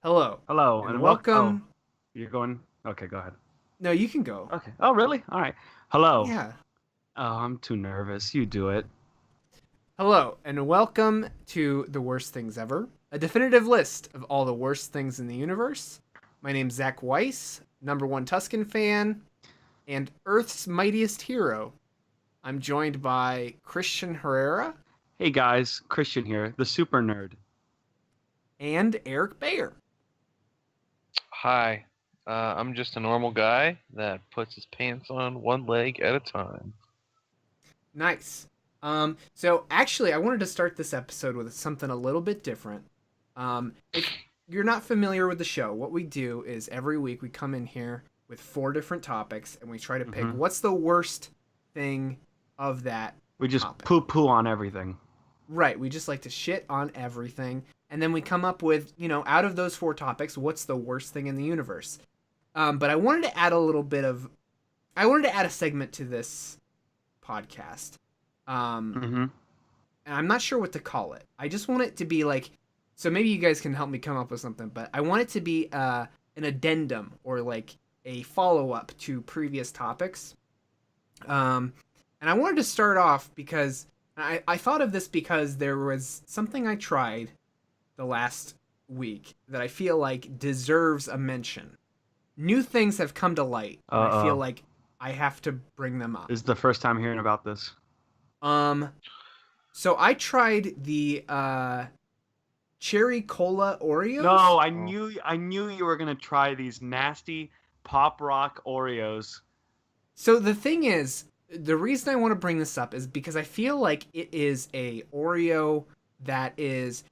Hello, Hello, and and welcome. Oh, welcome. you're going? Okay, go ahead. No, you can go. Okay. Oh, really? All right. Hello. Yeah. Oh, I'm too nervous. You do it. Hello, and welcome to The Worst Things Ever, a definitive list of all the worst things in the universe. My name's Zack Weiss, number one Tuscan fan, and Earth's mightiest hero. I'm joined by Christian Herrera Hey guys, Christian here, the super nerd. and Eric Bayer. Hi, I'm just a normal guy that puts his pants on one leg at a time. Nice. So actually, I wanted to start this episode with something a little bit different. If you're not familiar with the show, what we do is every week we come in here with four different topics and we try to pick Hmm. what's the worst thing of that We just topic. poo on everything. Right, we just like to shit on everything, and then we come up with, out of those four topics, what's the worst thing in the universe. But I wanted to add I wanted to add a segment to this podcast. Hmm. And I'm not sure what to call it. I just want it to be like, so maybe you guys can help me come up with something, but I want it to be an addendum or like a follow up to previous topics. And I wanted to start off because I thought of this because there was something I tried the last week that I feel like deserves a mention. New things have come to light, and I feel Uh-oh. like I have to bring them up. This is the first time hearing about this. Um, so I tried the cherry cola Oreos. No, I Oh. knew you were gonna try these nasty pop rock Oreos. So the thing is, the reason I want to bring this up is because I feel like it is a Oreo that is,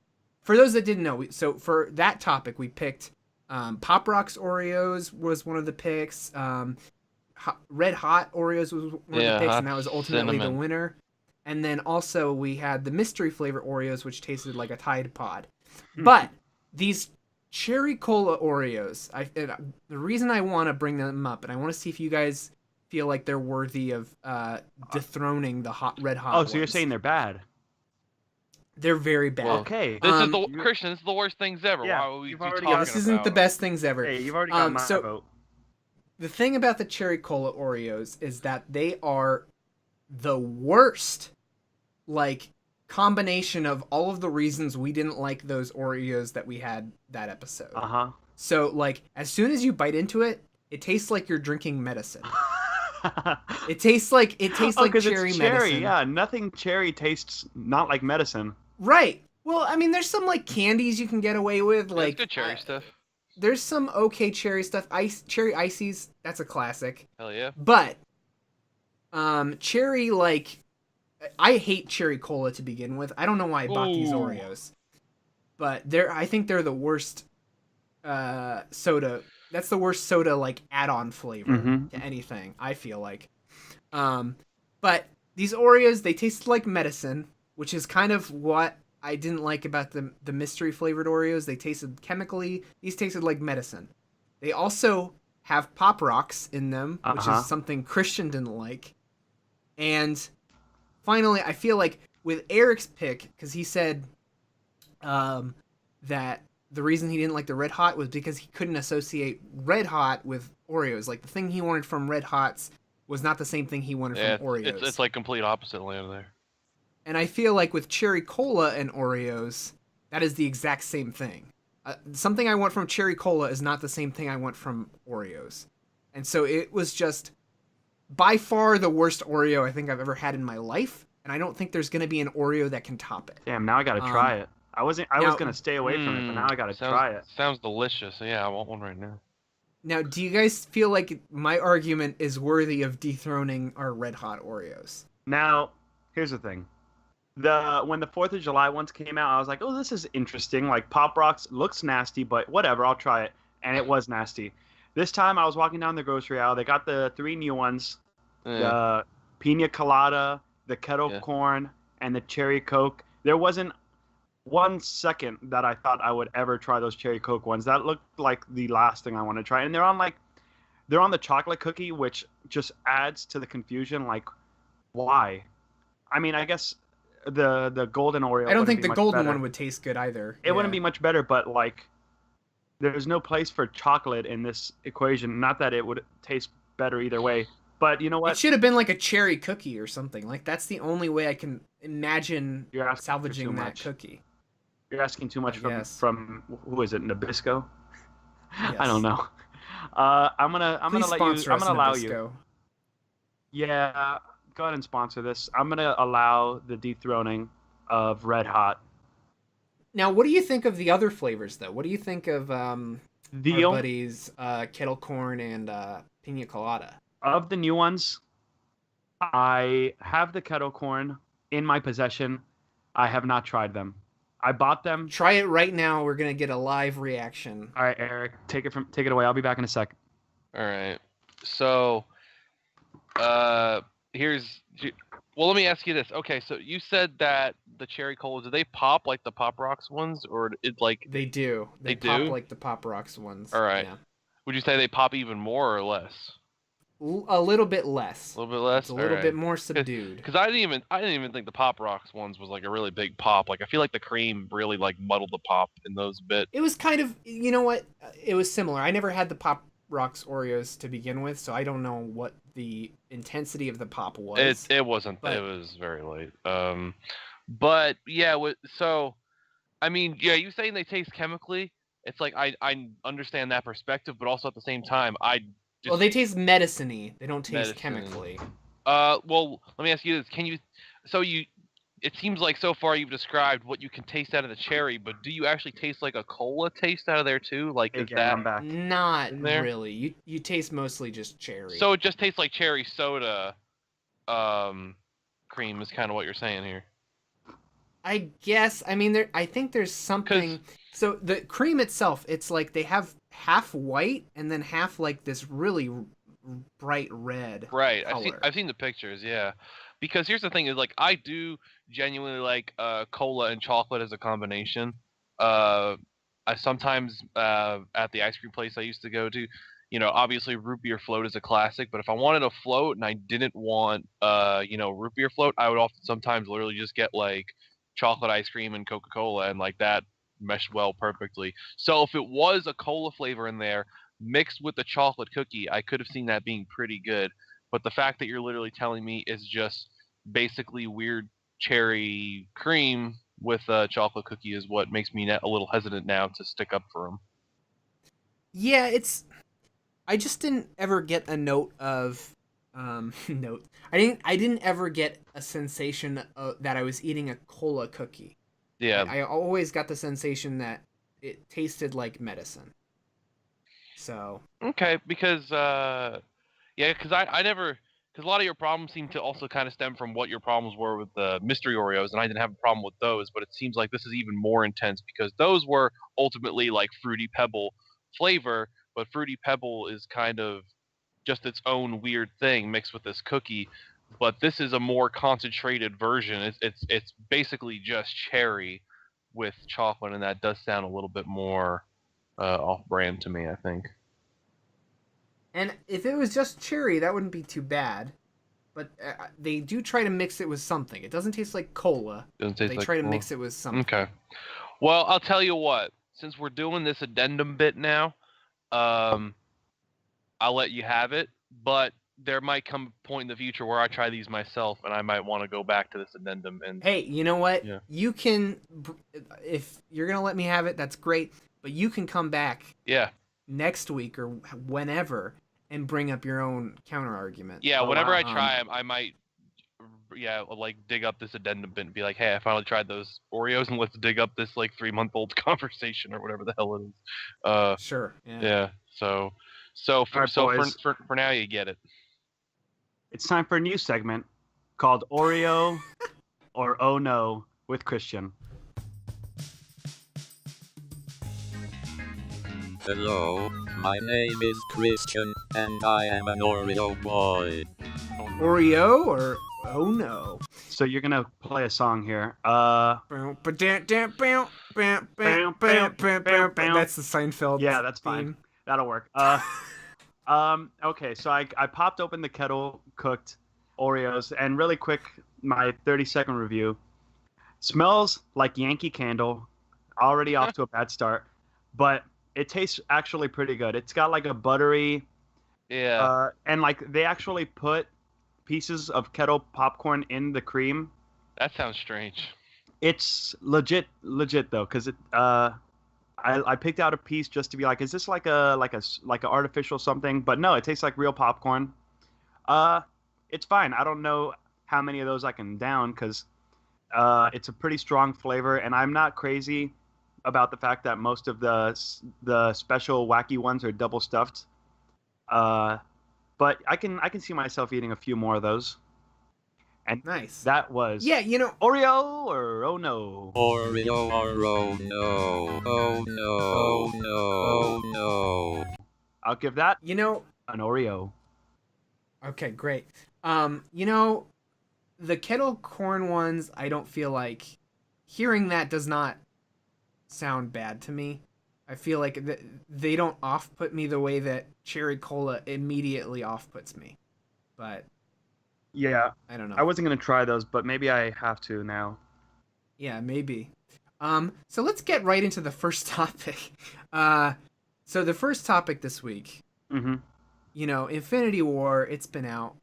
for those that didn't know. So for that topic, we picked Pop Rocks Oreos was one of the picks. Red Hot Oreos was one of the Yeah, picks, hot and that was ultimately the cinnamon. winner. And then also we had the mystery flavor Oreos, which tasted like a Tide Pod. But these cherry cola Oreos, the reason I want to bring them up, and I want to see if you guys feel like they're worthy of dethroning the red hot. Oh, so you're ones. saying they're bad? They're very bad. Well, Okay. This is Um, Christian. This is the worst things ever. Yeah, Why would we you've be already talking got- this isn't about the 'em? best things ever. Hey, you've already got my so vote. the thing about the cherry cola Oreos is that they are the worst, like, combination of all of the reasons we didn't like those Oreos that we had that episode. Uh-huh. So, like, as soon as you bite into it, it tastes like you're drinking medicine. It tastes like Oh, 'cause cherry it's cherry. medicine. Yeah, nothing cherry tastes not like medicine. Right. Well, I mean, there's some like candies you can get away with. Yeah, Like it's good cherry stuff. there's some okay cherry stuff. Cherry ices, that's a classic. Hell yeah. But cherry, like, I hate cherry cola to begin with. I don't know why I bought these Ooh. Oreos, but I think they're the worst soda. That's the worst soda like add-on flavor Mhm. to anything. I feel like. But these Oreos, they tasted like medicine, which is kind of what I didn't like about the mystery flavored Oreos. They tasted chemically. These tasted like medicine. They also have Pop Rocks in them, which Uh-huh. is something Christian didn't like. And finally, I feel like with Eric's pick, because he said that the reason he didn't like the Red Hot was because he couldn't associate Red Hot with Oreos. Like, the thing he wanted from Red Hots was not the same thing he wanted Yeah, from Oreos. it's like complete opposite land there. And I feel like with Cherry Cola and Oreos, that is the exact same thing. Something I want from Cherry Cola is not the same thing I want from Oreos. And so it was just by far the worst Oreo I think I've ever had in my life. And I don't think there's going to be an Oreo that can top it. Damn, now I gotta try it. I was now- gonna stay away from it, but now I gotta sounds, try it. Sounds delicious. Yeah, I want one right now. Now, do you guys feel like my argument is worthy of dethroning our Red Hot Oreos? Now, here's the thing. When the 4th of July ones came out, I was like, oh, this is interesting. Like, Pop Rocks looks nasty, but whatever, I'll try it. And it was nasty. This time I was walking down the grocery aisle. They got the 3 new ones. Yeah. The Pina Colada, the Kettle Yeah. Corn, and the Cherry Coke. There wasn't 1 second that I thought I would ever try those Cherry Coke ones. That looked like the last thing I want to try. And they're on the chocolate cookie, which just adds to the confusion. Like, why? I mean, I guess the golden Oreo. I don't wouldn't think be the much golden better. one would taste good either. It wouldn't be much better, but like there's no place for chocolate in this equation. Not that it would taste better either way, but you know It what? should have been like a cherry cookie or something. Like that's the only way I can imagine You're asking for salvaging too that much. cookie. You're asking too much I from guess. who is it? Nabisco? Yes. I don't know. I'm gonna Please let you. sponsor I'm us, gonna allow you. Nabisco. Yeah, go ahead and sponsor this. I'm gonna allow the dethroning of Red Hot. Now, what do you think of the other flavors, though? What do you think of our buddies kettle corn and pina colada? Of the new ones, I have the kettle corn in my possession. I have not tried them. I bought them. Try it right now. We're gonna get a live reaction. All right, Eric, take it away. I'll be back in a sec. All right. So, well, let me ask you this. Okay, so you said that the cherry colas, do they pop like the Pop Rocks ones, or it like They do. They They pop do? like the Pop Rocks ones. All right. Yeah. Would you say they pop even more or less? A little bit less. A little bit less. It's a little bit more subdued. Because I didn't even think the Pop Rocks ones was like a really big pop. Like I feel like the cream really like muddled the pop in those a bit. It was kind of, you know what? It was similar. I never had the Pop Rocks Oreos to begin with, so I don't know what the intensity of the pop was. It wasn't. but- It was very late. But yeah. So, I mean, yeah. You saying they taste chemically? It's like I understand that perspective, but also at the same time, Well, they taste medicine-y. They don't taste Medicine. chemically. Well, let me ask you this: it seems like so far you've described what you can taste out of the cherry, but do you actually taste like a cola taste out of there too? Like Hey, is gang, that I'm back. Not in there? really. You taste mostly just cherry. so? It just tastes like cherry soda, cream is kind of what you're saying here. I guess. I mean, I think there's something. So the cream itself, it's like they have half white and then half like this really bright red. Right. Color. I've seen the pictures. Yeah. Because here's the thing: is like I do genuinely like cola and chocolate as a combination. I sometimes at the ice cream place I used to go to, obviously root beer float is a classic. But if I wanted a float and I didn't want root beer float, I would often sometimes literally just get like chocolate ice cream and Coca-Cola, and like that meshed well perfectly. So if it was a cola flavor in there mixed with the chocolate cookie, I could have seen that being pretty good. But the fact that you're literally telling me is just basically weird cherry cream with a chocolate cookie is what makes me a little hesitant now to stick up for them. Yeah, I just didn't ever get a note of note. I didn't ever get a sensation that I was eating a cola cookie. Yeah. I always got the sensation that it tasted like medicine. So. Okay, because because I never, because a lot of your problems seem to also kind of stem from what your problems were with the mystery Oreos, and I didn't have a problem with those, but it seems like this is even more intense because those were ultimately like Fruity Pebble flavor, but Fruity Pebble is kind of just its own weird thing mixed with this cookie. But this is a more concentrated version. It's basically just cherry with chocolate, and that does sound a little bit more off-brand to me, I think. And if it was just cherry, that wouldn't be too bad. But they do try to mix it with something. It doesn't taste like cola. Doesn't taste they like try to cola. mix it with something. Okay. Well, I'll tell you what. Since we're doing this addendum bit now, I'll let you have it. But there might come a point in the future where I try these myself, and I might want to go back to this addendum. And Hey, you know what? Yeah. You can, if you're gonna let me have it, that's great. But you can come back yeah, next week or whenever and bring up your own counter argument. yeah. Oh, Whenever wow. I try them, I might, like dig up this addendum bit and be like, "Hey, I finally tried those Oreos, and let's dig up this like 3-month-old conversation or whatever the hell it is." Sure. Yeah. Yeah. So All right, boys. for now, you get it. It's time for a new segment called Oreo or Oh No with Christian. Hello, my name is Christian, and I am an Oreo boy. Oreo or oh no. So you're gonna play a song here. That's the Seinfeld. Yeah, that's theme. fine. That'll work. Okay, so I popped open the kettle cooked Oreos, and really quick, my 30-second review. Smells like Yankee Candle. Already off to a bad start, but It tastes actually pretty good. It's got like a buttery, Yeah. and like they actually put pieces of kettle popcorn in the cream. That sounds strange. It's legit though, because I picked out a piece just to be like, is this like a artificial something? But no, it tastes like real popcorn. It's fine. I don't know how many of those I can down because it's a pretty strong flavor, and I'm not crazy about the fact that most of the special wacky ones are double stuffed. But I can see myself eating a few more of those. And Nice. that was Yeah, Oreo or oh no. Oreo or oh no. Oh no. Oh no. Oh no. I'll give that you know. an Oreo. Okay, great. The kettle corn ones, I don't feel like hearing that does not sound bad to me. I feel like they don't off-put me the way that cherry cola immediately off-puts me. But Yeah, I don't know. I wasn't gonna try those, but maybe I have to now. Yeah, maybe. So let's get right into the first topic. So the first topic this week, Mm-hmm. Infinity War, it's been out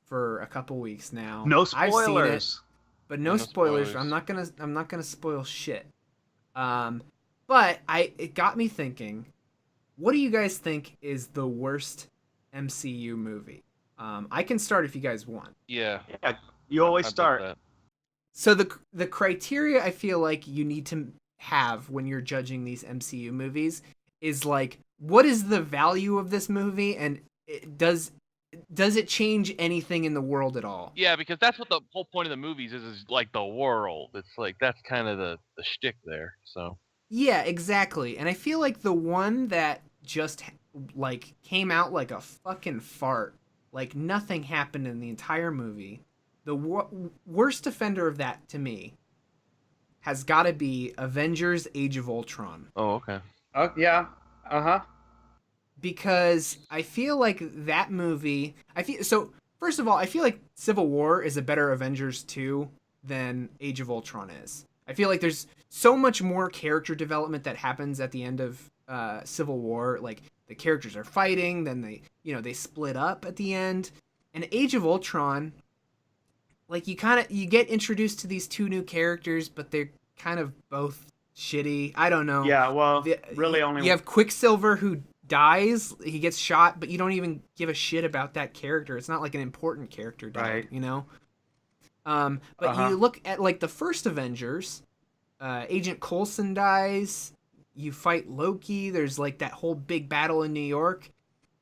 for a couple weeks now. No I've seen it, spoilers. but no No spoilers. spoilers. I'm not gonna spoil shit. But it got me thinking. What do you guys think is the worst MCU movie? I can start if you guys want. Yeah. Yeah, you always I'd love start. that. So the criteria I feel like you need to have when you're judging these MCU movies is like, what is the value of this movie, and does it change anything in the world at all? Yeah, because that's what the whole point of the movies is like the world. It's like that's kind of the shtick there. So Yeah, exactly. And I feel like the one that just like came out like a fucking fart, like nothing happened in the entire movie. The worst offender of that to me has got to be Avengers: Age of Ultron. oh okay. Oh yeah. Uh-huh. Because I feel like that movie, first of all, I feel like Civil War is a better Avengers 2 than Age of Ultron is. I feel like there's so much more character development that happens at the end of Civil War. Like the characters are fighting, then they split up at the end. And Age of Ultron, like you get introduced to these two new characters, but they're kind of both shitty. I don't know. Yeah, well, really you, only you have Quicksilver who dies, he gets shot, but you don't even give a shit about that character. It's not like an important character died, Right. But Uh-huh. you look at like the first Avengers, Agent Coulson dies, you fight Loki, there's like that whole big battle in New York,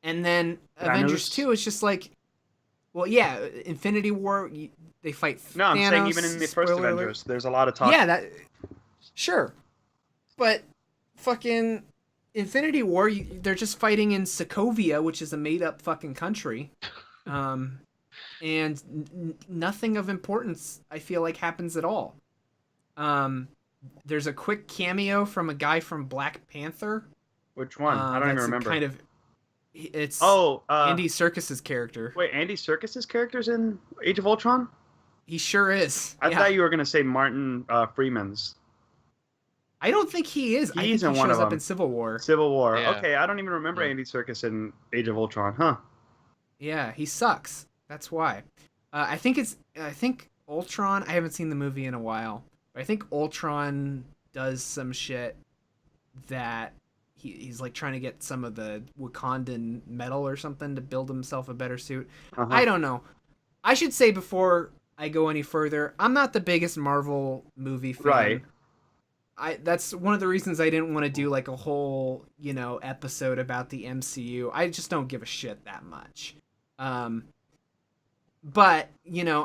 and then Avengers Thanos. 2 is just like, well, yeah, Infinity War, they fight No, I'm Thanos, saying even in the first spoiler alert. Avengers, there's a lot of talk. Yeah, that sure, but fucking Infinity War, they're just fighting in Sokovia, which is a made-up fucking country, and nothing of importance I feel like happens at all. There's a quick cameo from a guy from Black Panther. Which one? I don't even that's remember. It's Andy. Andy Serkis's character. Wait, Andy Serkis's character's in Age of Ultron? He sure is. I Yeah. thought you were gonna say Martin Freeman's. I don't think he is. I think He's he in one shows of up them. in Civil War. Civil War. Yeah. Okay, I don't even remember Yeah. Andy Serkis in Age of Ultron, huh? Yeah, he sucks. That's why. I think Ultron. I haven't seen the movie in a while, but I think Ultron does some shit that he's like trying to get some of the Wakandan metal or something to build himself a better suit. Uh-huh. I don't know. I should say before I go any further, I'm not the biggest Marvel movie fan. Right. That's one of the reasons I didn't want to do like a whole, episode about the MCU. I just don't give a shit that much. But,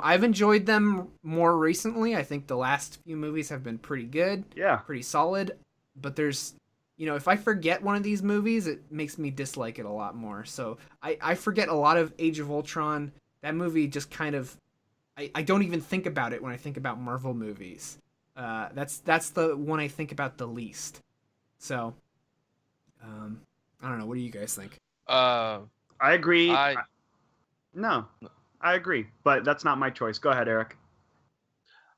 I've enjoyed them more recently. I think the last few movies have been pretty good, Yeah. pretty solid. But there's, if I forget one of these movies, it makes me dislike it a lot more. So I forget a lot of Age of Ultron. That movie just kind of, I don't even think about it when I think about Marvel movies. That's the one I think about the least. So, I don't know. What do you guys think? I agree. I- No, I agree, but that's not my choice. Go ahead, Eric.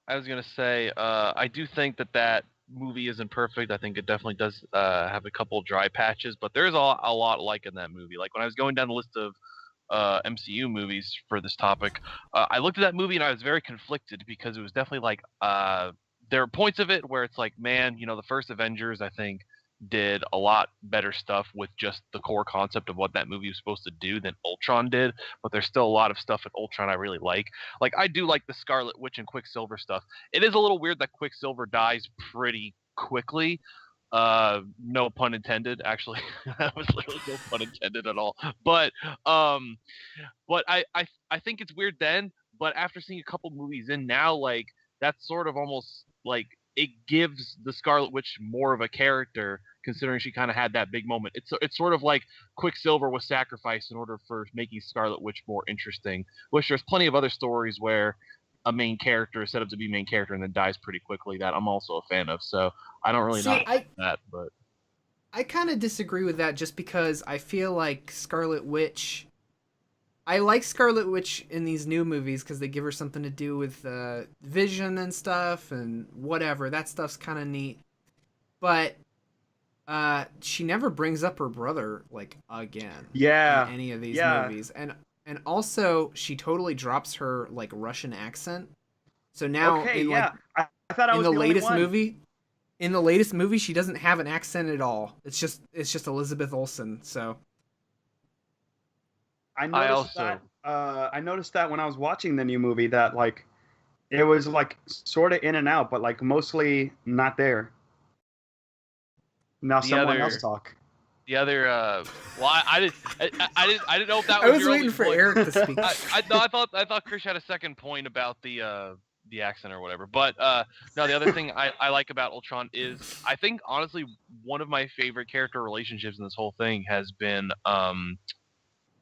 I was gonna say, I do think that movie isn't perfect. I think it definitely does have a couple dry patches, but there's a lot like in that movie. Like when I was going down the list of MCU movies for this topic, I looked at that movie and I was very conflicted because it was definitely like there are points of it where it's like, man, the first Avengers, I think, did a lot better stuff with just the core concept of what that movie was supposed to do than Ultron did. But there's still a lot of stuff in Ultron I really like. Like I do like the Scarlet Witch and Quicksilver stuff. It is a little weird that Quicksilver dies pretty quickly. No pun intended, actually. That was literally no pun intended at all. But I think it's weird then, but after seeing a couple movies in now, like that's sort of almost like it gives the Scarlet Witch more of a character, considering she kind of had that big moment. It's sort of like Quicksilver was sacrificed in order for making Scarlet Witch more interesting. Which there's plenty of other stories where a main character is set up to be main character and then dies pretty quickly that I'm also a fan of. So I don't really know that, but I kind of disagree with that just because I feel like Scarlet Witch. I like Scarlet Witch in these new movies because they give her something to do with Vision and stuff and whatever. That stuff's kind of neat. But she never brings up her brother like again. Yeah. In any of these movies, and also she totally drops her like Russian accent. So now I thought I was in the latest only one. movie. In the latest movie, she doesn't have an accent at all. It's just Elizabeth Olsen. So I noticed that when I was watching the new movie that like it was like sort of in and out, but like mostly not there. Now someone else talk. The other, well, I didn't know if that was. I was your waiting only for point. Eric to speak. I thought Chris had a second point about the accent or whatever. But no, the other thing I like about Ultron is I think honestly one of my favorite character relationships in this whole thing has been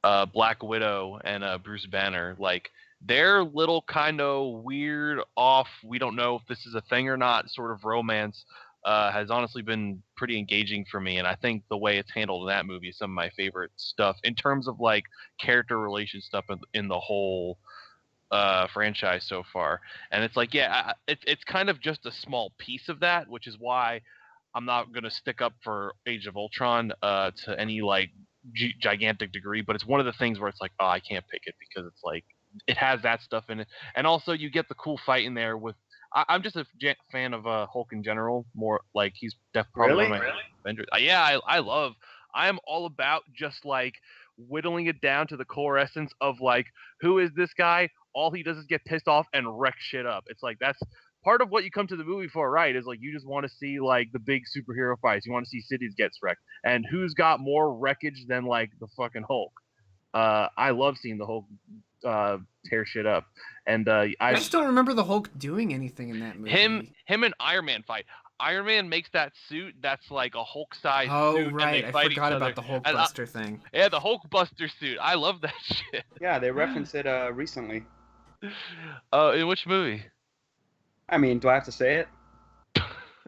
Black Widow and Bruce Banner. Like their little kind of weird off, we don't know if this is a thing or not, sort of romance has honestly been pretty engaging for me, and I think the way it's handled in that movie is some of my favorite stuff in terms of like character relation stuff in the whole franchise so far. And it's like, yeah, it's kind of just a small piece of that, which is why I'm not gonna stick up for Age of Ultron to any like gigantic degree, but it's one of the things where it's like, oh, I can't pick it because it's like it has that stuff in it, and also you get the cool fight in there with. I'm just a fan of Hulk in general. More like he's definitely one of my Avengers. Yeah, I am all about just like whittling it down to the core essence of like who is this guy? All he does is get pissed off and wreck shit up. It's like that's part of what you come to the movie for, right? Is like you just want to see like the big superhero fights. You want to see cities get wrecked, and who's got more wreckage than like the fucking Hulk? I love seeing the Hulk tear shit up, and I just don't remember the Hulk doing anything in that movie. Him and Iron Man fight. Iron Man makes that suit that's like a Hulk-sized suit. Oh right, and they I forgot about the Hulkbuster thing. Yeah, the Hulkbuster suit. I love that shit. Yeah, they referenced it recently. In which movie? I mean, do I have to say it?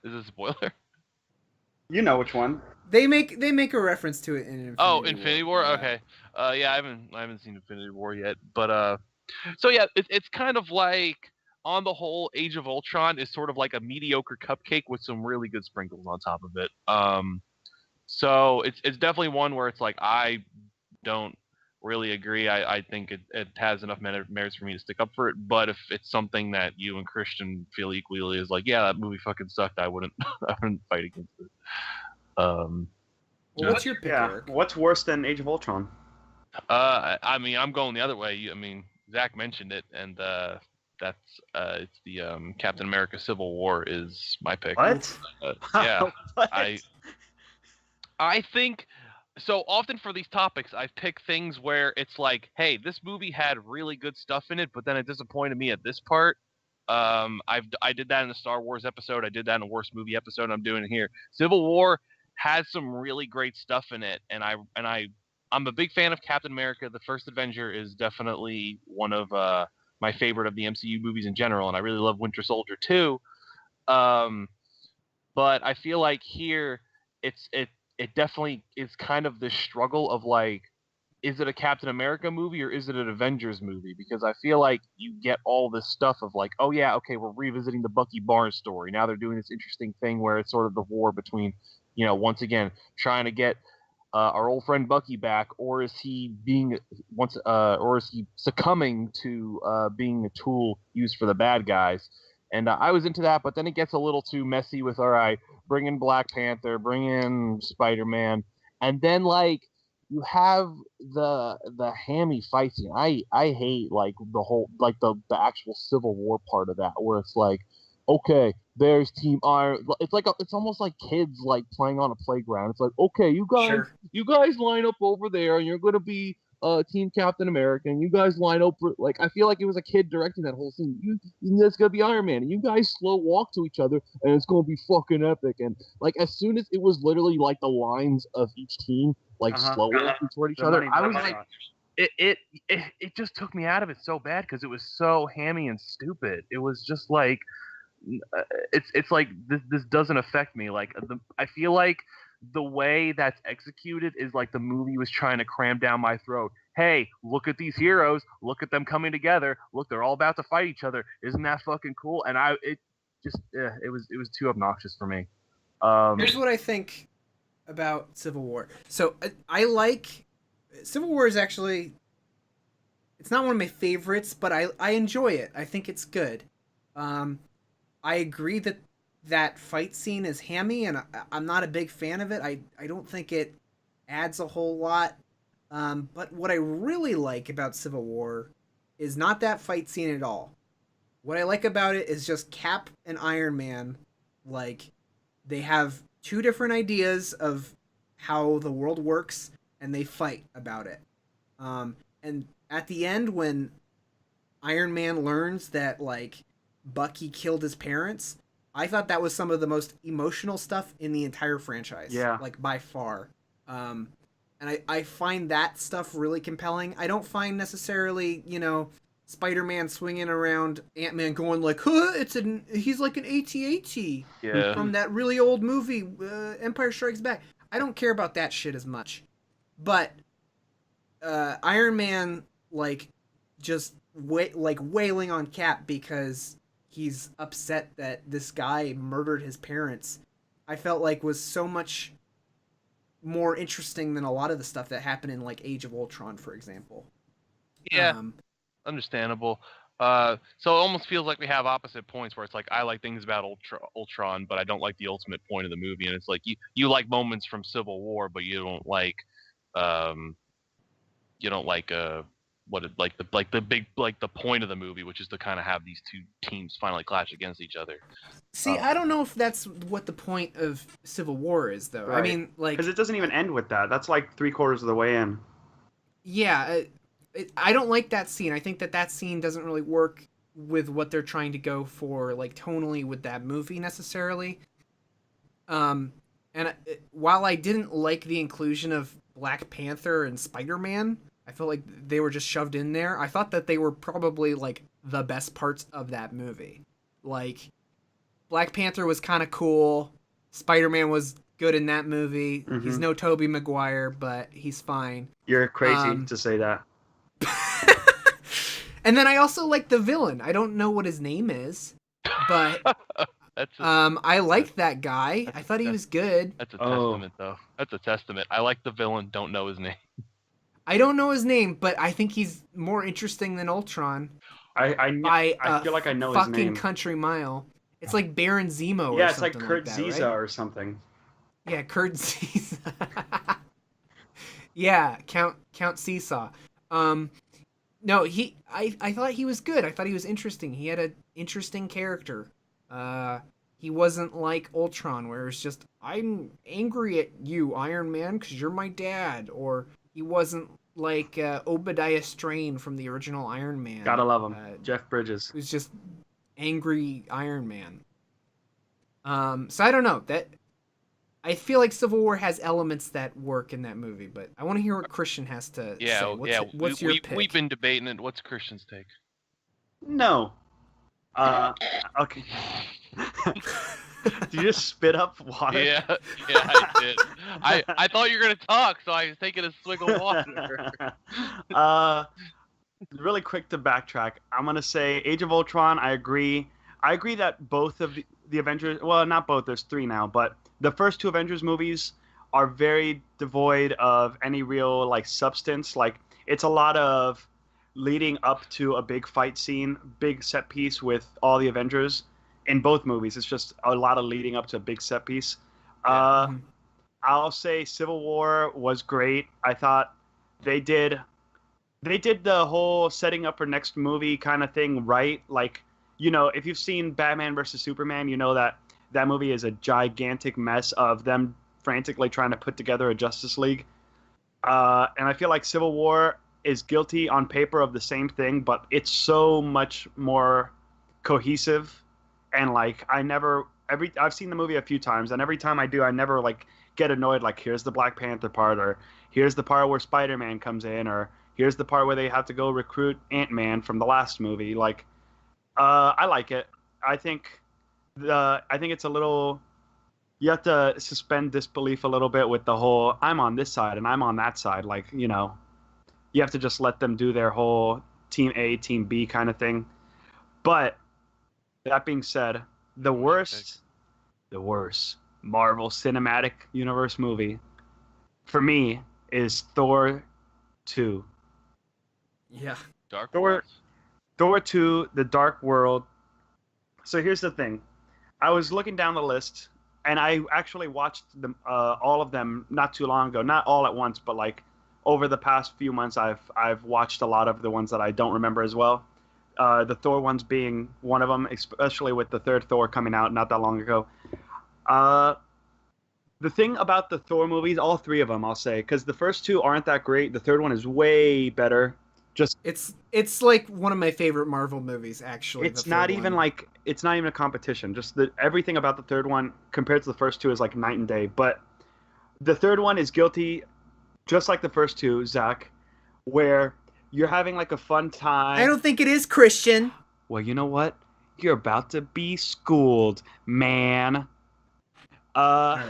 Is it a spoiler? You know which one. They make a reference to it in Infinity War. Infinity War? Okay. Yeah, I haven't seen Infinity War yet, but so yeah, it's kind of like on the whole, Age of Ultron is sort of like a mediocre cupcake with some really good sprinkles on top of it. So it's definitely one where it's like I don't really agree. I think it has enough merits for me to stick up for it. But if it's something that you and Christian feel equally is like, yeah, that movie fucking sucked, I wouldn't fight against it. Well, what's your pick, Eric? What's worse than Age of Ultron? I mean, I'm going the other way. I mean, Zach mentioned it, and that's it's the Captain America: Civil War is my pick. What? Yeah, What? I think so. Often for these topics, I pick things where it's like, hey, this movie had really good stuff in it, but then it disappointed me at this part. I did that in the Star Wars episode. I did that in the Worst Movie episode. I'm doing it here. Civil War has some really great stuff in it, and I'm a big fan of Captain America. The First Avenger is definitely one of my favorite of the MCU movies in general, and I really love Winter Soldier too. But I feel like here it definitely is kind of this struggle of like is it a Captain America movie or is it an Avengers movie? Because I feel like you get all this stuff of like, oh yeah, okay, we're revisiting the Bucky Barnes story. Now they're doing this interesting thing where it's sort of the war between, once again, trying to get our old friend Bucky back, or is he or is he succumbing to being a tool used for the bad guys? And I was into that, but then it gets a little too messy with, all right, bring in Black Panther, bring in Spider-Man, and then like you have the hammy fight scene. I hate like the whole like the actual Civil War part of that, where it's like, okay, there's Team Iron. It's almost like kids like playing on a playground. It's like, okay, you guys line up over there, and you're gonna be Team Captain America, and you guys line up like I feel like it was a kid directing that whole scene. That's gonna be Iron Man, and you guys slow walk to each other, and it's gonna be fucking epic. And like as soon as it was literally like the lines of each team like slow walking toward each other, I was like, it just took me out of it so bad because it was so hammy and stupid. It was just like it's like this doesn't affect me. Like I feel like the way that's executed is like the movie was trying to cram down my throat. Hey, look at these heroes. Look at them coming together. Look, they're all about to fight each other. Isn't that fucking cool? And it was too obnoxious for me. Here's what I think about Civil War. So I like Civil War is actually it's not one of my favorites, but I enjoy it. I think it's good. I agree that fight scene is hammy, and I'm not a big fan of it. I don't think it adds a whole lot. But what I really like about Civil War is not that fight scene at all. What I like about it is just Cap and Iron Man, like, they have two different ideas of how the world works, and they fight about it. And at the end, when Iron Man learns that, like, Bucky killed his parents, I thought that was some of the most emotional stuff in the entire franchise. Yeah. Like, by far. And I find that stuff really compelling. I don't find necessarily, Spider-Man swinging around Ant-Man going like, huh, he's like an AT-AT from that really old movie, Empire Strikes Back. I don't care about that shit as much. But Iron Man, like, just wailing on Cap because he's upset that this guy murdered his parents, I felt like was so much more interesting than a lot of the stuff that happened in, like, Age of Ultron, for example. Yeah, understandable. So it almost feels like we have opposite points where it's like I like things about Ultron, but I don't like the ultimate point of the movie, and it's like you like moments from Civil War, but you don't like the point of the movie, which is to kind of have these two teams finally clash against each other. See, I don't know if that's what the point of Civil War is, though. Right. I mean, like, because it doesn't even end with that. That's like 3/4 of the way in. Yeah, I don't like that scene. I think that scene doesn't really work with what they're trying to go for, like, tonally with that movie necessarily. And while I didn't like the inclusion of Black Panther and Spider-Man, I felt like they were just shoved in there. I thought that they were probably, like, the best parts of that movie. Like, Black Panther was kind of cool. Spider-Man was good in that movie. Mm-hmm. He's no Tobey Maguire, but he's fine. You're crazy to say that. And then I also like the villain. I don't know what his name is, but I liked that guy. I thought he was good. That's a testament, though. That's a testament. I like the villain. Don't know his name. I don't know his name, but I think he's more interesting than Ultron. I feel like I know his name. Fucking country mile. It's like Baron Zemo. Yeah, or it's something like Kurt that, Ziza right? or something. Yeah, Kurt Ziza. Yeah, Count Seesaw. No, I thought he was good. I thought he was interesting. He had an interesting character. He wasn't like Ultron, where it's just, I'm angry at you, Iron Man, because you're my dad. Or he wasn't like Obadiah Stane from the original Iron Man. Gotta love him. Jeff Bridges. Who's just angry Iron Man. So I don't know. I feel like Civil War has elements that work in that movie, but I want to hear what Christian has to say. What's your pick? We've been debating it. What's Christian's take? No. Okay. Did you just spit up water? Yeah, I did. I thought you were gonna talk, so I was taking a swig of water. Really quick to backtrack. I'm gonna say Age of Ultron. I agree. I agree that both of the Avengers. Well, not both. There's three now, but the first two Avengers movies are very devoid of any real like substance. Like it's a lot of leading up to a big fight scene, big set piece with all the Avengers in both movies. It's just a lot of leading up to a big set piece. I'll say Civil War was great. I thought they did the whole setting up for next movie kind of thing right. Like, you know, if you've seen Batman versus Superman, you know that that movie is a gigantic mess of them frantically trying to put together a Justice League. And I feel like Civil War is guilty on paper of the same thing, but it's so much more cohesive. And like, I've seen the movie a few times, and every time I do, I never like get annoyed. Like, here's the Black Panther part, or here's the part where Spider-Man comes in, or here's the part where they have to go recruit Ant-Man from the last movie. Like, I like it. I think it's a little. You have to suspend disbelief a little bit with the whole I'm on this side and I'm on that side. Like, you know, you have to just let them do their whole Team A, Team B kind of thing. But that being said, the worst Marvel Cinematic Universe movie for me is Thor 2. Yeah. Dark Thor, World. Thor 2, The Dark World. So here's the thing. I was looking down the list, and I actually watched them, all of them not too long ago. Not all at once, but like over the past few months, I've watched a lot of the ones that I don't remember as well. The Thor ones being one of them, especially with the third Thor coming out not that long ago. The thing about the Thor movies, all three of them, I'll say, because the first two aren't that great. The third one is way better. Just It's like one of my favorite Marvel movies, actually. it's not even a competition. Just everything about the third one compared to the first two is like night and day. But the third one is guilty, just like the first two, Zach, where you're having like a fun time. I don't think it is, Christian. Well, you know what? You're about to be schooled, man. Right.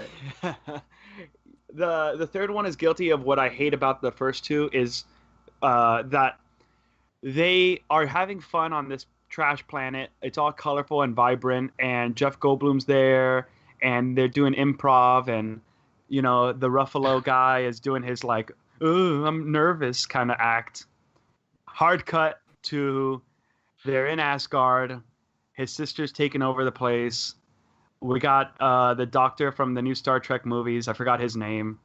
The third one is guilty of what I hate about the first two is that they are having fun on this trash planet. It's all colorful and vibrant, and Jeff Goldblum's there, and they're doing improv, and you know the Ruffalo guy is doing his like, "Ooh, I'm nervous" kind of act. Hard cut to they're in Asgard. His sister's taking over the place. We got the doctor from the new Star Trek movies. I forgot his name.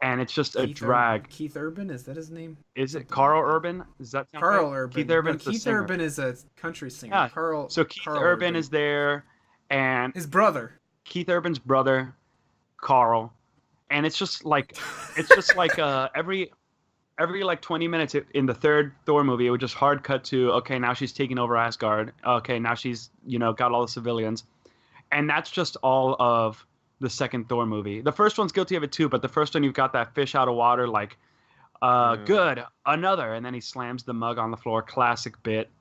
And it's just a drag. Keith Urban, is that his name? Is it Carl Urban? Is that Carl Urban? Keith Urban. No, Keith Urban is a country singer. Yeah. So Keith Urban is there, and his brother. Keith Urban's brother, Carl, and it's just like every like 20 minutes in the third Thor movie, it would just hard cut to okay, now she's taking over Asgard. Okay, now she's got all the civilians, and that's just all of the second Thor movie. The first one's guilty of it too, but the first one you've got that fish out of water, like, good, another, and then he slams the mug on the floor. Classic bit.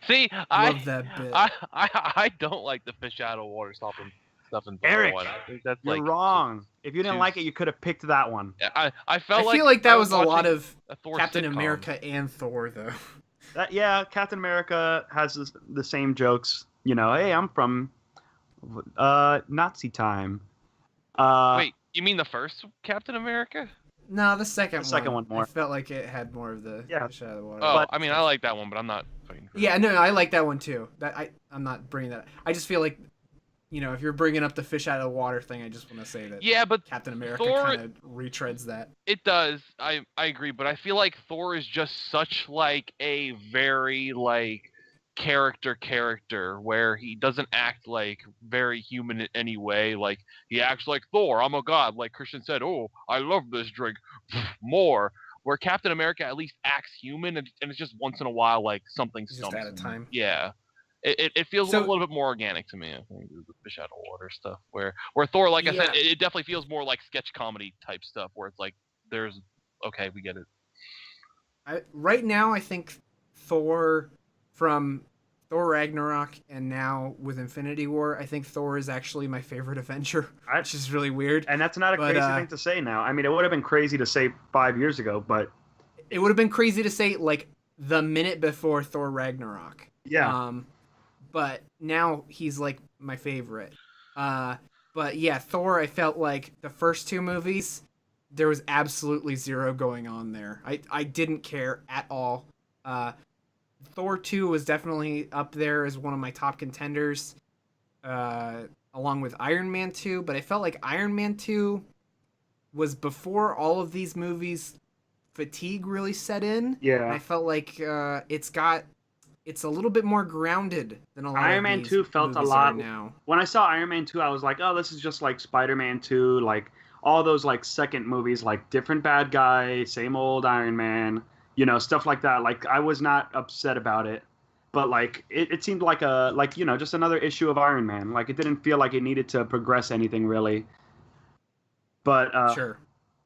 See, Love that bit. I don't like the fish out of water stuff in Eric, one. I think that's you're wrong. If you didn't like it, you could have picked that one. I I feel like that was a lot of Captain sitcom. America and Thor, though. Captain America has the same jokes. Hey, I'm from Nazi time. Wait, you mean the first Captain America? No, the second one more. I felt like it had more of the fish out of the water. Oh, I mean, I like that one, but I'm not fighting for it. Yeah, no, I like that one too. I'm not bringing that up. I just feel like, if you're bringing up the fish out of the water thing, I just want to say that but Captain America kind of retreads that. It does. I agree, but I feel like Thor is just such like a very like character where he doesn't act like very human in any way. Like he acts like Thor, I'm a god, like Christian said, oh, I love this drink more. Where Captain America at least acts human, and it's just once in a while like something Just at a time. Yeah. It feels a little bit more organic to me, I think, the fish out of water stuff. Where Thor, like I said, it definitely feels more like sketch comedy type stuff, where it's like there's okay, we get it. Right now, I think Thor from Thor Ragnarok and now with Infinity War, I think Thor is actually my favorite Avenger, which is really weird. And that's not a But, crazy thing to say now. I mean, it would have been crazy to say 5 years ago, but it would have been crazy to say like the minute before Thor Ragnarok. yeah. But now he's like my favorite. But yeah, Thor, I felt like the first two movies, there was absolutely zero going on there. I didn't care at all. Thor 2 was definitely up there as one of my top contenders, along with Iron Man 2, but I felt like Iron Man 2 was before all of these movies fatigue really set in. Yeah. And I felt like it's a little bit more grounded than a lot Iron of Man these 2 felt a movies lot are now. When I saw Iron Man 2, I was like, oh, this is just like Spider-Man 2, like all those like second movies, like different bad guy, same old Iron Man, you know, stuff like that. Like I was not upset about it, but like it seemed like just another issue of Iron Man. Like it didn't feel like it needed to progress anything really. But Sure.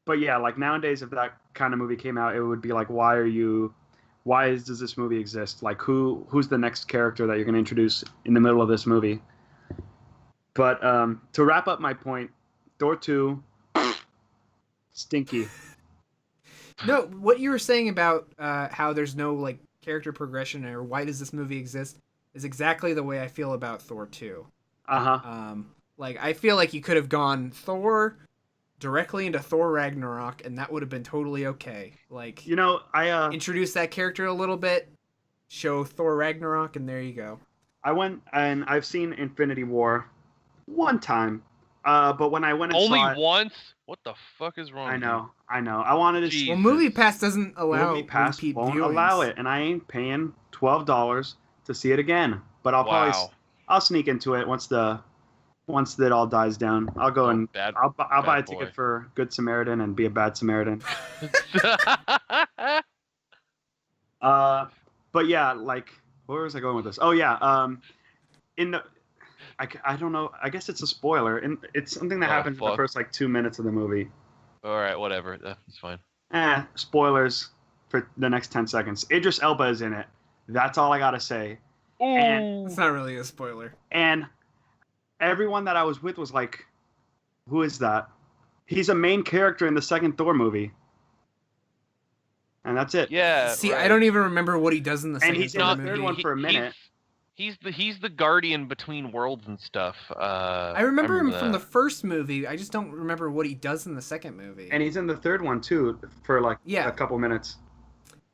But yeah, like nowadays, if that kind of movie came out, it would be like, does this movie exist? Like who's the next character that you're going to introduce in the middle of this movie? But to wrap up my point, Thor 2, stinky. No, what you were saying about how there's no like character progression or why does this movie exist is exactly the way I feel about Thor 2. Like I feel like you could have gone Thor directly into Thor Ragnarok and that would have been totally okay. Like, you know, I introduce that character a little bit, show Thor Ragnarok, and there you go. I went and I've seen Infinity War one time, but when I went and Only saw it, once? What the fuck is wrong? I with know. I wanted to see. Jeez. Well, Movie Pass doesn't allow Movie Pass repeat won't viewings. allow it, and I ain't paying $12 to see it again. But I'll Wow. I'll sneak into it once it all dies down. I'll go and I'll buy a bad boy. ticket for Good Samaritan and be a bad Samaritan. But yeah, like where was I going with this? Oh yeah, in the I don't know. I guess it's a spoiler, and it's something that happens in the fuck. first like 2 minutes of the movie. All right, whatever. That's fine. Spoilers for the next 10 seconds. Idris Elba is in it. That's all I gotta say. Ooh. It's not really a spoiler. And everyone that I was with was like, who is that? He's a main character in the second Thor movie. And that's it. Yeah. See, right. I don't even remember what he does in the second he's Thor not movie. third one for a minute. He's the guardian between worlds and stuff. I remember him from that. the first movie. I just don't remember what he does in the second movie. And he's in the third one too for like Yeah. a couple minutes.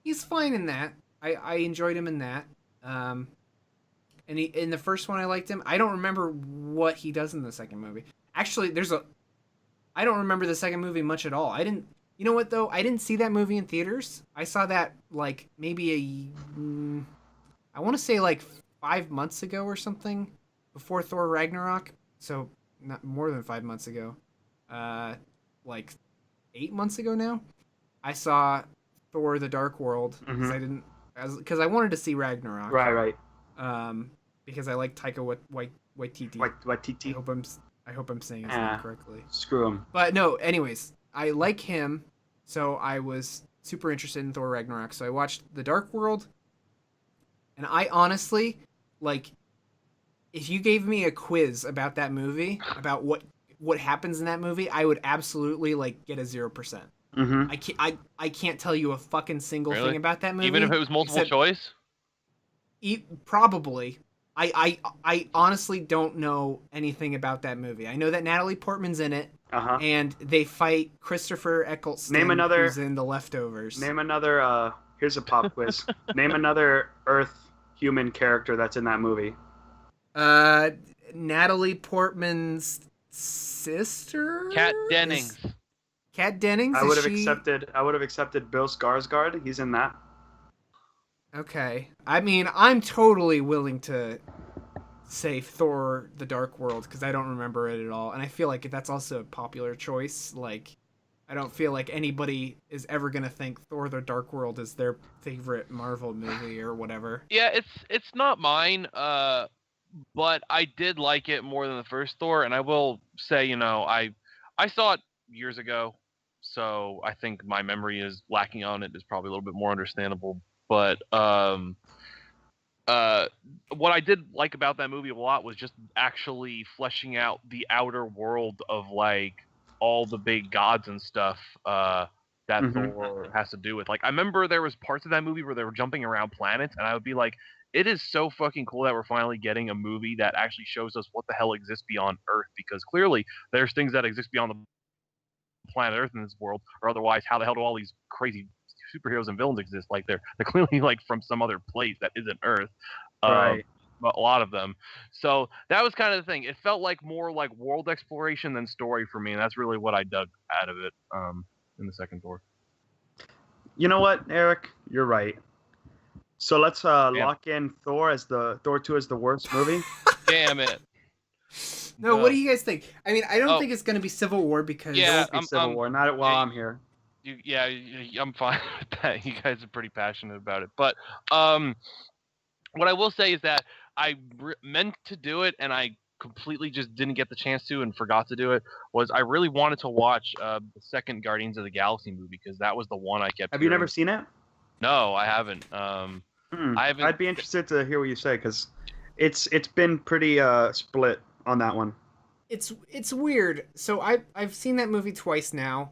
He's fine in that. I enjoyed him in that. And in the first one I liked him. I don't remember what he does in the second movie. Actually, I don't remember the second movie much at all. You know what though? I didn't see that movie in theaters. I saw that like maybe I want to say like 5 months ago or something, before Thor Ragnarok. So not more than 5 months ago. Like 8 months ago now. I saw Thor: The Dark World because I wanted to see Ragnarok. Right. Because I like Taika Waititi. Waititi. I hope I'm saying his name correctly. Screw him. But no, anyways, I like him, so I was super interested in Thor Ragnarok. So I watched The Dark World, and I honestly, like, if you gave me a quiz about that movie, about what happens in that movie, I would absolutely like get a 0%. Mm-hmm. I can't tell you a fucking single thing about that movie. Even if it was multiple choice? Probably. I honestly don't know anything about that movie. I know that Natalie Portman's in it, and they fight Christopher Eccleston, who's in The Leftovers. Name another. Here's a pop quiz. Name another Earth human character that's in that movie. Natalie Portman's sister, Kat Dennings. Kat Dennings. I would have accepted Bill Skarsgård. He's in that. Okay. I mean, I'm totally willing to say Thor: The Dark World because I don't remember it at all, and I feel like that's also a popular choice. Like, I don't feel like anybody is ever gonna think Thor: The Dark World is their favorite Marvel movie or whatever. Yeah, it's not mine. But I did like it more than the first Thor, and I will say, I saw it years ago, so I think my memory is lacking on it is probably a little bit more understandable. But what I did like about that movie a lot was just actually fleshing out the outer world of like all the big gods and stuff that Thor has to do with. Like I remember there was parts of that movie where they were jumping around planets, and I would be like, it is so fucking cool that we're finally getting a movie that actually shows us what the hell exists beyond Earth, because clearly there's things that exist beyond the planet Earth in this world, or otherwise how the hell do all these crazy superheroes and villains exist? Like they're clearly like from some other place that isn't Earth. Right. A lot of them. So that was kind of the thing. It felt like more like world exploration than story for me, and that's really what I dug out of it in the second Thor. You know what, Eric? You're right. So let's lock in Thor 2 as the worst movie. Damn it. No, what do you guys think? I mean, I don't think it's going to be Civil War because Yeah, It won't be Civil War, not while I'm here. I'm fine with that. You guys are pretty passionate about it. But what I will say is that I meant to do it, and I completely just didn't get the chance to and forgot to do it, was I really wanted to watch the second Guardians of the Galaxy movie, because that was the one I kept Have you never seen it? No, I haven't. I haven't. I'd be interested to hear what you say, because it's been pretty split on that one. It's weird. So I've seen that movie twice now.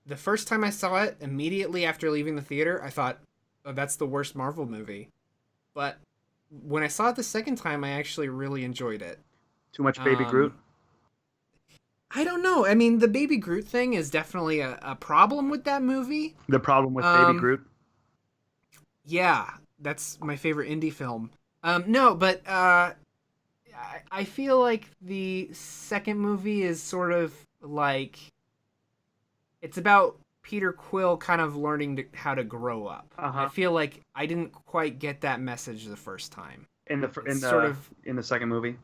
The first time I saw it, immediately after leaving the theater, I thought, oh, that's the worst Marvel movie. But when I saw it the second time, I actually really enjoyed it. Too much Baby Groot? I don't know. I mean, the Baby Groot thing is definitely a problem with that movie. The problem with Baby Groot? Yeah, that's my favorite indie film. No, but I feel like the second movie is sort of like, it's about Peter Quill kind of learning how to grow up. I feel like I didn't quite get that message the first time. In the second movie?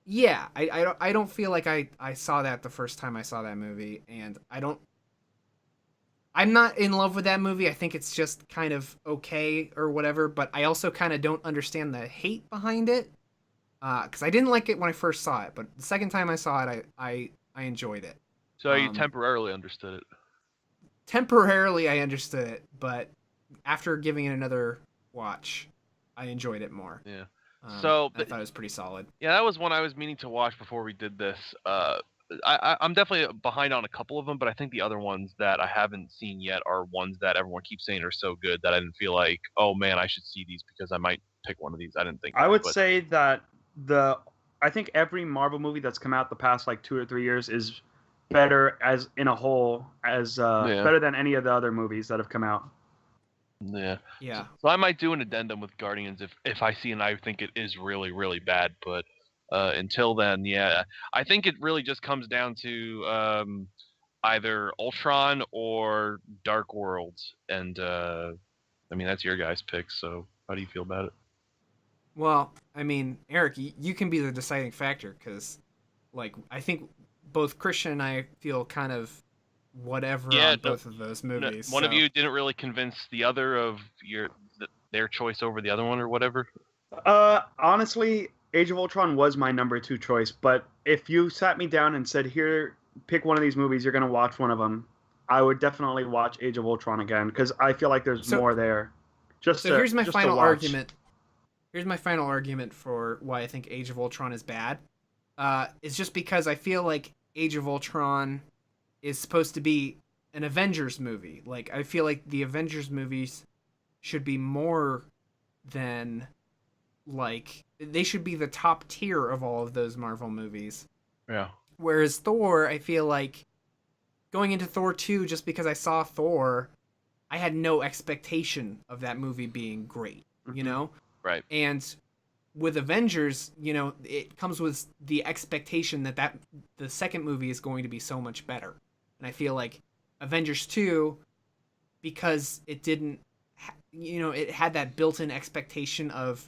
Yeah, I don't feel like I saw that the first time I saw that movie, and I'm not in love with that movie. I think it's just kind of okay or whatever, but I also kind of don't understand the hate behind it, because I didn't like it when I first saw it, but the second time I saw it, I enjoyed it. So you temporarily understood it? Temporarily I understood it, but after giving it another watch, I enjoyed it more. Yeah. I thought it was pretty solid. Yeah, that was one I was meaning to watch before we did this. I'm definitely behind on a couple of them, but I think the other ones that I haven't seen yet are ones that everyone keeps saying are so good that I didn't feel like, oh man, I should see these because I might pick one of these. I didn't think. I would say that I think every Marvel movie that's come out the past like 2 or 3 years is better as in a whole as better than any of the other movies that have come out. Yeah. Yeah. So I might do an addendum with Guardians if I see and I think it is really, really bad. But until then, yeah, I think it really just comes down to either Ultron or Dark Worlds. And I mean, that's your guys' pick. So how do you feel about it? Well, I mean, Eric, you can be the deciding factor because, like, I think both Christian and I feel kind of whatever on both of those movies. One of you didn't really convince the other of their choice over the other one or whatever? Honestly, Age of Ultron was my number 2 choice, but if you sat me down and said, here, pick one of these movies, you're going to watch one of them, I would definitely watch Age of Ultron again, because I feel like there's more there. Here's my final argument. Here's my final argument for why I think Age of Ultron is bad. It's just because I feel like Age of Ultron is supposed to be an Avengers movie. Like, I feel like the Avengers movies should be more than, like, they should be the top tier of all of those Marvel movies. Yeah. Whereas Thor, I feel like going into Thor 2, just because I saw Thor, I had no expectation of that movie being great, you know? Right. And with Avengers, you know, it comes with the expectation that the second movie is going to be so much better. And I feel like Avengers 2, because it didn't, you know, it had that built-in expectation of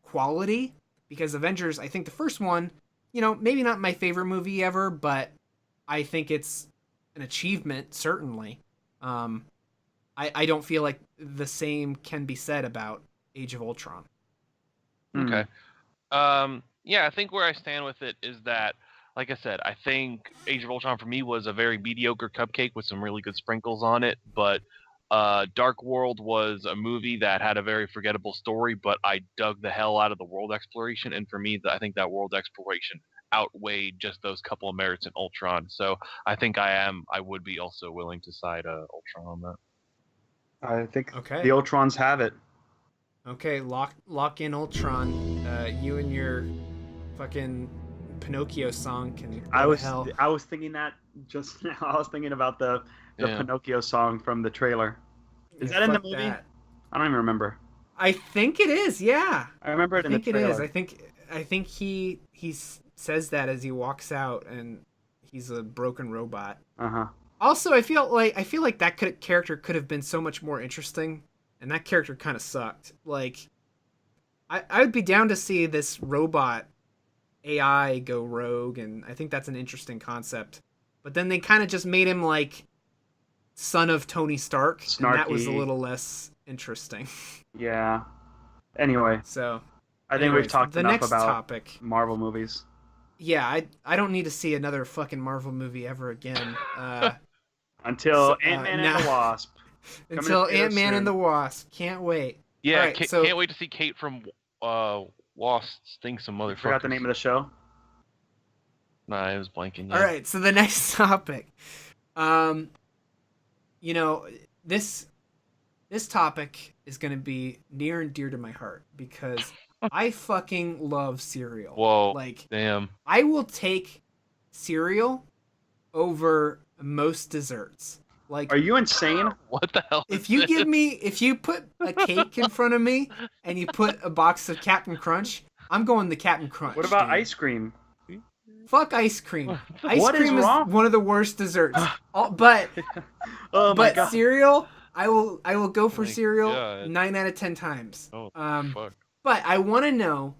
quality. Because Avengers, I think the first one, you know, maybe not my favorite movie ever, but I think it's an achievement, certainly. I don't feel like the same can be said about Age of Ultron. Okay. Yeah, I think where I stand with it is that, like I said, I think Age of Ultron for me was a very mediocre cupcake with some really good sprinkles on it, but Dark World was a movie that had a very forgettable story, but I dug the hell out of the world exploration, and for me, I think that world exploration outweighed just those couple of merits in Ultron. So I think I would be also willing to side Ultron on that. I think Okay. the Ultrons have it. Okay, lock in Ultron. You and your fucking Pinocchio song can go to hell. I was thinking that just now. I was thinking about the Pinocchio song from the trailer. Is that in the movie? That. I don't even remember. I think it is. Yeah. I remember it in the trailer. I think it is. I think he says that as he walks out, and he's a broken robot. Also, I feel like that character could have been so much more interesting, and that character kind of sucked. Like, I would be down to see this robot AI go rogue, and I think that's an interesting concept. But then they kind of just made him like son of Tony Stark, Snarky. and that was a little less interesting. Yeah. Anyway, so I think we've talked enough about topic. Marvel movies. Yeah, I don't need to see another fucking Marvel movie ever again. Until Ant-Man and the Wasp. Until Ant-Man and the Wasp. Can't wait. Yeah, right, can't wait to see Kate from Wasp sting some motherfuckers. Forgot the name of the show? Nah, I was blanking. Yeah. All right, so the next topic. You know, this topic is going to be near and dear to my heart because I fucking love cereal. Whoa. Like, damn. I will take cereal over most desserts. Like, are you insane? What the hell? If you put a cake in front of me and you put a box of Captain Crunch, I'm going the Captain Crunch. What about dude. ice cream? Fuck ice cream. Ice What cream is is wrong? one of the worst desserts. But Oh my god. cereal, I will go for My cereal God. 9 out of 10 times. Oh, fuck. But I want to know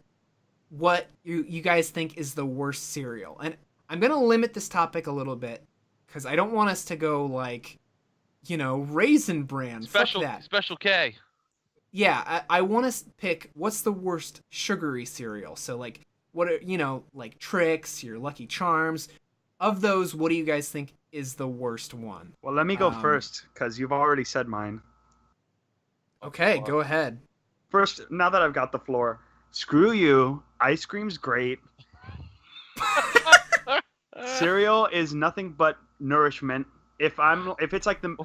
what you guys think is the worst cereal. And I'm going to limit this topic a little bit because I don't want us to go like, Raisin Bran. Special Fuck that. Special K. Yeah, I want to pick what's the worst sugary cereal. So like, what are, like Trix, your Lucky Charms. Of those, what do you guys think is the worst one? Well, let me go first because you've already said mine. Okay, go ahead. First, now that I've got the floor, screw you. Ice cream's great. Cereal is nothing but nourishment. If it's like the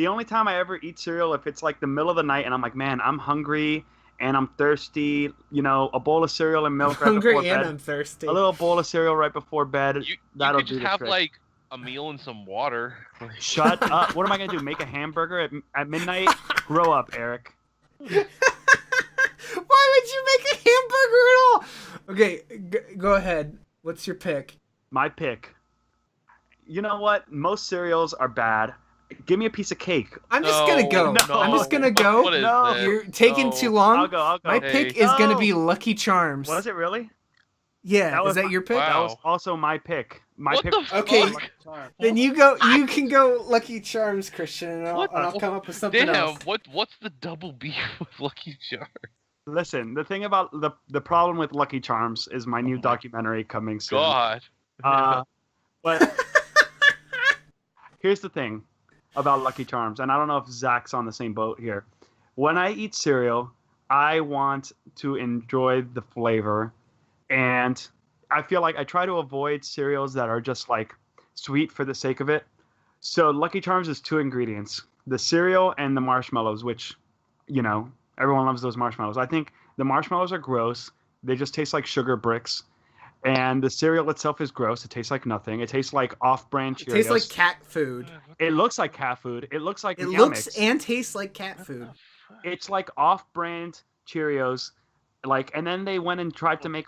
only time I ever eat cereal, if it's like the middle of the night and I'm like, man, I'm hungry and I'm thirsty, a bowl of cereal and milk right before bed. I'm thirsty. A little bowl of cereal right before bed. That'll you could do just the have trick. like a meal and some water. Shut up. What am I going to do? Make a hamburger at midnight? Grow up, Eric. Why would you make a hamburger at all? Okay, go ahead. What's your pick? My pick. You know what? Most cereals are bad. Give me a piece of cake. I'm just gonna go. No. I'm just gonna go. What is No. this? You're taking too long. I'll go. My pick is gonna be Lucky Charms. Was it really? Yeah, That is that your pick? Wow. That was also my pick. What the fuck? Okay. Then you go. You can go Lucky Charms, Christian, and I'll come up with something Damn, else. what's the double beef with Lucky Charms? Listen, the thing about the problem with Lucky Charms is my new documentary coming soon. God. But here's the thing about Lucky Charms, and I don't know if Zach's on the same boat here. When I eat cereal, I want to enjoy the flavor, and I feel like I try to avoid cereals that are just like sweet for the sake of it. So Lucky Charms is 2 ingredients: the cereal and the marshmallows, which, everyone loves those marshmallows. I think the marshmallows are gross. They just taste like sugar bricks. And the cereal itself is gross. It tastes like nothing. It tastes like off-brand Cheerios. It tastes like cat food. It looks like cat food. It looks like It Yumix. looks and tastes like cat food. It's like off-brand Cheerios. And then they went and tried to make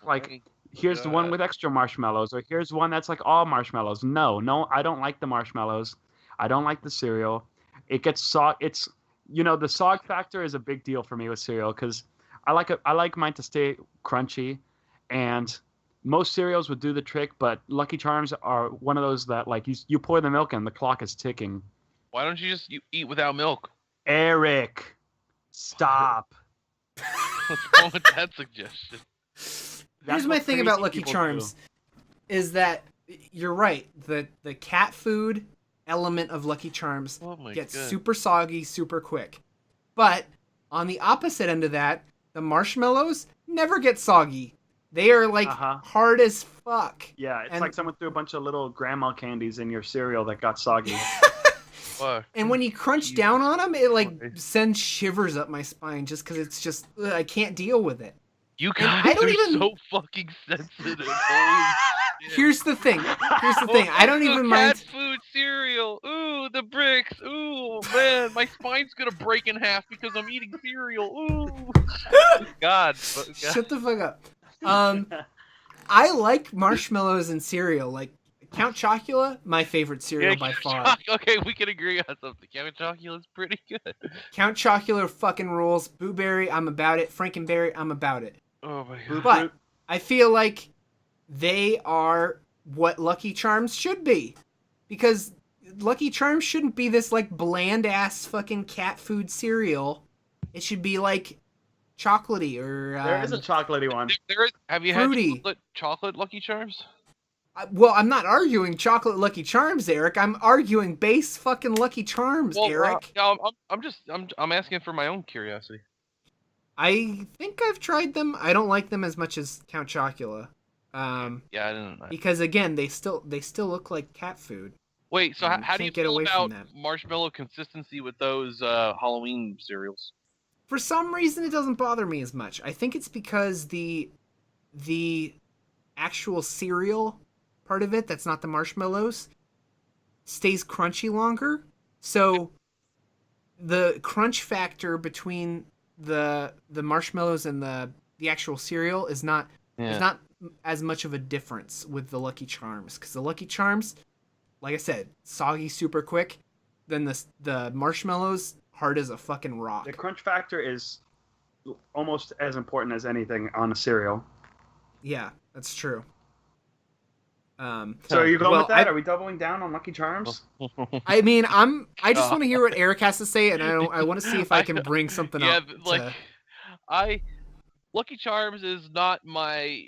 here's the one with extra marshmallows, or here's one that's like all marshmallows. No, I don't like the marshmallows. I don't like the cereal. It gets soggy. It's the sog factor is a big deal for me with cereal because I like mine to stay crunchy, and most cereals would do the trick, but Lucky Charms are one of those that you pour the milk in, the clock is ticking. Why don't you just eat without milk? Eric, stop. What's wrong with that suggestion? Here's my thing about Lucky Charms is that you're right. The cat food element of Lucky Charms Oh my gets God. super soggy super quick. But on the opposite end of that, the marshmallows never get soggy. They are like hard as fuck. Yeah, it's And- like someone threw a bunch of little grandma candies in your cereal that got soggy. Fuck. And when you crunch Jesus down on them, it like Christ. sends shivers up my spine just because it's just I can't deal with it. You And guys I don't are even- so fucking sensitive. Holy shit. Here's the thing. I don't Also even cat mind. food cereal. Ooh, the bricks. Ooh, man, my spine's gonna break in half because I'm eating cereal. Ooh. God. Shut the fuck up. I like marshmallows and cereal. Like Count Chocula, my favorite cereal by far. Okay, we can agree on something. Count Chocula's pretty good. Count Chocula fucking rules. Boo Berry, I'm about it. Frankenberry, I'm about it. Oh my god. But I feel like they are what Lucky Charms should be. Because Lucky Charms shouldn't be this like bland ass fucking cat food cereal. It should be like chocolatey or There is a chocolatey one. Have you fruity. had chocolate Lucky Charms? Well, I'm not arguing chocolate Lucky Charms, Eric. I'm arguing base fucking Lucky Charms, Eric. No, I'm asking for my own curiosity. I think I've tried them. I don't like them as much as Count Chocula. Yeah, I didn't know. Because again, they still look like cat food. Wait, so and how do you can't get feel away about from that. marshmallow consistency with those Halloween cereals? For some reason, it doesn't bother me as much. I think it's because the actual cereal part of it, that's not the marshmallows, stays crunchy longer. So the crunch factor between the marshmallows and the actual cereal is not as much of a difference with the Lucky Charms, because the Lucky Charms, like I said, soggy super quick. Then the marshmallows hard as a fucking rock. The crunch factor is almost as important as anything on a cereal. Yeah, that's true. So are you going with that? Are we doubling down on Lucky Charms? I mean, I just want to hear what Eric has to say, and I want to see if I can bring something up. Lucky Charms is not my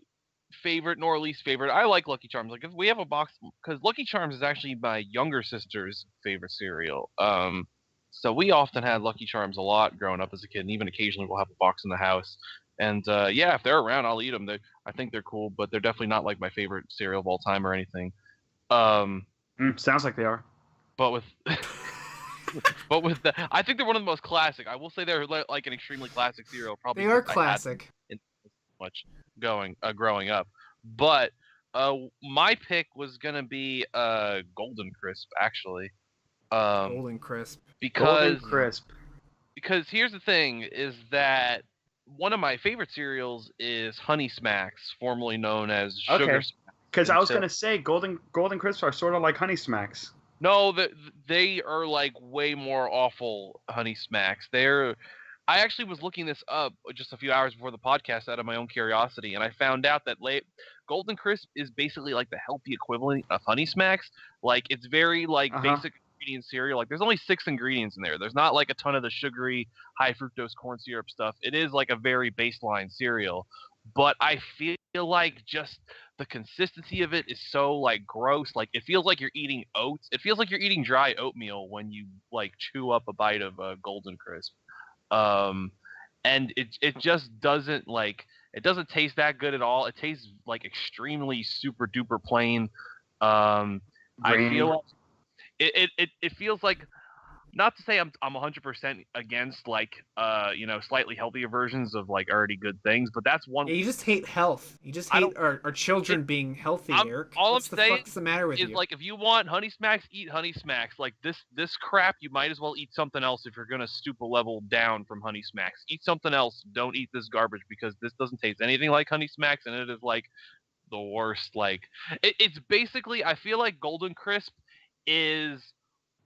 favorite nor least favorite. I like Lucky Charms. Like if we have a box, because Lucky Charms is actually my younger sister's favorite cereal. So we often had Lucky Charms a lot growing up as a kid, and even occasionally we'll have a box in the house. And yeah, if they're around, I'll eat them. I think they're cool, but they're definitely not like my favorite cereal of all time or anything. Sounds like they are. But with I think they're one of the most classic. I will say they're like an extremely classic cereal. Probably they are classic. Much growing up, but my pick was gonna be Golden Crisp actually. Golden Crisp. Because Golden Crisp. Because here's the thing: is that one of my favorite cereals is Honey Smacks, formerly known as Sugar Smacks. Because I was gonna say Golden Crisps are sort of like Honey Smacks. No, they are like way more awful Honey Smacks. I actually was looking this up just a few hours before the podcast out of my own curiosity, and I found out that Golden Crisp is basically like the healthy equivalent of Honey Smacks. Like it's very basic ingredient cereal. Like there's only 6 ingredients in there. There's not like a ton of the sugary high fructose corn syrup stuff. It is like a very baseline cereal. But I feel like just the consistency of it is so like gross. Like it feels like you're eating oats. It feels like you're eating dry oatmeal when you like chew up a bite of Golden Crisp. And it just doesn't it doesn't taste that good at all. It tastes like extremely super duper plain. I feel it feels like, not to say I'm 100% against slightly healthier versions of like already good things, but that's one. Yeah, you just hate health. You just hate our children being healthy, Eric. What's the fuck's the matter with you? Like if you want Honey Smacks, eat Honey Smacks. Like this crap, you might as well eat something else if you're gonna stoop a level down from Honey Smacks. Eat something else. Don't eat this garbage, because this doesn't taste anything like Honey Smacks, and it is like the worst. Like it's basically, I feel like Golden Crisp is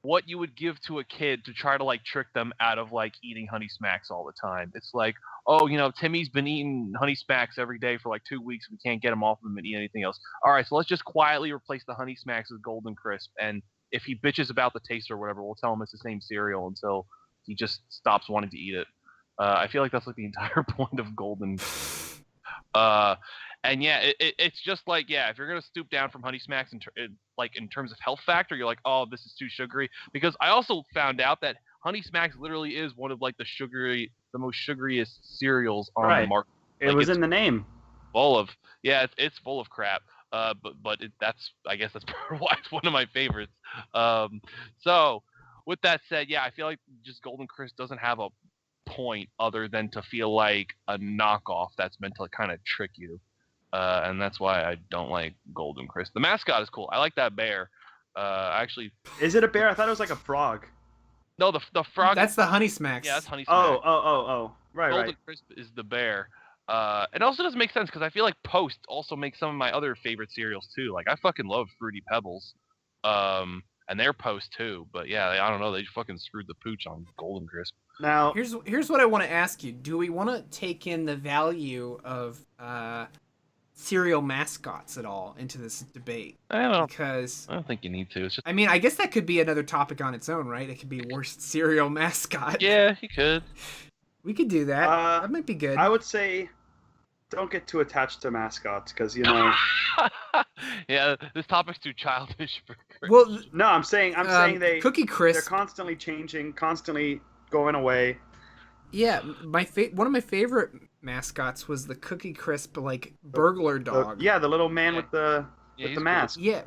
what you would give to a kid to try to like trick them out of like eating Honey Smacks all the time. It's like, oh, Timmy's been eating Honey Smacks every day for like 2 weeks. We can't get him off of him and eat anything else. All right, so let's just quietly replace the Honey Smacks with Golden Crisp. And if he bitches about the taste or whatever, we'll tell him it's the same cereal until he just stops wanting to eat it. I feel like that's like the entire point of Golden. And yeah, it's just like, yeah, if you're gonna stoop down from Honey Smacks and like in terms of health factor, you're like, oh, this is too sugary. Because I also found out that Honey Smacks literally is one of like the most sugariest cereals on the Right. market. It Like, was it's in the name. full of it's full of crap. That's I guess that's why it's one of my favorites. So with that said, yeah, I feel like just Golden Crisp doesn't have a point other than to feel like a knockoff that's meant to kind of trick you. And that's why I don't like Golden Crisp. The mascot is cool. I like that bear. Actually, Is it a bear? I thought it was like a frog. no, the frog. That's the Honey Smacks. Yeah, that's Honey Smack. Oh. Right, Golden right. Crisp is the bear. It also doesn't make sense because I feel like Post also makes some of my other favorite cereals too. Like I fucking love Fruity Pebbles, and they're Post too. But yeah, I don't know. They fucking screwed the pooch on Golden Crisp. Now, Here's what I want to ask you. Do we want to take in the value of cereal mascots at all into this debate? Because I don't think you need to. It's just I mean, I guess that could be another topic on its own, right? It could be worst cereal mascot. yeah, you could. We could do that. That might be good. I would say don't get too attached to mascots because, you know... Yeah, this topic's too childish for Chris. Well, No, I'm saying Cookie they're Crisp. constantly changing, constantly going away. Yeah, one of my favorite mascots was the Cookie Crisp like burglar dog. The little man with the he's mask. Yeah.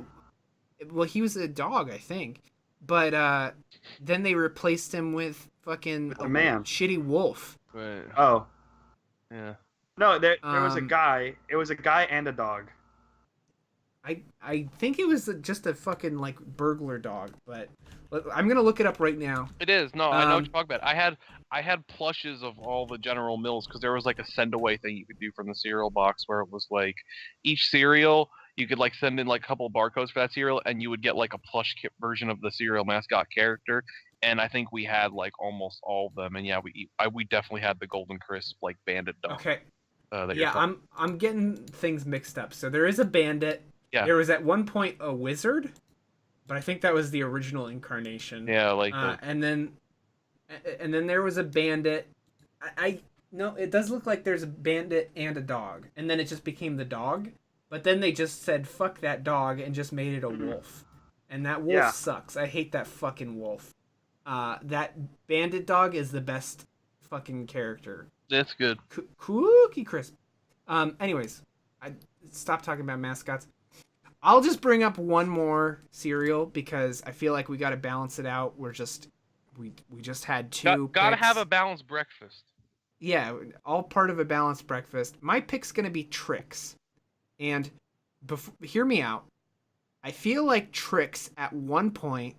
Well, he was a dog, I think. But then they replaced him with fucking a man. shitty wolf. Right. Oh. Yeah. No, there was a Um, guy. It was a guy and a dog. I think it was just a fucking like burglar dog, but I'm gonna look it up right now. It is. No, I know what Um, you're talking about. I had plushes of all the General Mills because there was like a send away thing you could do from the cereal box where it was like each cereal you could like send in like a couple barcodes for that cereal and you would get like a plush kit version of the cereal mascot character. And I think we had like almost all of them. And yeah, we definitely had the Golden Crisp like bandit dog. Okay. That you're Yeah, talking- I'm getting things mixed up. So there is a bandit. Yeah. There was at one point a wizard, but I think that was the original incarnation. Yeah, like and then there was a bandit. No, it does look like there's a bandit and a dog, and then it just became the dog. But then they just said fuck that dog and just made it a wolf, and that wolf sucks. I hate that fucking wolf. That bandit dog is the best fucking character. that's good. Cookie Crisp. Anyways, I stop talking about mascots. I'll just bring up one more cereal because I feel like we got to balance it out. We just had two. Gotta picks. have a balanced breakfast. Yeah, all part of a balanced breakfast. My pick's gonna be Trix, and hear me out. I feel like Trix at one point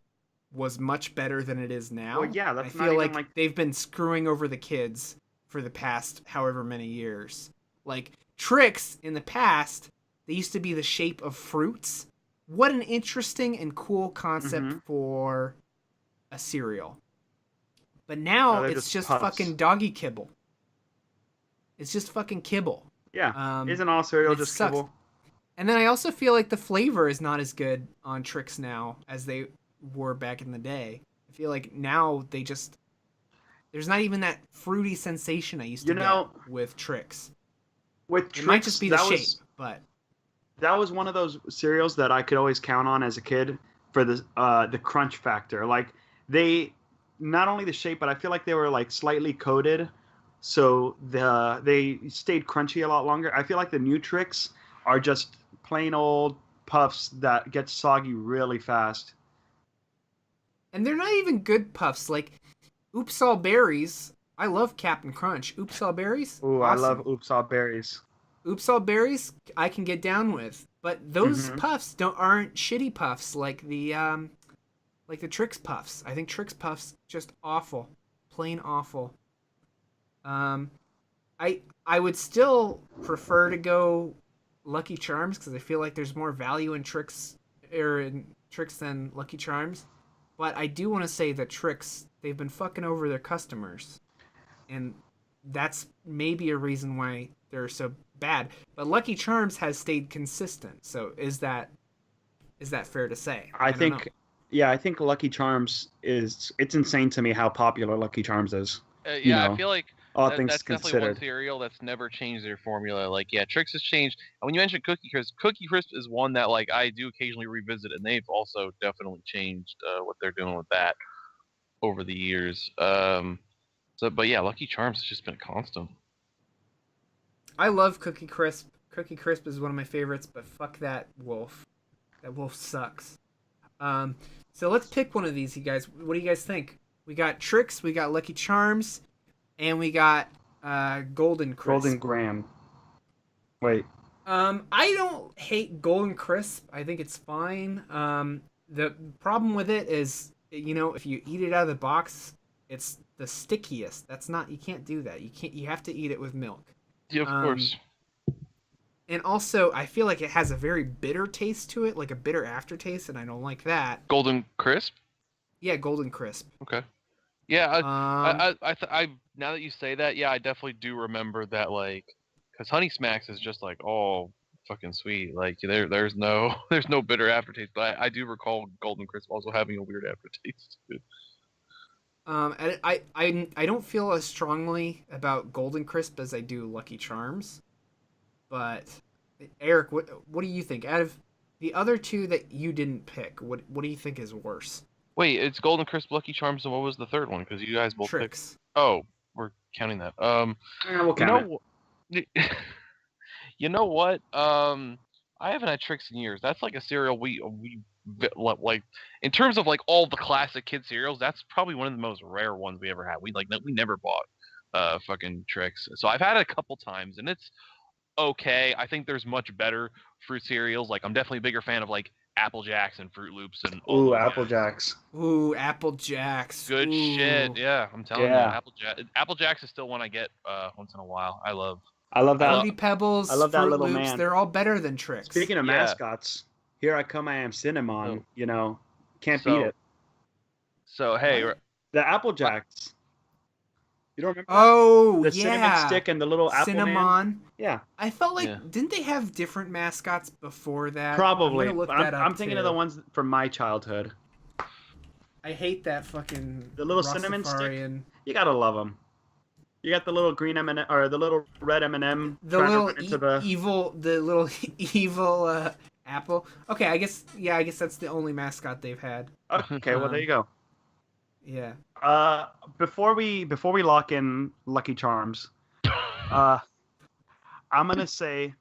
was much better than it is now. Well, yeah, that's I not feel even like they've been screwing over the kids for the past however many years. Like Trix in the past, they used to be the shape of fruits. What an interesting and cool concept for a cereal. But now they're it's just puffs. fucking doggy kibble. It's just fucking kibble. Yeah. Isn't all cereal it just sucks. kibble? And then I also feel like the flavor is not as good on Trix now as they were back in the day. I feel like now there's not even that fruity sensation I used to get with Trix. With Trix, It might just be the shape, but that was one of those cereals that I could always count on as a kid for the crunch factor. Like they, not only the shape, but I feel like they were like slightly coated, so they stayed crunchy a lot longer. I feel like the new Trix are just plain old puffs that get soggy really fast. and they're not even good puffs. Like Oops All Berries. I love Captain Crunch. Oops All Berries. Ooh, awesome. I love Oops All Berries. Oops All Berries, I can get down with, but those puffs aren't shitty puffs like the Trix puffs. I think Trix puffs just awful, plain awful. I would still prefer to go Lucky Charms because I feel like there's more value in Trix than Lucky Charms, but I do want to say that Trix, they've been fucking over their customers, and that's maybe a reason why they're so bad. But Lucky Charms has stayed consistent. So is that fair to say? I think Lucky Charms it's insane to me how popular Lucky Charms is. I feel like all things That's definitely one considered. cereal that's never changed their formula. Like, yeah, Trix has changed. And when you mentioned Cookie Crisp is one that like I do occasionally revisit, and they've also definitely changed what they're doing with that over the years. But yeah, Lucky Charms has just been a constant. I love Cookie Crisp. Cookie Crisp is one of my favorites, but fuck that wolf. That wolf sucks. So let's pick one of these, you guys. What do you guys think? We got Trix, we got Lucky Charms, and we got Golden Crisp. Golden Graham. Wait. I don't hate Golden Crisp. I think it's fine. The problem with it is, if you eat it out of the box, it's the stickiest. You can't do that. You have to eat it with milk. Yeah, of course. And also, I feel like it has a very bitter taste to it, like a bitter aftertaste, and I don't like that. Golden Crisp? Yeah, Golden Crisp. Okay. Yeah, I now that you say that, yeah, I definitely do remember that, like, because Honey Smacks is just like, oh, fucking sweet. Like, there's no bitter aftertaste, but I do recall Golden Crisp also having a weird aftertaste. I don't feel as strongly about Golden Crisp as I do Lucky Charms. But Eric, what do you think? Out of the other two that you didn't pick, what do you think is worse? Wait, it's Golden Crisp, Lucky Charms, and what was the third one? Because you guys both Trix. picked. Oh, we're counting that. Yeah, we'll count it. You know what? I haven't had Trix in years. That's like a cereal we like in terms of like all the classic kid cereals. That's probably one of the most rare ones we ever had. We never bought fucking Trix. So I've had it a couple times, and it's okay. I think there's much better fruit cereals. Like I'm definitely a bigger fan of like Apple Jacks and Fruit Loops and Ooh, Apple Jacks. Ooh, Apple Jacks. Good Ooh. shit. Yeah, I'm telling Yeah. you, Apple Jacks is still one I get once in a while. I love that. Fruity Pebbles. I love that Fruit little Loops, man. They're all better than Trix. Speaking of Yeah. mascots, here I come, I am Cinnamon. Can't So- beat it. So hey, What? The Apple Jacks. You don't remember? Oh, The yeah. cinnamon stick and the little apple man? Cinnamon. Yeah, I felt like, Yeah. didn't they have different mascots before that? probably. I'm, gonna look But that up I'm thinking of too. the ones from my childhood. I hate that fucking The little cinnamon stick? Rastafarian- You gotta love them. You got the little green M&M or the little red M&M. The trying to little run into the... evil apple. Okay, I guess that's the only mascot they've had. Okay, well there you go. Yeah. Before we lock in Lucky Charms, I'm gonna say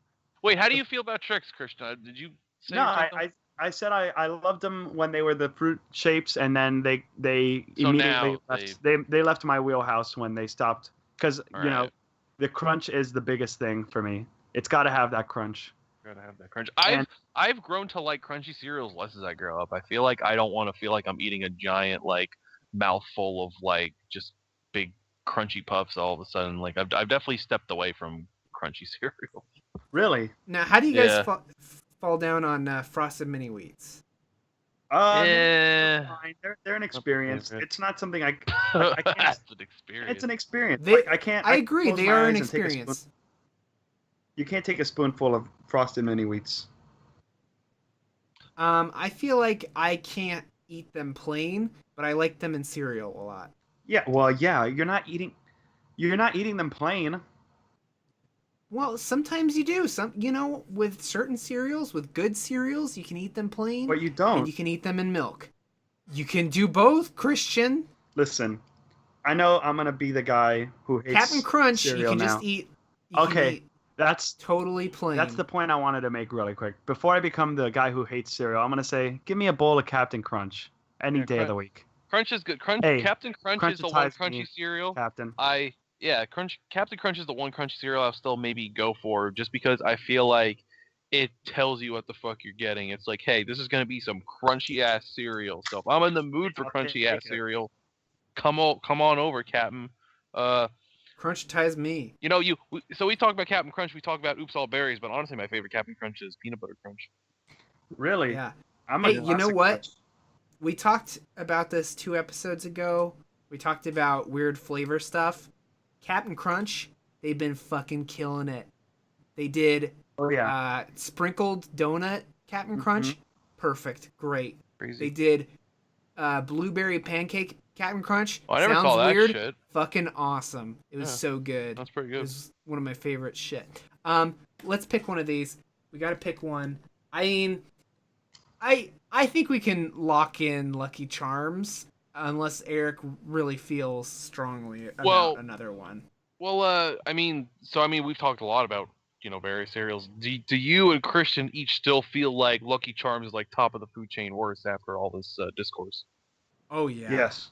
wait, how do you feel about Trix, Christian? Did you say no. something? I said I loved them when they were the fruit shapes, and then they So immediately now left. They left my wheelhouse when they stopped because All right. the crunch is the biggest thing for me. It's got to have that crunch. Gotta have that crunch. And- I've grown to like crunchy cereals less as I grow up. I feel like I don't want to feel like I'm eating a giant like mouthful of like just big crunchy puffs all of a sudden. Like I've definitely stepped away from crunchy cereal. Really? Now, how do you guys Yeah. fall down on Frosted Mini Wheats? They're Yeah. fine. They're an experience. favorite. It's not something I can't. That's an experience. It's an experience. They- I can't. I can agree, close they my are eyes an and take a experience. spoon- You can't take a spoonful of Frosted Mini Wheats. I feel like I can't eat them plain, but I like them in cereal a lot. Yeah. Well, yeah. You're not eating them plain. Well, sometimes you do. With certain cereals, with good cereals, you can eat them plain, But you and don't. you can eat them in milk. You can do both, Christian. Listen, I know I'm gonna be the guy who hates Captain Crunch, you cereal can now. just eat. You can Okay. eat That's totally plain. the point I wanted to make really quick. Before I become the guy who hates cereal, I'm gonna say, give me a bowl of Captain Crunch any Yeah, day of the week. Crunch is good. Hey, Captain Crunch is the one crunchitize crunchy me, cereal. Captain. Captain Crunch is the one crunchy cereal I'll still maybe go for just because I feel like it tells you what the fuck you're getting. It's like, hey, this is gonna be some crunchy ass cereal. So if I'm in the mood for I'll crunchy take ass it. cereal, come on over, Captain. Crunch ties me. So we talk about Captain Crunch, we talk about Oops All Berries, but honestly, my favorite Captain Crunch is Peanut Butter Crunch. Really? Yeah. I'm Hey, a you know classic what? Crunch. We talked about this 2 episodes ago. We talked about weird flavor stuff. Captain Crunch, they've been fucking killing it. They did Oh yeah. sprinkled donut Captain Crunch. Perfect. Great. Crazy. They did blueberry pancake Captain Crunch. Oh, I never Sounds saw that weird. shit. Fucking awesome. It was Yeah, so good. That's pretty It good. was one of my favorite shit. Let's pick one of these. We gotta pick one. I mean, I think we can lock in Lucky Charms unless Eric really feels strongly about another one. Well, we've talked a lot about various cereals. Do you and Christian each still feel like Lucky Charms is like top of the food chain worst after all this discourse? Oh yeah. Yes.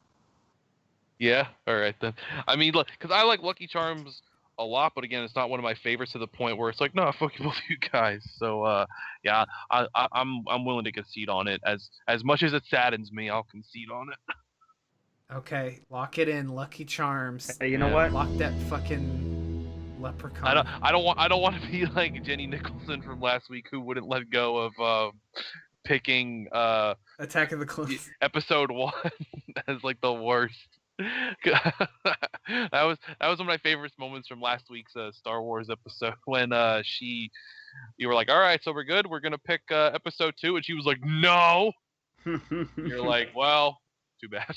Yeah. All right then. I mean, look, because I like Lucky Charms a lot, but again, it's not one of my favorites to the point where it's like, no, fuck both you guys. So, yeah, I'm willing to concede on it. As much as it saddens me, I'll concede on it. Okay, lock it in. Lucky Charms. Hey, you know what? Lock that fucking leprechaun. I don't want to be like Jenny Nicholson from last week, who wouldn't let go of picking Attack of the Clones. episode 1 as like the worst. that was one of my favorite moments from last week's Star Wars episode when you were like, all right, so we're good, we're gonna pick episode 2, and she was like, no. You're like, well, too bad.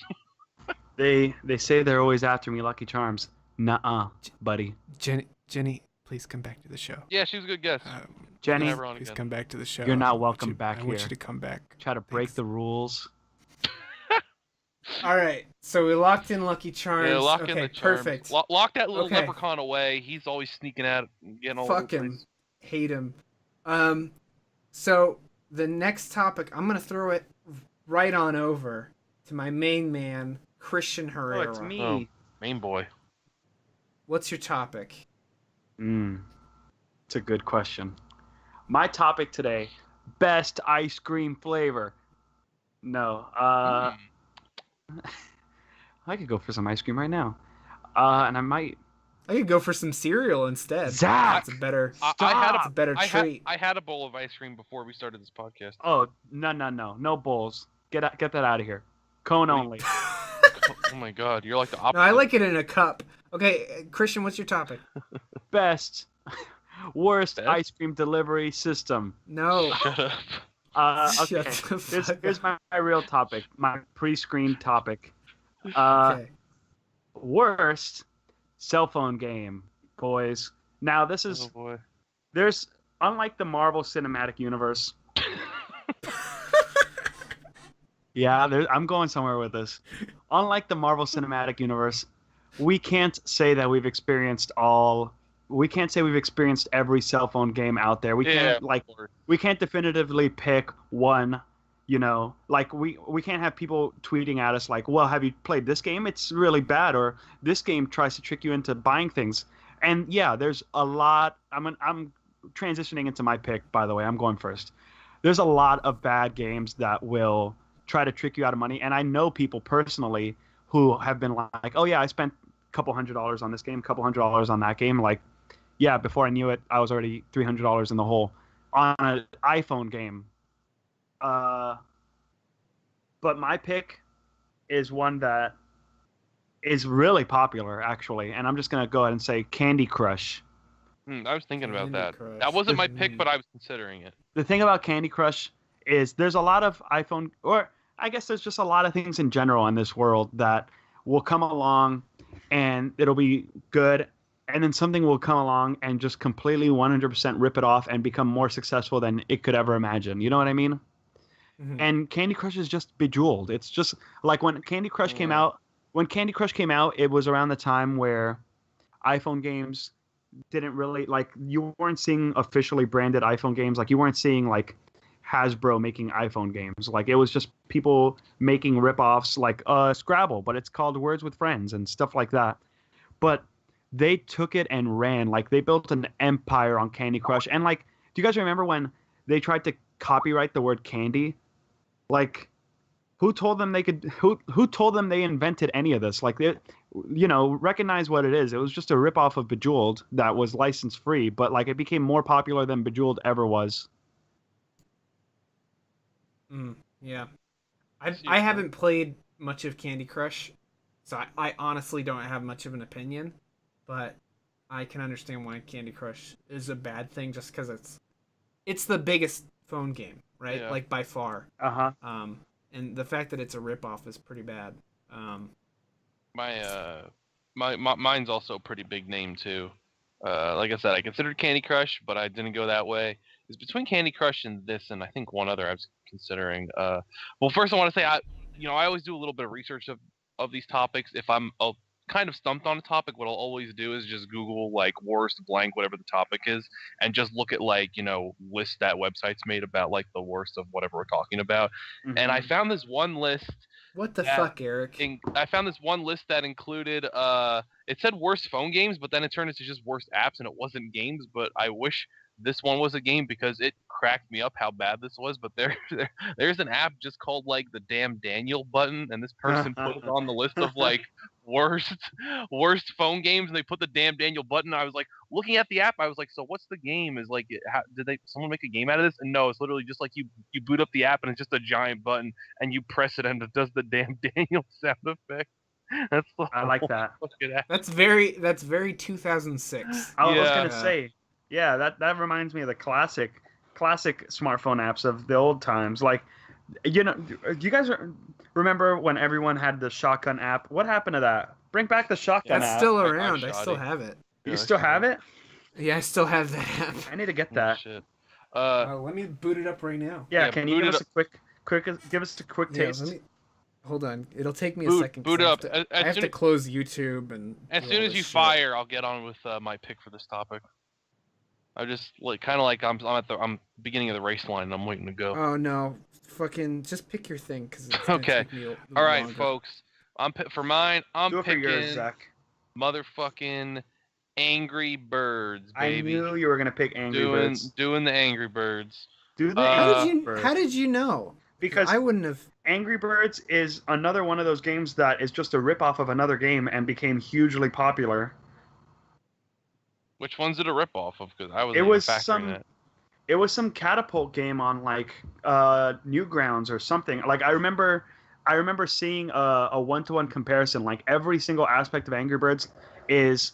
They say they're always after me, Lucky Charms. Nuh-uh, buddy. Jenny, please come back to the show. Yeah, she was a good guess. Jenny, Never on Please again. come back to the show. you're not welcome back I here. want you to come back. Try to break Thanks. the rules. All right, so we locked in Lucky Charms. Yeah, lock okay, in the charms. perfect. Lock that little Okay. leprechaun away. He's always sneaking out and getting all over Fuck the him. place. Hate him. So the next topic, I'm gonna throw it right on over to my main man, Christian Oh, Herrera. it's me. Oh. Main boy. What's your topic? It's a good question. My topic today, best ice cream flavor. No, I could go for some ice cream right now. And I might. I could go for some cereal instead. Zach! It's a better. I It's a better treat. I had a bowl of ice cream before we started this podcast. Oh, no bowls. Get that out of here. Cone only. Oh my god, you're like the opposite. No, I like it in a cup. Okay, Christian, what's your topic? Worst Best? ice cream delivery system. No. Shut up. Shut Okay. the fuck Here's my real topic. My pre-screened topic. Okay. Worst cell phone game, boys. Now this Oh is boy. there's unlike the Marvel Cinematic Universe. Yeah, I'm going somewhere with this. Unlike the Marvel Cinematic Universe, we can't say that we've experienced every cell phone game out there. We can't definitively pick one, like we can't have people tweeting at us like, well, have you played this game? It's really bad, or this game tries to trick you into buying things. And yeah, there's a lot. I'm transitioning into my pick, by the way. I'm going first. There's a lot of bad games that will try to trick you out of money, and I know people personally who have been like, oh yeah, I spent a couple $100s on this game, couple $100 on that game. Like, yeah, before I knew it, I was already $300 in the hole on an iPhone game. But my pick is one that is really popular, actually, and I'm just gonna go ahead and say Candy Crush. I was thinking about Candy that. Crush. That wasn't my pick, but I was considering it. The thing about Candy Crush is there's a lot of iPhone, or I guess there's just a lot of things in general in this world that will come along and it'll be good, and then something will come along and just completely 100% rip it off and become more successful than it could ever imagine. You know what I mean? Mhm. And Candy Crush is just Bejeweled. It's just like when Candy Crush came out. When Candy Crush came out, it was around the time where iPhone games didn't really, like, you weren't seeing officially branded iPhone games. Like, you weren't seeing like Hasbro making iPhone games. Like, it was just people making ripoffs like Scrabble, but it's called Words with Friends and stuff like that. But they took it and ran. Like, they built an empire on Candy Crush. And like, do you guys remember when they tried to copyright the word candy? Like, who told them they could? Who told them they invented any of this? Like, they, recognize what it is. It was just a ripoff of Bejeweled that was license free, but like, it became more popular than Bejeweled ever was. Yeah. I haven't played much of Candy Crush, so I honestly don't have much of an opinion, but I can understand why Candy Crush is a bad thing just because it's the biggest phone game, right? Yeah. Like, by far. Uh-huh. And the fact that it's a ripoff is pretty bad. Mine's also a pretty big name too. Like I said, I considered Candy Crush, but I didn't go that way. It's between Candy Crush and this, and I think one other I was considering. Well, first I want to say I always do a little bit of research of these topics. If I'm kind of stumped on a topic, what I'll always do is just Google like worst blank whatever the topic is, and just look at like lists that websites made about like the worst of whatever we're talking about. Mm-hmm. And I found this one list. What the fuck, Eric? I found this one list that included it said worst phone games, but then it turned into just worst apps, and it wasn't games. But I wish this one was a game because it cracked me up how bad this was. But there's an app just called like the damn Daniel button, and this person put it on the list of like worst phone games, and they put the damn Daniel button. I was like looking at the app, I was like, so what's the game? Is like, did someone make a game out of this? And no, it's literally just like you boot up the app and it's just a giant button and you press it and it does the damn Daniel sound effect. I like that. That's very 2006. I was gonna say, yeah, that reminds me of the classic smartphone apps of the old times. Like, do you guys remember when everyone had the shotgun app? What happened to that? Bring back the shotgun app. That's still around. I still have it. You still have it? Yeah, I still have that app. I need to get that. Oh, shit. Let me boot it up right now. Yeah, can you give us a quick taste? Hold on. It'll take me a second. Boot up. I have to close YouTube and. As soon as you fire, I'll get on with my pick for this topic. I just kind of like I'm beginning of the race line and I'm waiting to go. Oh no! Fucking just pick your thing because it's okay. Take me all right, longer. folks. For mine. I'm Do it picking for yours, Zach. Motherfucking Angry Birds, baby. I knew you were gonna pick Angry Birds. Doing the Angry Birds. How did you know? Because I wouldn't have. Angry Birds is another one of those games that is just a ripoff of another game and became hugely popular. Which one's it a ripoff of? Because I was. It was some catapult game on like Newgrounds or something. Like I remember seeing a 1-to-1 comparison. Like every single aspect of Angry Birds is,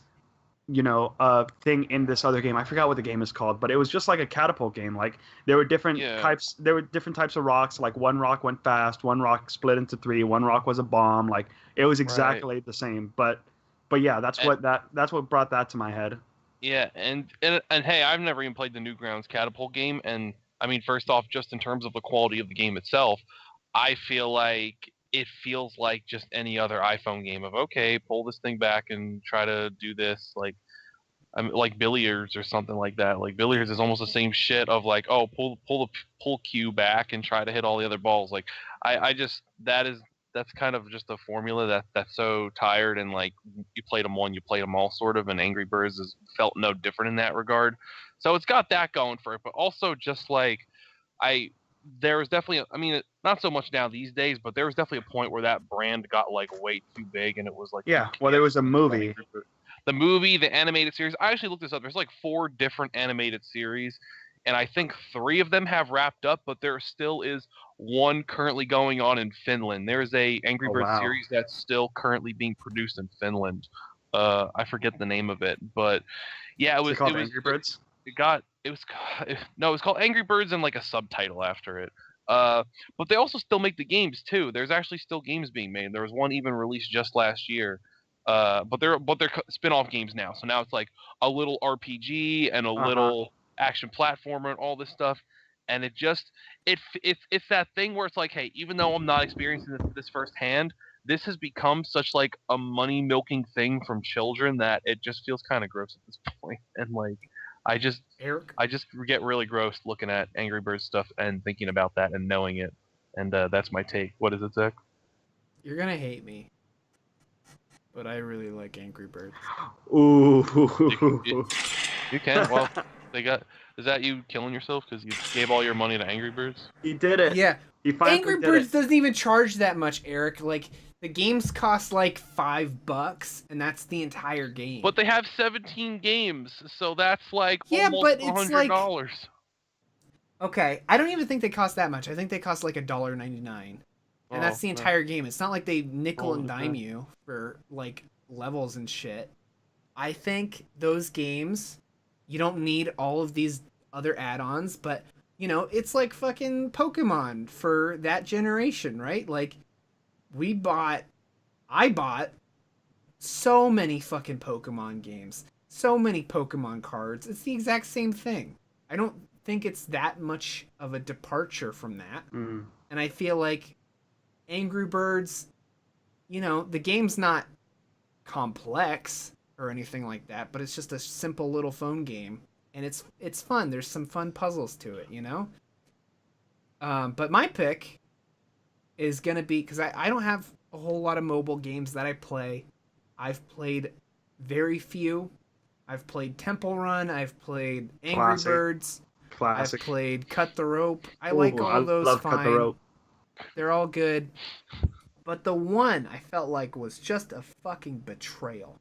a thing in this other game. I forgot what the game is called, but it was just like a catapult game. Like there were different types. There were different types of rocks. Like one rock went fast, one rock split into three, one rock was a bomb. Like it was exactly the same. But yeah, that's what brought that to my head. Yeah, and hey, I've never even played the Newgrounds catapult game, and I mean, first off, just in terms of the quality of the game itself, I feel like it feels like just any other iPhone game of okay, pull this thing back and try to do this, like billiards or something like that. Like billiards is almost the same shit of like, oh, pull cue back and try to hit all the other balls. Like that's kind of just a formula that's so tired, and like you played them one, you played them all sort of, and Angry Birds has felt no different in that regard. So it's got that going for it, but also just like there was definitely, not so much now these days, but there was definitely a point where that brand got like way too big, and it was like there was a movie. The movie, the animated series. I actually looked this up. There's like 4 different animated series, and I think 3 of them have wrapped up, but there still is one currently going on in Finland. There's a Angry Birds series that's still currently being produced in Finland. I forget the name of it, but yeah, it was called Angry Birds. It was called Angry Birds and like a subtitle after it. But they also still make the games too. There's actually still games being made. There was one even released just last year. But they're spin-off games now. So now it's like a little RPG and a little action platformer and all this stuff. And it's that thing where it's like, hey, even though I'm not experiencing this firsthand, this has become such like a money milking thing from children that it just feels kind of gross at this point. And like, I just get really gross looking at Angry Birds stuff and thinking about that and knowing it. And that's my take. What is it, Zach? You're gonna hate me, but I really like Angry Birds. Ooh. You can. Well, is that you killing yourself because you gave all your money to Angry Birds? He did it. Yeah. Angry Birds it. doesn't even charge that much, Eric. Like, the games cost like $5, and that's the entire game. But they have 17 games, so that's like almost $100. Like... Okay, I don't even think they cost that much. I think they cost like $1.99. And that's the entire game. It's not like they nickel and dime you for like levels and shit. I think those games, you don't need all of these other add-ons, but it's like fucking Pokemon for that generation, right? Like I bought so many fucking Pokemon games, so many Pokemon cards. It's the exact same thing. I don't think it's that much of a departure from that. Mm. And I feel like Angry Birds, the game's not complex or anything like that, but it's just a simple little phone game, and it's fun. There's some fun puzzles to it, But my pick is gonna be, because I don't have a whole lot of mobile games that I play. I've played very few. I've played Temple Run. I've played Angry Classic. Birds. Classic. I've played Cut the Rope. I Ooh, like all I those love fine. Cut the Rope. They're all good. But the one I felt like was just a fucking betrayal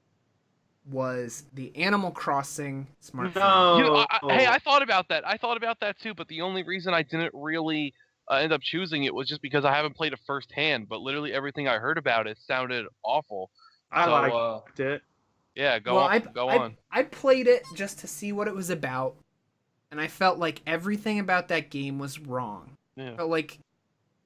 was the Animal Crossing smartphone. No. Hey, I thought about that. I thought about that too, but the only reason I didn't really end up choosing it was just because I haven't played it firsthand. But literally everything I heard about it sounded awful. I So, liked it. Yeah, go Well, on. I played it just to see what it was about, and I felt like everything about that game was wrong. Yeah. I felt like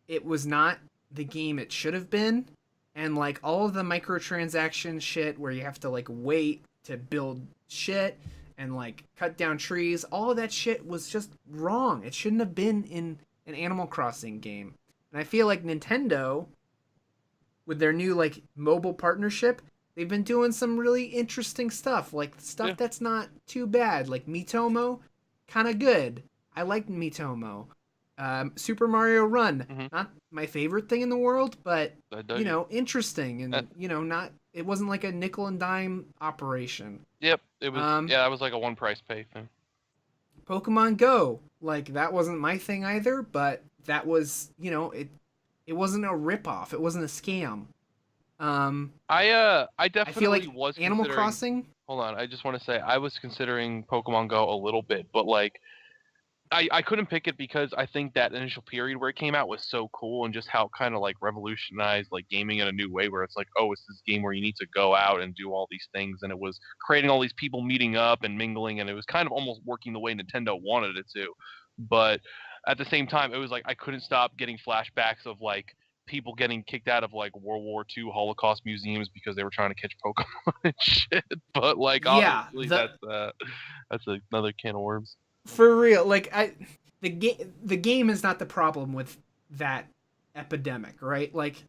it was not the game it should have been, and like all of the microtransaction shit where you have to like wait to build shit and like cut down trees, all of that shit was just wrong. It shouldn't have been in an Animal Crossing game. And I feel like Nintendo, with their new like mobile partnership, they've been doing some really interesting stuff, like stuff that's not too bad, like Miitomo, kind of good. I like Miitomo. Super Mario Run, not my favorite thing in the world, but interesting, and not. It wasn't like a nickel and dime operation. Yep, it was. That was like a one price pay thing. Pokemon Go, like that wasn't my thing either, but that was, it wasn't a ripoff. It wasn't a scam. I definitely I feel like was Animal considering- Crossing. Hold on, I just want to say I was considering Pokemon Go a little bit, but like I couldn't pick it because I think that initial period where it came out was so cool, and just how it kind of like revolutionized like gaming in a new way, where it's like, oh, it's this game where you need to go out and do all these things, and it was creating all these people meeting up and mingling, and it was kind of almost working the way Nintendo wanted it to. But at the same time, it was like I couldn't stop getting flashbacks of like people getting kicked out of like World War II Holocaust museums because they were trying to catch Pokemon and shit. But like obviously that's another can of worms. For real, like the game is not the problem with that epidemic, right? Like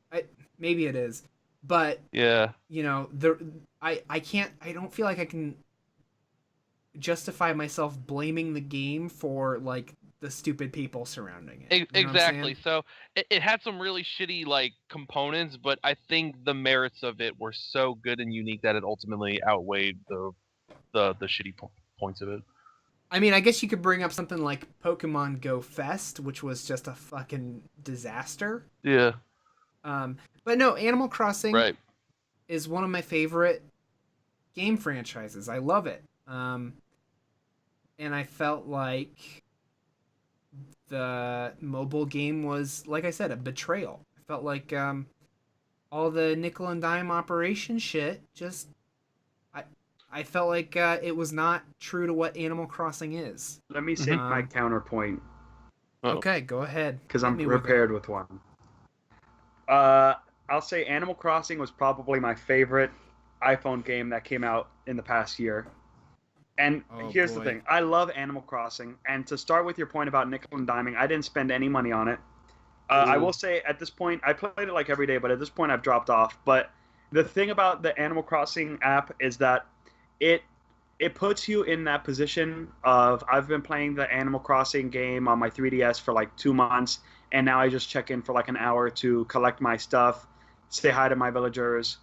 maybe it is, but yeah, I don't feel like I can justify myself blaming the game for like the stupid people surrounding it. Exactly. So it had some really shitty like components, but I think the merits of it were so good and unique that it ultimately outweighed the shitty points of it. I mean, I guess you could bring up something like Pokemon Go Fest, which was just a fucking disaster. Yeah. But no, Animal Crossing is one of my favorite game franchises. I love it. And I felt like the mobile game was, like I said, a betrayal. I felt like all the nickel and dime operation shit just... I felt like it was not true to what Animal Crossing is. Let me say my counterpoint. Okay, go ahead. Because I'm prepared with one. I'll say Animal Crossing was probably my favorite iPhone game that came out in the past year. And here's the thing. I love Animal Crossing. And to start with your point about nickel and diming, I didn't spend any money on it. I will say at this point, I played it like every day, but at this point I've dropped off. But the thing about the Animal Crossing app is that it puts you in that position of, I've been playing the Animal Crossing game on my 3DS for like 2 months, and now I just check in for like an hour to collect my stuff, say hi to my villagers,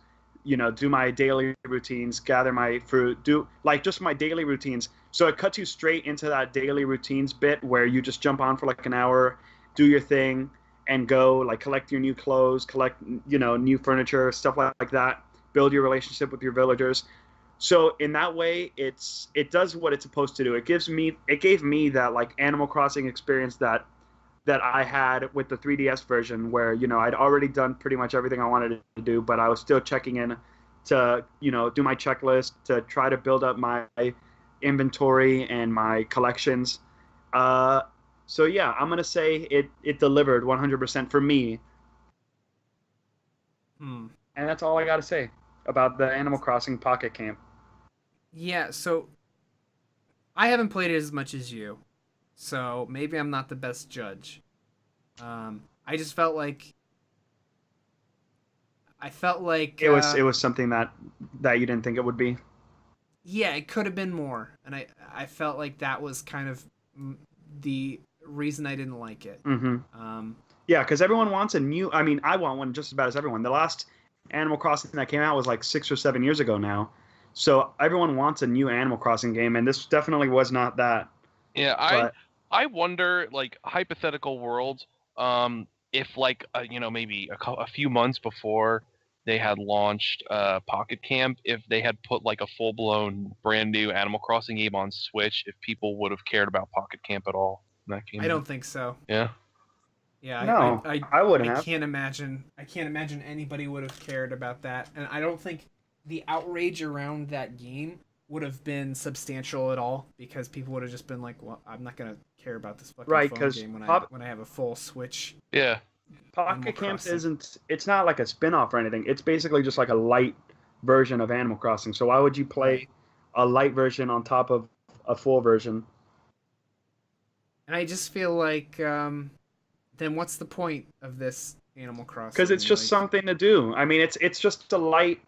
do my daily routines, gather my fruit, do like just my daily routines. So it cuts you straight into that daily routines bit where you just jump on for like an hour, do your thing, and go like collect your new clothes, collect new furniture, stuff like that, build your relationship with your villagers. So in that way, it does what it's supposed to do. It gave me that like Animal Crossing experience that I had with the 3DS version, where I'd already done pretty much everything I wanted to do, but I was still checking in to do my checklist, to try to build up my inventory and my collections. So yeah, I'm gonna say it delivered 100% for me. And that's all I gotta say. about the Animal Crossing Pocket Camp. Yeah, so I haven't played it as much as you, so maybe I'm not the best judge. I just felt like It was something that you didn't think it would be. yeah, it could have been more, and I felt like that was kind of the reason I didn't like it. Mm-hmm. Um, Yeah, because everyone wants a new. I mean, I want one just as bad as everyone. The last Animal Crossing that came out was like 6 or 7 years ago now, so everyone wants a new Animal Crossing game, and this definitely was not that. Yeah, But I wonder, like, hypothetical world, if like maybe a few months before they had launched Pocket Camp, if they had put like a full blown brand new Animal Crossing game on Switch, if people would have cared about Pocket Camp at all when that came I out. don't think so. Yeah. Yeah, No, I wouldn't I have. can't imagine. I can't imagine anybody would have cared about that, and I don't think the outrage around that game would have been substantial at all because people would have just been like, "Well, I'm not gonna care about this fucking Right, phone 'cause game when Pop- I have a full Switch." Yeah. Pocket Animal Camp Crossing. isn't. It's not like a spin-off or anything. It's basically just like a light version of Animal Crossing. So why would you play Right. a light version on top of a full version? And I just feel like, then what's the point of this Animal Crossing? Because it's just Like, something to do. I mean, it's just a light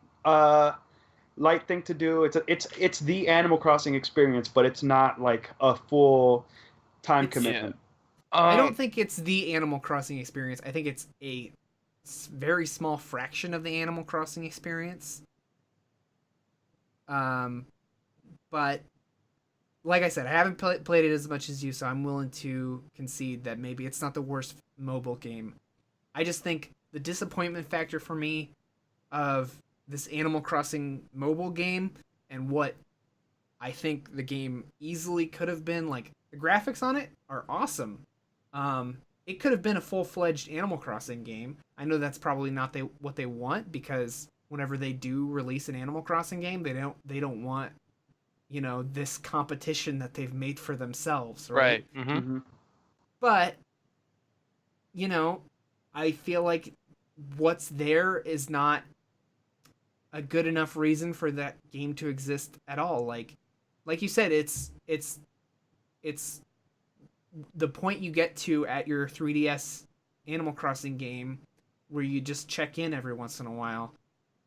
thing to do. It's the Animal Crossing experience, but it's not like a full time It's- commitment. I don't think it's the Animal Crossing experience. I think it's a very small fraction of the Animal Crossing experience. But like I said, I haven't played it as much as you, so I'm willing to concede that maybe it's not the worst mobile game. I just think the disappointment factor for me of this Animal Crossing mobile game and what I think the game easily could have been, like, the graphics on it are awesome. It could have been a full-fledged Animal Crossing game. I know that's probably not what they want, because whenever they do release an Animal Crossing game, they don't want, this competition that they've made for themselves, right? Right. Mm-hmm. Mm-hmm. But I feel like what's there is not a good enough reason for that game to exist at all. Like you said, it's the point you get to at your 3DS Animal Crossing game where you just check in every once in a while.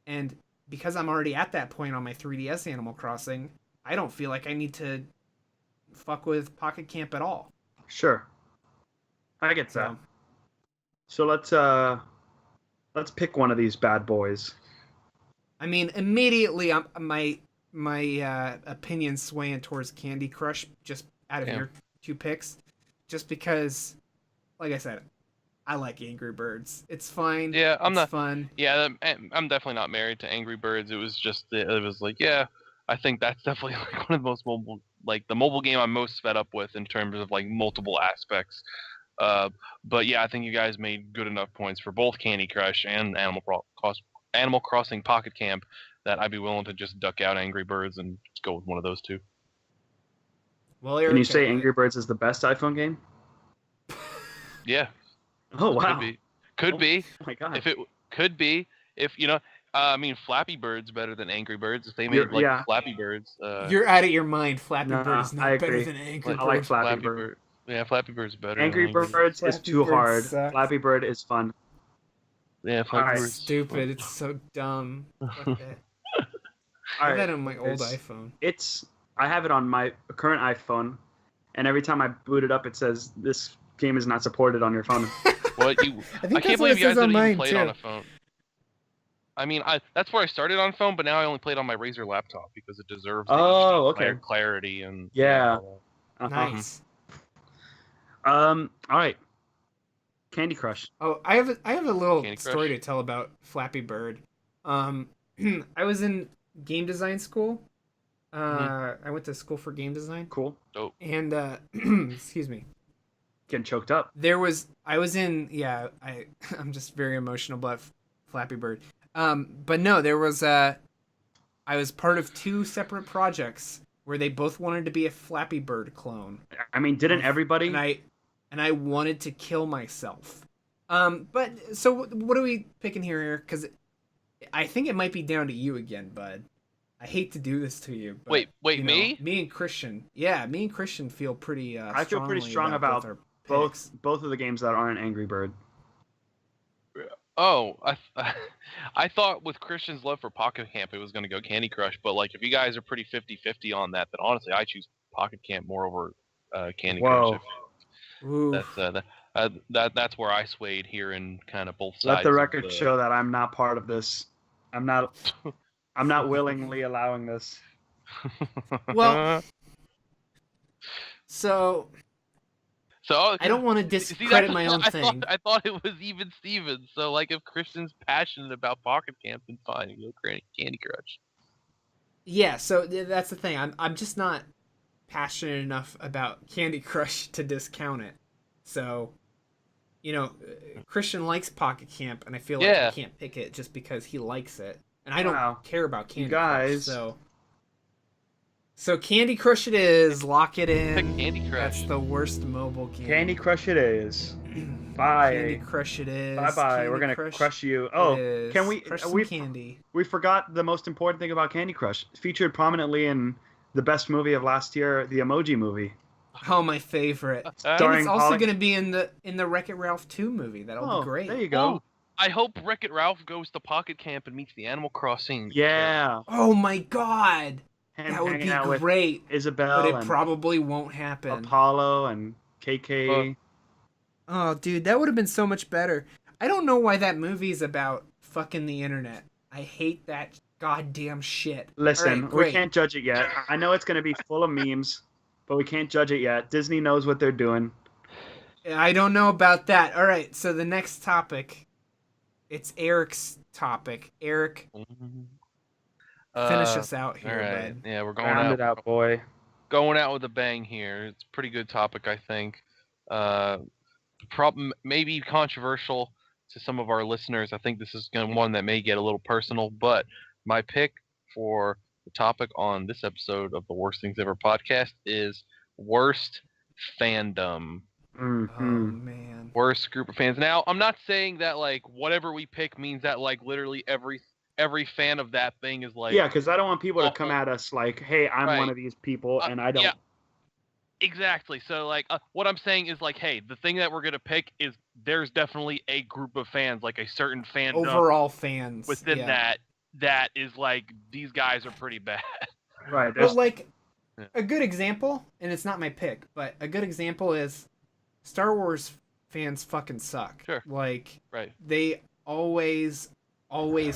And because I'm already at that point on my 3DS Animal Crossing, I don't feel like I need to fuck with Pocket Camp at all. Sure, I get that. So let's pick one of these bad boys. I mean, immediately my opinion swaying towards Candy Crush just out of your two picks, just because, like I said, I like Angry Birds. It's fine. Yeah, it's fun. Yeah, I'm definitely not married to Angry Birds. It was just, it was like, yeah, I think that's definitely like one of the most mobile, like the mobile game I'm most fed up with in terms of like multiple aspects. But yeah, I think you guys made good enough points for both Candy Crush and Animal Crossing Pocket Camp that I'd be willing to just duck out Angry Birds and just go with one of those two. Well, Can you say Angry Birds is the best iPhone game? Yeah. Oh wow. Could be. Oh my god. If it could be, if I mean, Flappy Bird's better than Angry Birds. If they made Flappy Birds, you're out of your mind. Flappy No, Bird is I not better agree. than Angry I like Bird. Flappy Bird. Yeah, Flappy Bird's better. Angry than Birds is Flappy too Bird hard. sucks. Flappy Bird is fun. Yeah, Flappy Alright. Bird's Stupid. It's so dumb. Fuck that. I All have right. that on my old It's- iPhone. I have it on my current iPhone, and every time I boot it up, it says this game is not supported on your phone. What you? I think I can't that's what it believe you guys says on didn't even mine play it too. on a phone. I mean, that's where I started on phone, but now I only play it on my Razer laptop because it deserves the Oh, HD okay. clarity and Yeah. Uh-huh. Nice. All right. Candy Crush. Oh, I have a little Candy story Crush. to tell about Flappy Bird. I was in game design school. I went to school for game design, Cool. and excuse me. Getting choked up. I'm just very emotional about Flappy Bird. But no, I was part of two separate projects where they both wanted to be a Flappy Bird clone. I mean, didn't everybody? And I wanted to kill myself. But so what are we picking here? Because I think it might be down to you again, bud. I hate to do this to you, but Wait, you know, me? me and Christian, yeah, me and Christian feel pretty. I feel pretty strong both about our both picks. both of the games that aren't Angry Bird. Oh, I thought with Christian's love for Pocket Camp, it was going to go Candy Crush. But like, if you guys are pretty 50-50 on that, then honestly, I choose Pocket Camp more over Candy Whoa. Crush. Ooh. That's where I swayed here in kind of both sides. Let the record of the... show that I'm not part of this. I'm not willingly allowing this. Well, so So I don't want to discredit my own thing. I thought it was even Steven. So like, if Christian's passionate about Pocket Camp, then fine, you go Candy Crush. Yeah, so that's the thing. I'm just not passionate enough about Candy Crush to discount it. So, you know, Christian likes Pocket Camp, and I feel like I can't pick it just because he likes it, and I don't care about Candy Crush. So Candy Crush it is. Lock it in. Pick Candy Crush. That's the worst mobile game. Candy Crush it is. Bye. Candy Crush it is. Bye. We're gonna crush you. Oh, can we? Crush some candy. We forgot the most important thing about Candy Crush. It's featured prominently in the best movie of last year, the Emoji Movie. Oh, my favorite. And it's also going to be in the Wreck-It Ralph 2 movie. That'll be great. There you go. Oh, I hope Wreck-It Ralph goes to Pocket Camp and meets the Animal Crossing. Yeah. Oh my God. That would be great. Isabel, but it probably won't happen. Apollo and KK. Oh, dude, that would have been so much better. I don't know why that movie's about fucking the internet. I hate that goddamn shit. Listen, we can't judge it yet. I know it's going to be full of memes, but we can't judge it yet. Disney knows what they're doing. I don't know about that. All right, so the next topic, it's Eric's topic. Eric, finish us out here, all right. bud. Yeah, we're going Round it out, boy. Going out with a bang here. It's a pretty good topic, I think. Problem maybe controversial to some of our listeners. I think this is one that may get a little personal, but my pick for the topic on this episode of the Worst Things Ever podcast is Worst Fandom. Mm-hmm. Oh man. Worst group of fans. Now, I'm not saying that like whatever we pick means that like literally every fan of that thing is like... Yeah, because I don't want people to come at us like, hey, I'm one of these people, and I don't... Yeah. Exactly. So, like, what I'm saying is, like, hey, the thing that we're going to pick is there's definitely a group of fans, like a certain fandom. Overall fans. Within that is, like, these guys are pretty bad. Right. But, like, a good example, and it's not my pick, but a good example is Star Wars fans fucking suck. Sure. Like, right. They always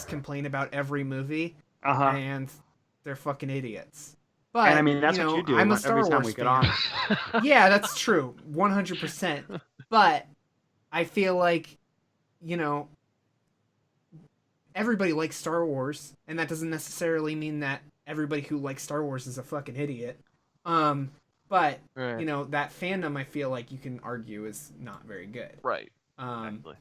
complain about every movie, and they're fucking idiots. But, and I mean, that's what you do I'm a Star every time Wars we get fan. on. Yeah, that's true. 100%. But I feel like, everybody likes Star Wars, and that doesn't necessarily mean that everybody who likes Star Wars is a fucking idiot. But, that fandom, I feel like you can argue is not very good. Right. Exactly.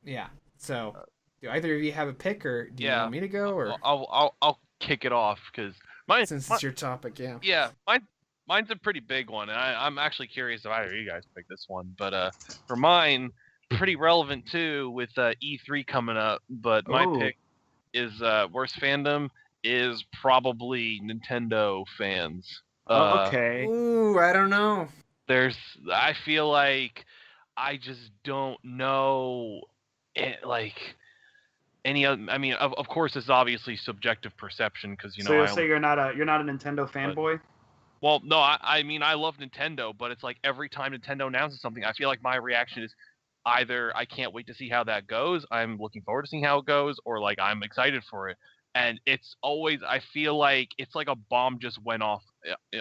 Yeah. So, do either of you have a pick, or do you want me to go? Or I'll kick it off, because... Since it's your topic, yeah. Yeah, mine's a pretty big one, and I'm actually curious if either of you guys pick this one. But for mine, pretty relevant too, with E3 coming up. But my pick is Worst Fandom is probably Nintendo fans. Okay. Ooh, I don't know. I feel like I just don't know any other, I mean, of course, it's obviously subjective perception because So you'll say you're not a Nintendo fanboy? Well, no, I mean I love Nintendo, but it's like every time Nintendo announces something, I feel like my reaction is either I can't wait to see how that goes, I'm looking forward to seeing how it goes, or like I'm excited for it. And it's always, I feel like it's like a bomb just went off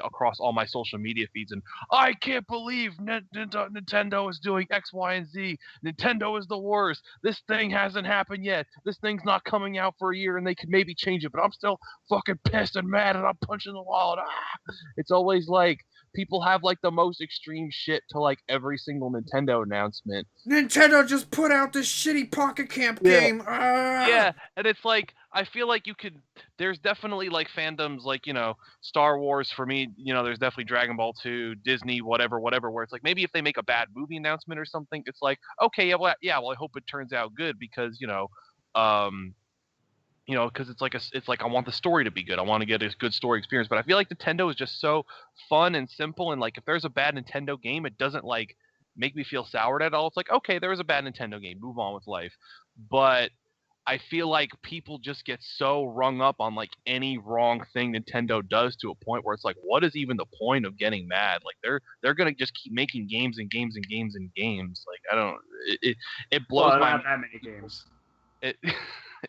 across all my social media feeds, and I can't believe Nintendo is doing X, Y, and Z. Nintendo is the worst. This thing hasn't happened yet. This thing's not coming out for a year, and they could maybe change it, but I'm still fucking pissed and mad, and I'm punching the wall. And, It's always like people have like the most extreme shit to like every single Nintendo announcement. Nintendo just put out this shitty Pocket Camp game. Yeah, and it's like I feel like there's definitely like fandoms like, Star Wars for me, there's definitely Dragon Ball 2, Disney, whatever, where it's like maybe if they make a bad movie announcement or something, it's like, okay, well, I hope it turns out good because, you know, because it's like I want the story to be good. I want to get a good story experience. But I feel like Nintendo is just so fun and simple, and like if there's a bad Nintendo game, it doesn't like make me feel soured at all. It's like, okay, there was a bad Nintendo game, move on with life. But I feel like people just get so rung up on like any wrong thing Nintendo does to a point where it's like, what is even the point of getting mad? Like they're gonna just keep making games and games and games and games. Like I don't, it blows my not that many games. it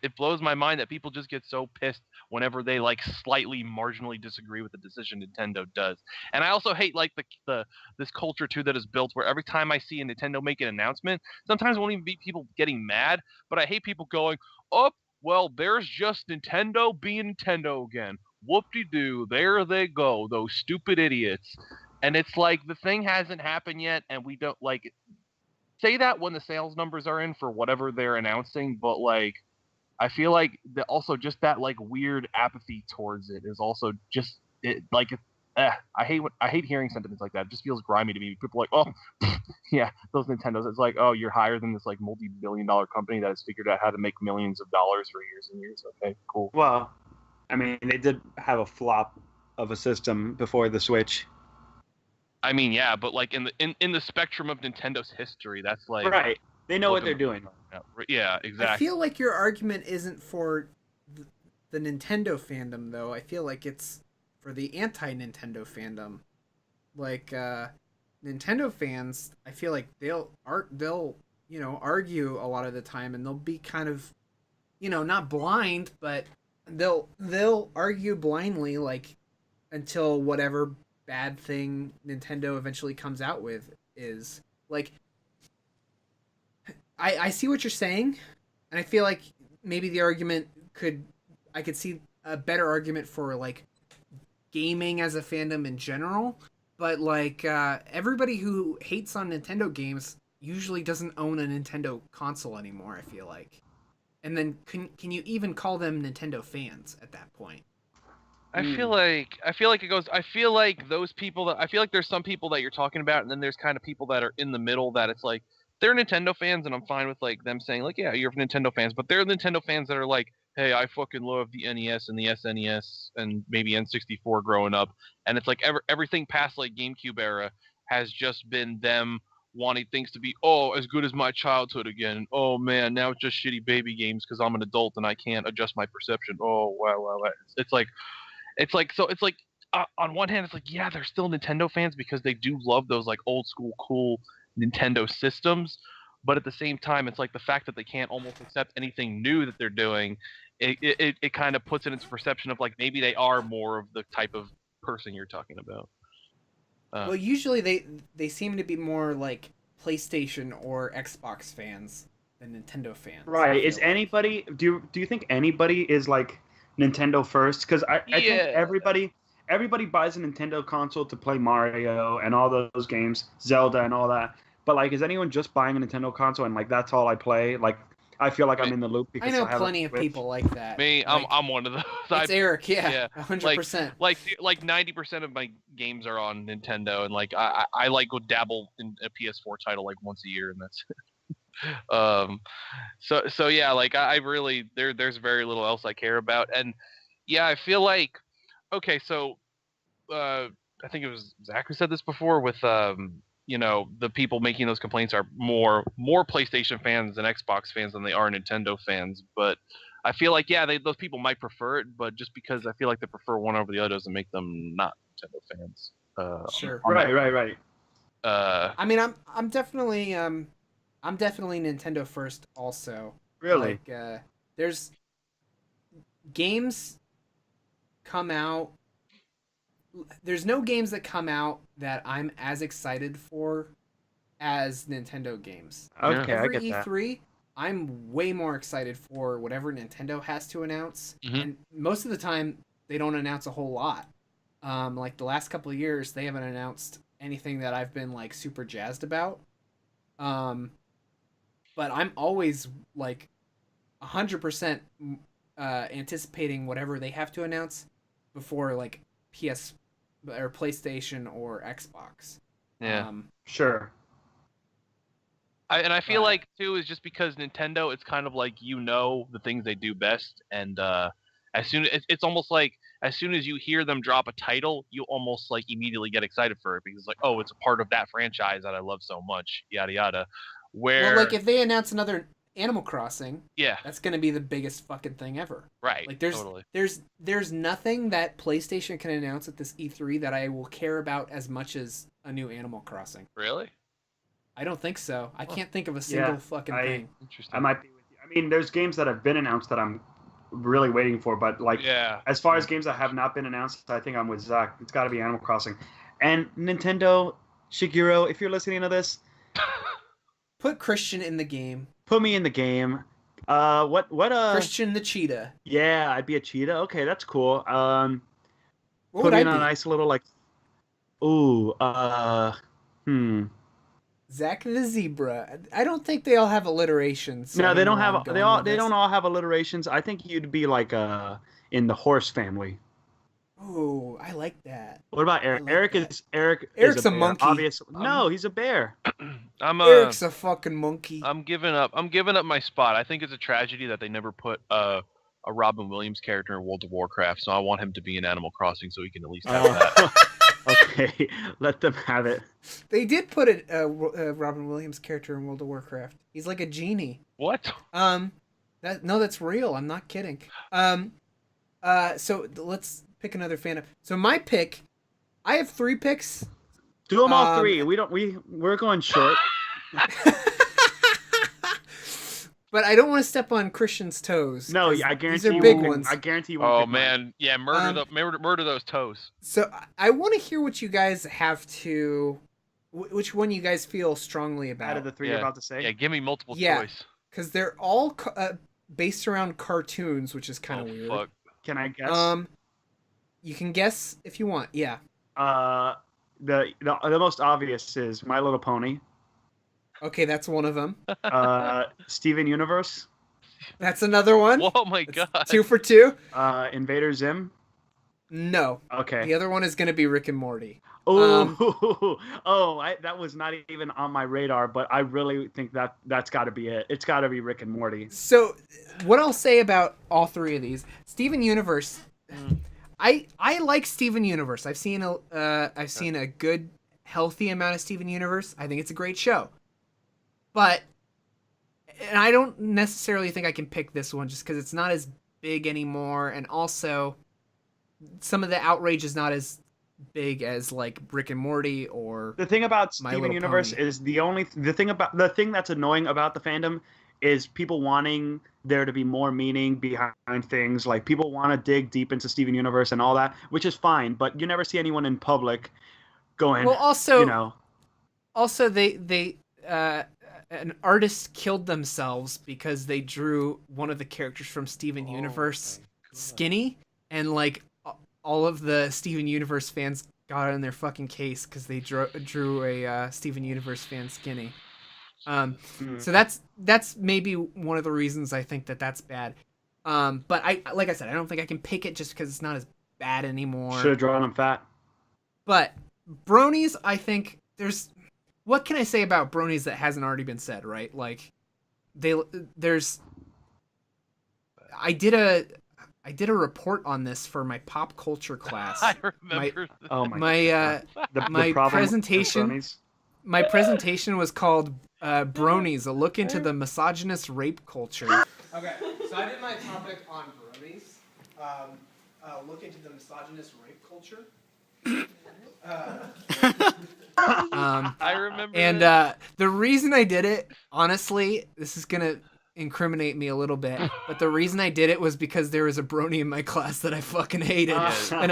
it blows my mind that people just get so pissed whenever they like slightly marginally disagree with the decision Nintendo does. And I also hate like the this culture too that is built where every time I see a Nintendo make an announcement, sometimes it won't even be people getting mad, but I hate people going, "Oh, well, there's just Nintendo being Nintendo again. Whoop-de-doo, there they go, those stupid idiots." And it's like the thing hasn't happened yet, and we don't like say that when the sales numbers are in for whatever they're announcing, but like I feel like also just that like weird apathy towards it is also just it like I hate hearing sentiments like that. It just feels grimy to me. People are like, oh yeah, those Nintendos. It's like, oh, you're higher than this like multi-billion-dollar company that has figured out how to make millions of dollars for years and years. Okay, cool. Well, I mean, they did have a flop of a system before the Switch. I mean, yeah, but like in the spectrum of Nintendo's history, that's like Right. They know what they're doing. Yeah, exactly. I feel like your argument isn't for the Nintendo fandom, though. I feel like it's for the anti-Nintendo fandom. Like Nintendo fans, I feel like they'll argue a lot of the time, and they'll be kind of, not blind, but they'll argue blindly, like until whatever bad thing Nintendo eventually comes out with is like. I see what you're saying, and I feel like maybe the argument I could see a better argument for like gaming as a fandom in general, but like everybody who hates on Nintendo games usually doesn't own a Nintendo console anymore, I feel like. And then can you even call them Nintendo fans at that point? I feel like it goes. I feel like those people I feel like there's some people that you're talking about, and then there's kind of people that are in the middle that it's like they're Nintendo fans, and I'm fine with like them saying like, yeah, you're Nintendo fans, but they're Nintendo fans that are like, hey, I fucking love the NES and the SNES and maybe N64 growing up, and it's like everything past like GameCube era has just been them wanting things to be as good as my childhood again. Oh man, now it's just shitty baby games because I'm an adult and I can't adjust my perception. Oh wow. It's like on one hand, it's like, yeah, they're still Nintendo fans because they do love those like old school cool Nintendo systems, but at the same time, it's like the fact that they can't almost accept anything new that they're doing, it kind of puts it into perception of like maybe they are more of the type of person you're talking about. Well, usually they seem to be more like PlayStation or Xbox fans than Nintendo fans. Right. Is anybody do you think anybody is like Nintendo first? Because I think everybody buys a Nintendo console to play Mario and all those games, Zelda and all that. But like, is anyone just buying a Nintendo console and like that's all I play? Like, I feel like I'm in the loop because I know plenty of people like that. Me, like, I'm one of those. It's Eric, yeah, 100%. Like 90% of my games are on Nintendo, and like I like go dabble in a PS4 title like once a year, and that's it. So yeah, like I really there's very little else I care about, and yeah, I feel like okay, so I think it was Zach who said this before with the people making those complaints are more PlayStation fans and Xbox fans than they are Nintendo fans. But I feel like those people might prefer it, but just because I feel like they prefer one over the other doesn't make them not Nintendo fans. Sure. Right. I mean, I'm definitely Nintendo first also. Really? Like there's games come out. There's no games that come out that I'm as excited for as Nintendo games. Okay, Every I get E3, I'm way more excited for whatever Nintendo has to announce. Mm-hmm. And most of the time, they don't announce a whole lot. Like the last couple of years, they haven't announced anything that I've been like super jazzed about. But I'm always like 100% anticipating whatever they have to announce before like PS or PlayStation or Xbox. Yeah. Sure. I feel like too is just because Nintendo, it's kind of like the things they do best, and it's almost like as soon as you hear them drop a title, you almost like immediately get excited for it because like, oh, it's a part of that franchise that I love so much, yada yada. Where Well, like if they announce another Animal Crossing, yeah, that's gonna be the biggest fucking thing ever. right. Like Totally. there's nothing that PlayStation can announce at this E3 that I will care about as much as a new Animal Crossing. Really? I don't think so. I can't think of a single fucking thing. Interesting. I might be with you. I mean, there's games that have been announced that I'm really waiting for, but like, as far as games that have not been announced, I think I'm with Zach. It's got to be Animal Crossing, and Nintendo, Shigeru, if you're listening to this, Put Christian in the game. put me in the game. What Christian the cheetah. Yeah, I'd be a cheetah. Okay, that's cool. What Put would me I in be? a nice little like, ooh, Zach the zebra. I don't think they all have alliterations. No, they don't have. They They don't all have alliterations. I think you'd be like in the horse family. Ooh, I like that. What about Eric? Like Eric's a bear, monkey. Obviously, no, he's a bear. Eric's a fucking monkey. I'm giving up my spot. I think it's a tragedy that they never put a Robin Williams character in World of Warcraft, so I want him to be in Animal Crossing so he can at least have that. Okay, let them have it. They did put a Robin Williams character in World of Warcraft. He's like a genie. What? That's real. I'm not kidding. So let's pick another fandom. So my pick, I have 3 picks. Do them all 3. We're going short. But I don't want to step on Christian's toes. No, I guarantee these are you big won't ones. I guarantee you won't. Oh pick mine. man, yeah, murder those toes. So I want to hear what you guys have to, which one you guys feel strongly about. Out of the 3 you're about to say. Yeah, give me multiple Yeah. choice. Because they're all based around cartoons, which is kind of weird. Fuck. Can I guess? You can guess if you want. Yeah. The most obvious is My Little Pony. Okay, that's one of them. Steven Universe. That's another one. Oh my god. 2 for 2. Invader Zim. No. Okay. The other one is going to be Rick and Morty. Oh, that was not even on my radar, but I really think that's got to be it. It's got to be Rick and Morty. So, what I'll say about all 3 of these, Steven Universe, I like Steven Universe. I've seen a good, healthy amount of Steven Universe. I think it's a great show, and I don't necessarily think I can pick this one just because it's not as big anymore, and also some of the outrage is not as big as like Rick and Morty or the thing about My Steven Little Universe Pony. is the thing that's annoying about the fandom is people wanting there to be more meaning behind things. Like people want to dig deep into Steven Universe and all that, which is fine, but you never see anyone in public going. Well, also, you know, also they an artist killed themselves because they drew one of the characters from Steven Universe skinny, and like all of the Steven Universe fans got on their fucking case because they drew a Steven Universe fan skinny. So that's maybe one of the reasons I think that's bad. But like I said, I don't think I can pick it just because it's not as bad anymore. should have drawn him fat. But bronies, I think what can I say about bronies that hasn't already been said, right? Like I did a report on this for my pop culture class. I remember. My presentation. My presentation was called Bronies, a look into the misogynist rape culture. Okay, so I did my topic on bronies, look into the misogynist rape culture. I remember. And the reason I did it, honestly, this is gonna incriminate me a little bit, but the reason I did it was because there was a brony in my class that I fucking hated, and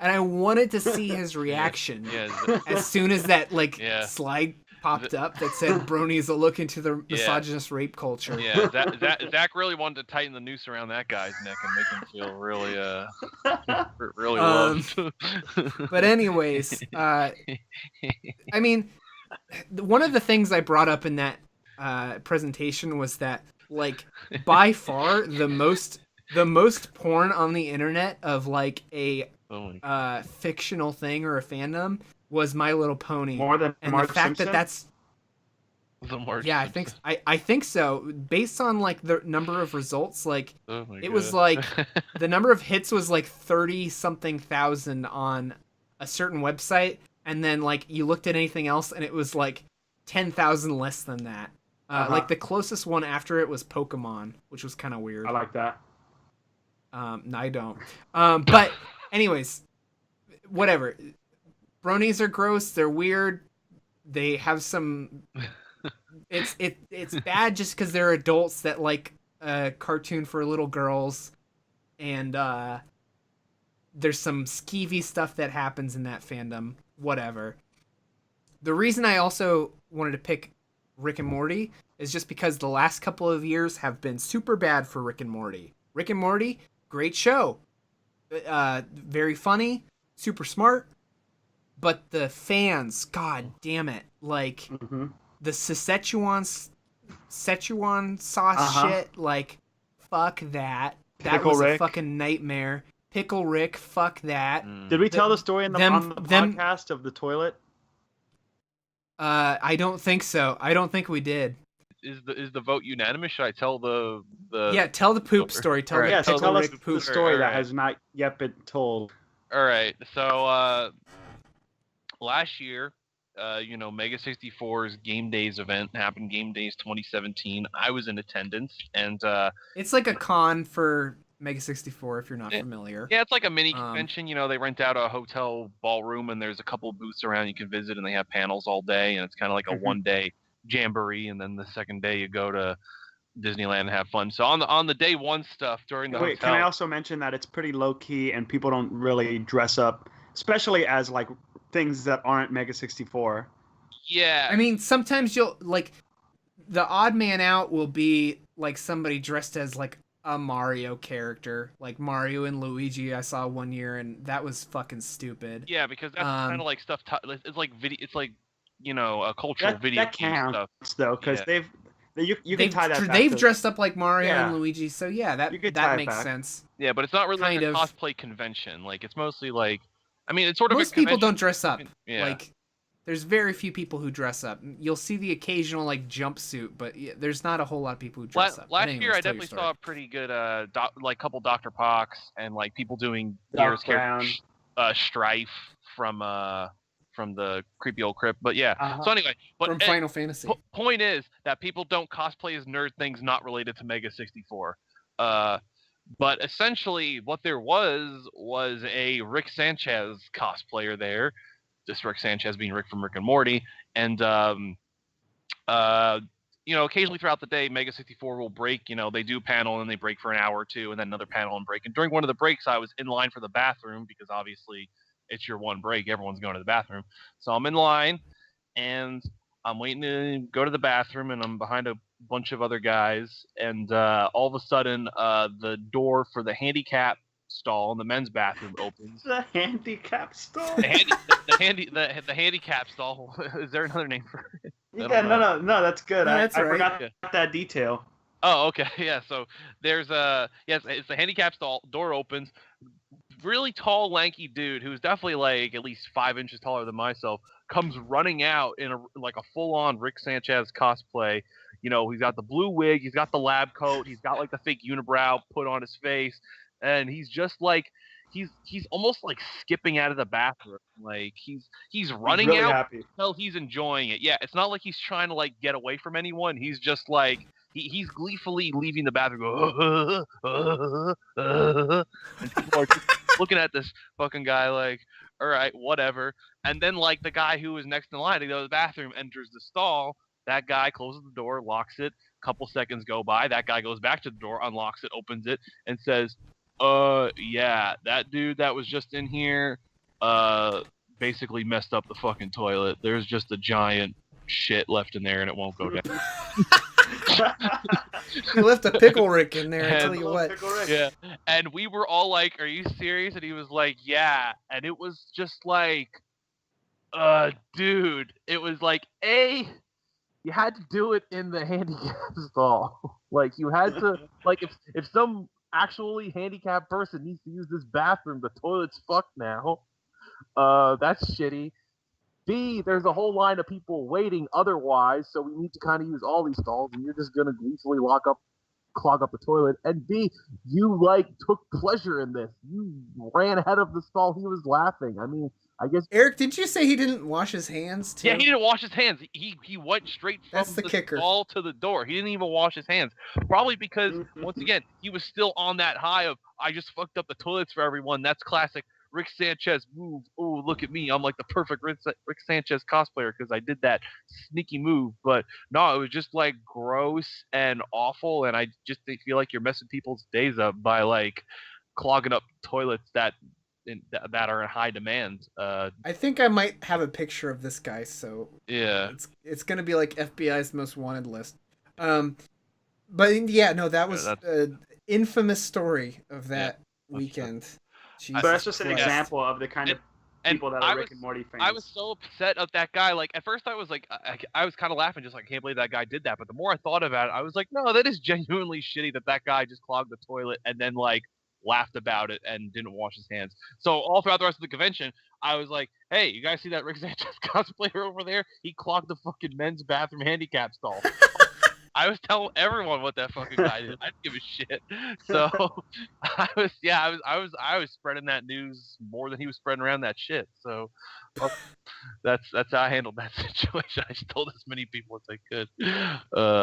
I wanted to see his reaction as soon as that slide popped up that said "Bronies a look into the misogynist rape culture." Yeah, Zach really wanted to tighten the noose around that guy's neck and make him feel really loved. But anyways, I mean, one of the things I brought up in that presentation was that, like, by far the most porn on the internet of like a fictional thing or a fandom was My Little Pony. More than and Marge the fact Simpson? The March Yeah, Simpsons. I think so. Based on like the number of results, like Oh my it was God. like the number of hits was like 30 something thousand on a certain website, and then like you looked at anything else and it was like 10,000 less than that. Like the closest one after it was Pokemon, which was kind of weird. I like that. No, I don't. But anyways, whatever. Bronies are gross. They're weird. They have some. It's bad just because they're adults that like a cartoon for little girls, and there's some skeevy stuff that happens in that fandom. Whatever. The reason I also wanted to pick Rick and Morty is just because the last couple of years have been super bad for Rick and Morty. Rick and Morty, great show. Very funny, super smart. But the fans, god damn it. Like, the Szechuan sauce shit, like, fuck that. That Pickle was a Rick. fucking nightmare. Pickle Rick, fuck that. Did we tell the story on the podcast of the toilet? I don't think so. I don't think we did. Is the vote unanimous? Should I tell the Yeah, tell the poop story. Tell Alright, the Yes, Pickle tell us Rick the poop. story that Alright. has not yet been told. All right. So last year, Mega 64's Game Days event happened. Game Days 2017. I was in attendance, and It's like a con for Mega 64 if you're not familiar. yeah, it's like a mini convention. They rent out a hotel ballroom, and there's a couple booths around you can visit, and they have panels all day, and it's kind of like a one-day jamboree, and then the second day you go to Disneyland and have fun. So on the day one stuff during the Wait, hotel. can I also mention that it's pretty low key and people don't really dress up, especially as like things that aren't Mega 64. Yeah. I mean, sometimes you'll like the odd man out will be like somebody dressed as like a Mario character, like Mario and Luigi. I saw one year, and that was fucking stupid. Yeah, because that's kind of like stuff. It's like video. It's like a cultural video That game counts stuff. though, because you can tie that back. They've to- dressed up like Mario Yeah. and Luigi, so yeah, You could that tie it makes back. sense. Yeah, but it's not really like Kind a of. cosplay convention. Like it's mostly like, I mean, it's sort of Most a people convention. don't dress up. Yeah. Like, there's very few people who dress up. You'll see the occasional like jumpsuit, but yeah, there's not a whole lot of people who dress up. Last Anyways, year, I tell your definitely story. saw a pretty good like couple Dr. Pox and like people doing Doc Gears characters, Strife from the creepy old crypt. But yeah. So anyway, but From Final Fantasy. Point is that people don't cosplay as nerd things not related to Mega 64. But essentially, what there was a Rick Sanchez cosplayer there. This Rick Sanchez being Rick from Rick and Morty, and occasionally throughout the day, Mega 64 will break. They do panel and they break for an hour or two, and then another panel and break. And during one of the breaks, I was in line for the bathroom because obviously it's your one break. Everyone's going to the bathroom, so I'm in line and I'm waiting to go to the bathroom, and I'm behind a bunch of other guys, and all of a sudden, the door for the handicap stall in the men's bathroom opens. The handicap stall. The handicap stall. Is there another name for it? Yeah, no, that's good. No, I that's right. forgot that detail. Oh, okay, yeah. So there's it's the handicap stall. Door opens. Really tall, lanky dude who's definitely like at least 5 inches taller than myself comes running out in a full-on Rick Sanchez cosplay. He's got the blue wig, he's got the lab coat, he's got like the fake unibrow put on his face, and he's just like he's almost like skipping out of the bathroom. Like he's running really out happy. until he's enjoying it. Yeah, it's not like he's trying to like get away from anyone. He's just like he's gleefully leaving the bathroom. And people are just looking at this fucking guy like, all right, whatever. And then like the guy who was next in line to go to the bathroom enters the stall. That guy closes the door, locks it. Couple seconds go by. That guy goes back to the door, unlocks it, opens it, and says, yeah, that dude that was just in here, basically messed up the fucking toilet. There's just a giant shit left in there, and it won't go down. You left a Pickle Rick in there, I tell And- you what. Yeah, and we were all like, "Are you serious?" And he was like, "Yeah," and it was just like, dude, it was like you had to do it in the handicap stall. Like you had to, like if some actually handicapped person needs to use this bathroom, the toilet's fucked now. That's shitty. B, there's a whole line of people waiting otherwise, so we need to kind of use all these stalls, and you're just going to gleefully clog up the toilet. And B, you took pleasure in this. You ran ahead of the stall. He was laughing. I mean, I guess. Eric, did you say he didn't wash his hands too? Yeah, he didn't wash his hands. He went straight from That's the kicker. stall to the door. He didn't even wash his hands. Probably because, once again, he was still on that high of, I just fucked up the toilets for everyone. That's classic Rick Sanchez move. Oh, look at me. I'm like the perfect Rick Sanchez cosplayer because I did that sneaky move. But no, it was just like gross and awful. And I just feel like you're messing people's days up by like clogging up toilets that are in high demand. I think I might have a picture of this guy, so yeah, it's gonna be like FBI's most wanted list. But yeah, no, that was an infamous story of that weekend. But that's just an example of the kind of people that are Rick and Morty fans. I was so upset of that guy. Like, at first I was like, I was kind of laughing, just like, I can't believe that guy did that. But the more I thought about it, I was like, no, that is genuinely shitty that guy just clogged the toilet and then like laughed about it and didn't wash his hands. So all throughout the rest of the convention, I was like, hey, you guys see that Rick Sanchez cosplayer over there? He clogged the fucking men's bathroom handicap stall. I was telling everyone what that fucking guy did. I didn't give a shit. So I was spreading that news more than he was spreading around that shit. So that's how I handled that situation. I just told as many people as I could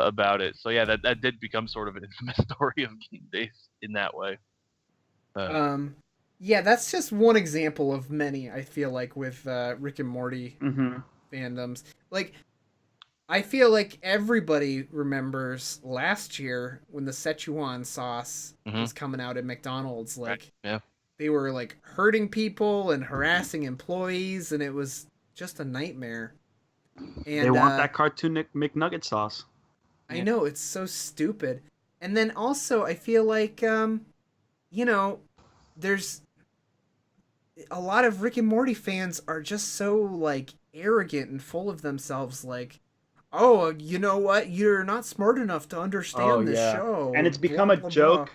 about it. So yeah, that did become sort of an infamous story of Game Days in that way. Yeah, that's just one example of many. I feel like with Rick and Morty fandoms, like. I feel like everybody remembers last year when the Szechuan sauce was coming out at McDonald's. Like, they were like hurting people and harassing employees, and it was just a nightmare. And they want that cartoon McNugget sauce. I know, it's so stupid. And then also, I feel like, there's a lot of Rick and Morty fans are just so like arrogant and full of themselves, like. Oh, you know what? You're not smart enough to understand this show. And it's become a joke.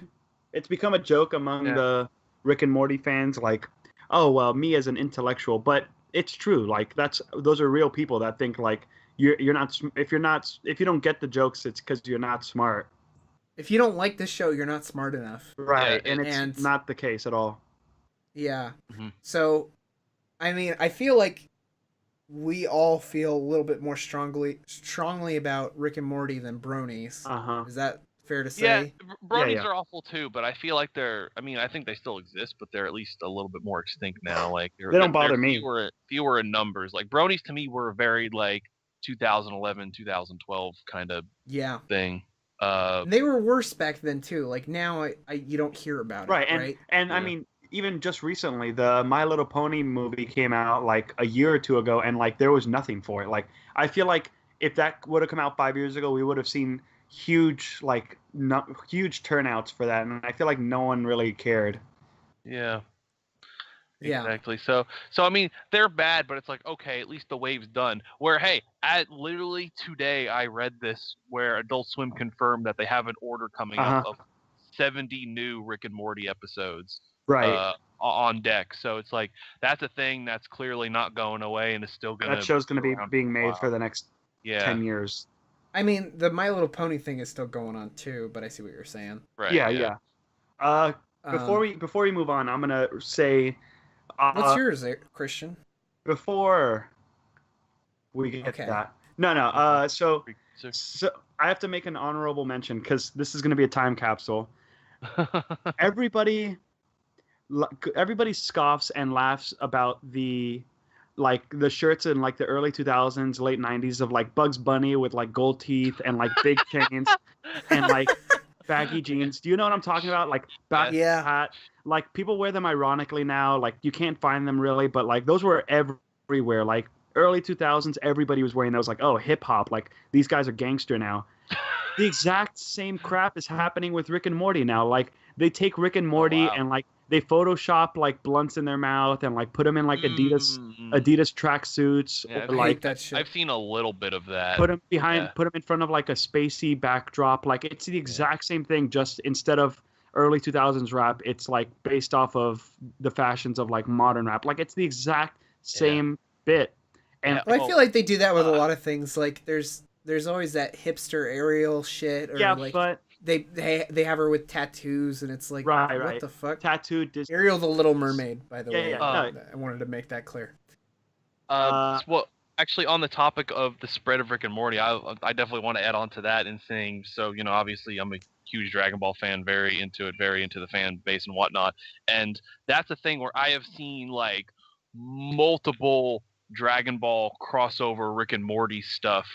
It's become a joke among the Rick and Morty fans. Like, oh, well, me as an intellectual. But it's true. Like, those are real people that think, like, you're not... If you don't get the jokes, it's because you're not smart. If you don't like this show, you're not smart enough. Right. And it's not the case at all. Yeah. So, I mean, I feel like we all feel a little bit more strongly about Rick and Morty than bronies. Is that fair to say? Yeah, bronies are awful too, but I feel like I think they still exist, but they're at least a little bit more extinct now. Like they don't bother me. Fewer in numbers. Like bronies to me were a very like 2011, 2012 kind of thing. They were worse back then too. Like now, you don't hear about it. Right. And I mean. Even just recently, the My Little Pony movie came out like a year or two ago, and like there was nothing for it. Like I feel like if that would have come out 5 years ago, we would have seen huge turnouts for that, and I feel like no one really cared. Yeah. Exactly. So I mean, they're bad, but it's like, okay, at least the wave's done. Where hey, literally today I read this where Adult Swim confirmed that they have an order coming up of 70 new Rick and Morty episodes. Right. On deck. So it's like that's a thing that's clearly not going away and is still going to. That show's going to be being made for the next 10 years. I mean, the My Little Pony thing is still going on too, but I see what you're saying. Right. Yeah. Before we move on, I'm going to say. What's yours, Christian? Before we get to that. No. So I have to make an honorable mention because this is going to be a time capsule. Everybody scoffs and laughs about the shirts in like the early 2000s, late 90s of like Bugs Bunny with like gold teeth and like big chains and like baggy jeans. Do you know what I'm talking about? Like hat. Like people wear them ironically now. Like you can't find them really, but like those were everywhere. Like early 2000s, everybody was wearing those. Like, oh, hip hop. Like these guys are gangster now. The exact same crap is happening with Rick and Morty now. Like they take Rick and Morty and like they Photoshop like blunts in their mouth and like put them in like Adidas tracksuits. Yeah, I hate that shit. I've seen a little bit of that. Put them in front of like a spacey backdrop. Like it's the exact same thing. Just instead of early 2000s rap, it's like based off of the fashions of like modern rap. Like it's the exact same bit. And Yeah. Well, I Oh, feel like they do that with a lot of things. Like there's always that hipster Ariel shit, or yeah, like but they have her with tattoos, and it's like, right, what right. the fuck? Tattooed Disney. Ariel the Little Mermaid, by the Yeah, way. yeah, no. I wanted to make that clear. Well, actually, on the topic of the spread of Rick and Morty, I definitely want to add on to that and saying, so obviously I'm a huge Dragon Ball fan, very into it, very into the fan base and whatnot, and that's a thing where I have seen like multiple Dragon Ball crossover Rick and Morty stuff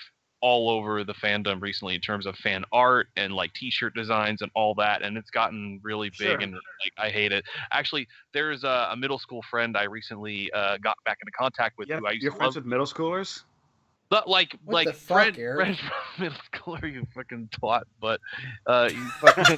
all over the fandom recently in terms of fan art and like t-shirt designs and all that, and it's gotten really big. Sure. And like I hate it. Actually, there's a middle school friend I recently got back into contact with Yeah, who I used you're to friends love. with middle schoolers? But like What the fuck, friend Eric? from middle school, are you fucking twat? But you fucking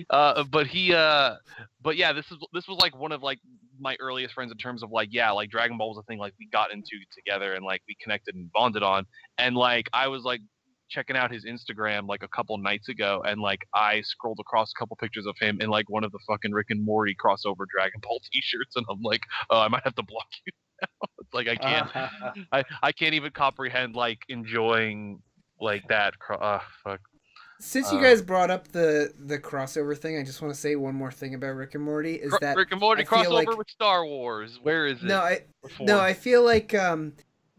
but yeah, this was like one of like my earliest friends in terms of like, yeah, like Dragon Ball was a thing like we got into together and like we connected and bonded on. And like I was like checking out his Instagram like a couple nights ago, and like I scrolled across a couple pictures of him in like one of the fucking Rick and Morty crossover Dragon Ball t-shirts, and I'm like, oh, I might have to block you. It's like I can't I can't even comprehend like enjoying like that. Fuck. Since you guys brought up the crossover thing, I just want to say one more thing about Rick and Morty. Is that Rick and Morty I feel crossover like- with Star Wars? Where is it? No, I feel like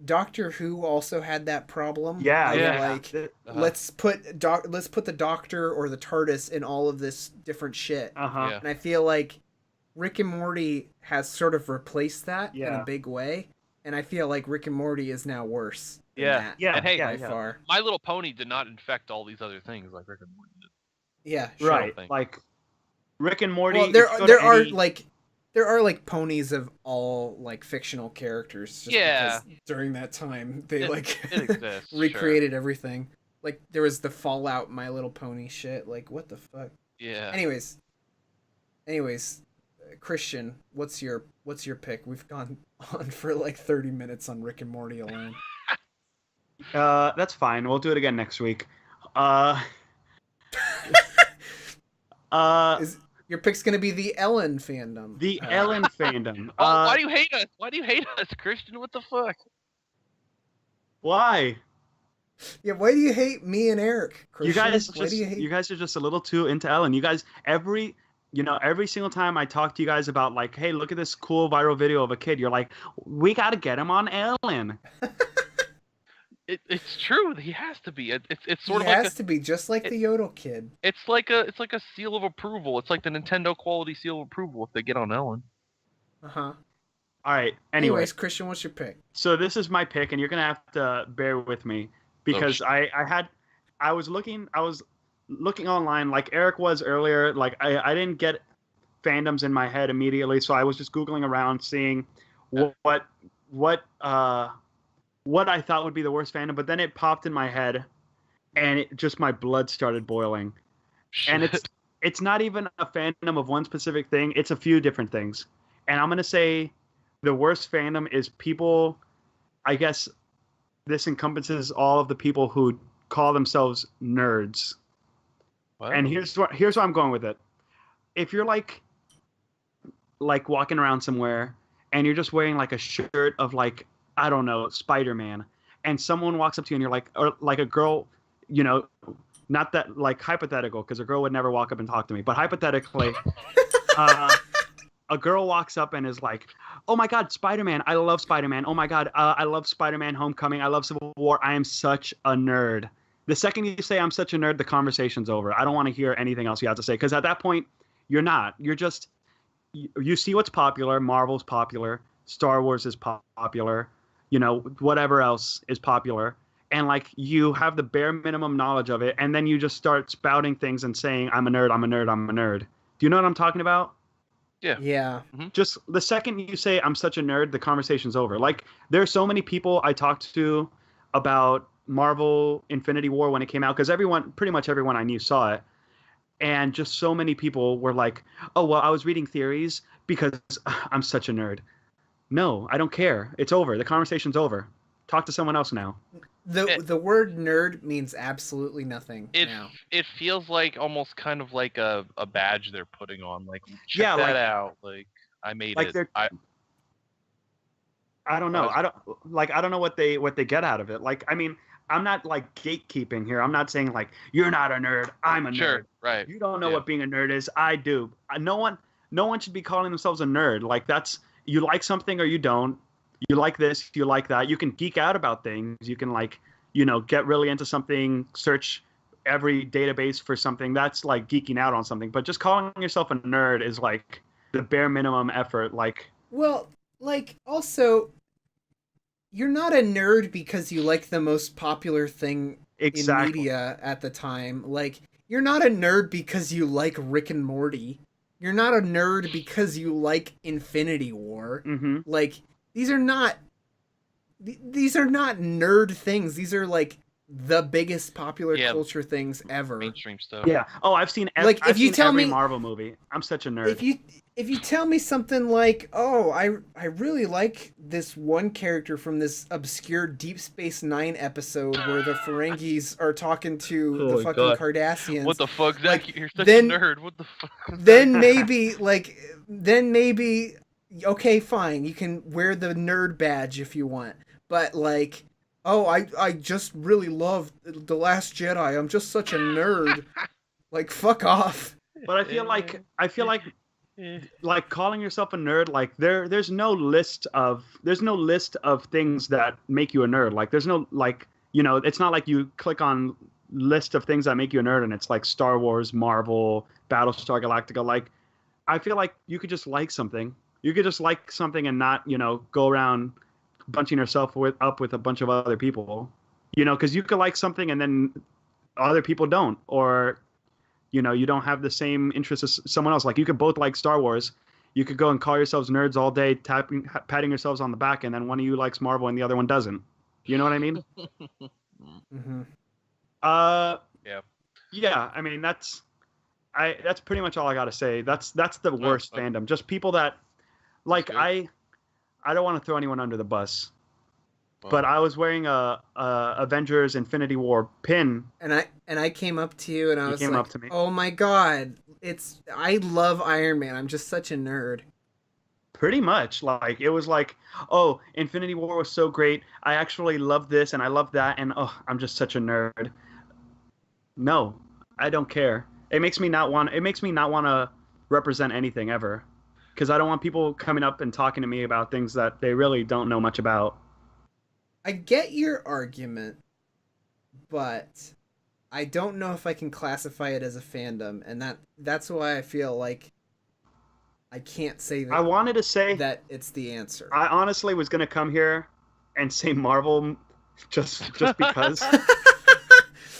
Doctor Who also had that problem. Yeah, of, yeah. Like let's put the Doctor or the TARDIS in all of this different shit. Uh-huh. Yeah. And I feel like Rick and Morty has sort of replaced that in Yeah. a big way. And I feel like Rick and Morty is now worse. Than Yeah. that, Yeah, And hey, by yeah. far. My Little Pony did not infect all these other things like Rick and Morty did. Yeah, sure. Right. thing. Like Rick and Morty. Well, if you go there to are any- like ponies of all like fictional characters. Just Yeah. because during that time they It exists. Sure. recreated everything. Like there was the Fallout My Little Pony shit. Like what the fuck. Yeah. Anyways, Christian, what's your pick? We've gone on for like 30 minutes on Rick and Morty alone. That's fine. We'll do it again next week. Is your pick's gonna be the Ellen fandom? The Ellen fandom. Oh, why do you hate us? Why do you hate us, Christian? What the fuck? Why? Yeah, why do you hate me and Eric? You Christian? guys Why do you hate? you guys are just a little too into Ellen. You guys every single time I talk to you guys about like, hey, look at this cool viral video of a kid, you're like, we got to get him on Ellen. It's true. He has to be. It's sort He of like has to be just like the Yodel kid. it's like a seal of approval. It's like the Nintendo quality seal of approval if they get on Ellen. Uh huh. All right. Anyway, Anyways, Christian, what's your pick? so this is my pick, and you're gonna have to bear with me because I was looking online like Eric was earlier. Like I didn't get fandoms in my head immediately, so I was just googling around, seeing what I thought would be the worst fandom. But then it popped in my head, and my blood started boiling. And it's not even a fandom of one specific thing. It's a few different things. And I'm gonna say the worst fandom is people. I guess this encompasses all of the people who call themselves nerds. Wow. And here's where I'm going with it. If you're like walking around somewhere and you're just wearing like a shirt of like, I don't know, Spider-Man, and someone walks up to you and you're like, or like a girl, not that like hypothetical, because a girl would never walk up and talk to me, but hypothetically, a girl walks up and is like, oh my God, Spider-Man, I love Spider-Man. Oh my God, I love Spider-Man Homecoming. I love Civil War. I am such a nerd. The second you say I'm such a nerd, the conversation's over. I don't want to hear anything else you have to say, because at that point, you're not. You're just, you see what's popular. Marvel's popular. Star Wars is popular. Whatever else is popular. And like you have the bare minimum knowledge of it, and then you just start spouting things and saying, I'm a nerd, I'm a nerd, I'm a nerd. Do you know what I'm talking about? Yeah. Just the second you say I'm such a nerd, the conversation's over. Like there are so many people I talked to about Marvel Infinity War when it came out, because pretty much everyone I knew saw it. And just so many people were like, oh, well, I was reading theories because I'm such a nerd. No, I don't care. It's over. The conversation's over. Talk to someone else now. The word nerd means absolutely nothing It now. it feels like almost kind of like a badge they're putting on. Like check Yeah, that like- out. Like I made Like it. they're I don't know. I don't know what they get out of it. Like, I mean, I'm not like gatekeeping here. I'm not saying like you're not a nerd. I'm a nerd. Sure, right. You don't know Yeah. what being a nerd is. I do. No one should be calling themselves a nerd. Like that's you like something or you don't. You like this, you like that. You can geek out about things. You can like, get really into something, search every database for something. That's like geeking out on something. But just calling yourself a nerd is like the bare minimum effort. Like, Well, like, also, you're not a nerd because you like the most popular thing exactly. in media at the time. Like, you're not a nerd because you like Rick and Morty. You're not a nerd because you like Infinity War. Mm-hmm. Like, these are not nerd things. These are like the biggest popular culture things ever. Mainstream stuff. Yeah. Oh, I've seen Like, if you tell every me Marvel movie. I'm such a nerd. If you tell me something like, oh, I really like this one character from this obscure Deep Space Nine episode where the Ferengis are talking to the fucking Cardassians. What the fuck, Zach? Like, You're such a nerd. What the fuck? Then maybe, okay, fine, you can wear the nerd badge if you want. But like, oh, I just really love The Last Jedi. I'm just such a nerd. Like, fuck off. But I feel like calling yourself a nerd, like there's no list of things that make you a nerd. Like there's no like, it's not like you click on list of things that make you a nerd and it's like Star Wars, Marvel, Battlestar Galactica. Like I feel like you could just like something. You could just like something and not, go around bunching yourself up with a bunch of other people. Because you could like something and then other people don't, or you don't have the same interests as someone else. Like you could both like Star Wars. You could go and call yourselves nerds all day, patting yourselves on the back, and then one of you likes Marvel and the other one doesn't. You know what I mean? Mm-hmm. Yeah. Yeah. I mean, that's pretty much all I got to say. That's the worst fandom. Just people that, like, I don't want to throw anyone under the bus. But I was wearing a Avengers Infinity War pin, and I came up to you and I was came like, up to me. "Oh my god, I love Iron Man. I'm just such a nerd." Pretty much, like it was like, "Oh, Infinity War was so great. I actually love this and I love that, and oh, I'm just such a nerd." No, I don't care. It makes me not want to represent anything ever, because I don't want people coming up and talking to me about things that they really don't know much about. I get your argument, but I don't know if I can classify it as a fandom, and that's why I feel like I can't say that. I wanted to say that it's the answer. I honestly was gonna come here and say Marvel, just because.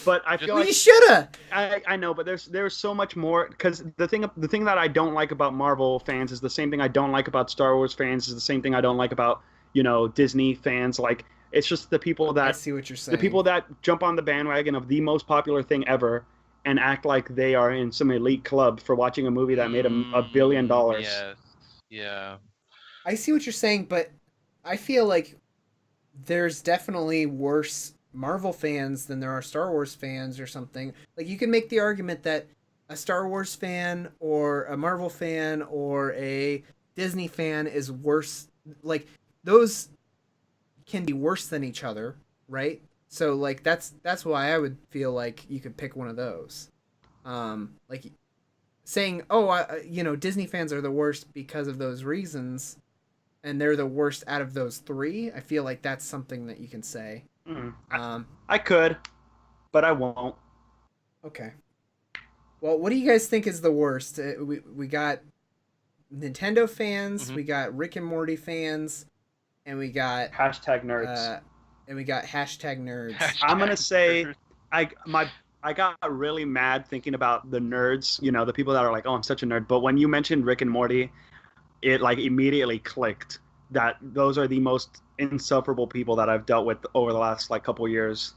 But I feel like you shoulda. I know, but there's so much more, because the thing that I don't like about Marvel fans is the same thing I don't like about Star Wars fans, is the same thing I don't like about Disney fans. Like, it's just the people that I see what you're saying. The people that jump on the bandwagon of the most popular thing ever and act like they are in some elite club for watching a movie that made $1 billion. Yes. Yeah. I see what you're saying, but I feel like there's definitely worse Marvel fans than there are Star Wars fans or something. Like, you can make the argument that a Star Wars fan or a Marvel fan or a Disney fan is worse. Like, those can be worse than each other, right? So like that's why I would feel like you could pick one of those. Like saying, oh, Disney fans are the worst because of those reasons, and they're the worst out of those three. I feel like that's something that you can say. I could, but I won't. Okay. Well, what do you guys think is the worst? We got Nintendo fans, we got Rick and Morty fans, and we got hashtag nerds. And we got hashtag nerds. I'm gonna say I got really mad thinking about the nerds, the people that are like, oh, I'm such a nerd. But when you mentioned Rick and Morty, it like immediately clicked that those are the most insufferable people that I've dealt with over the last like couple years.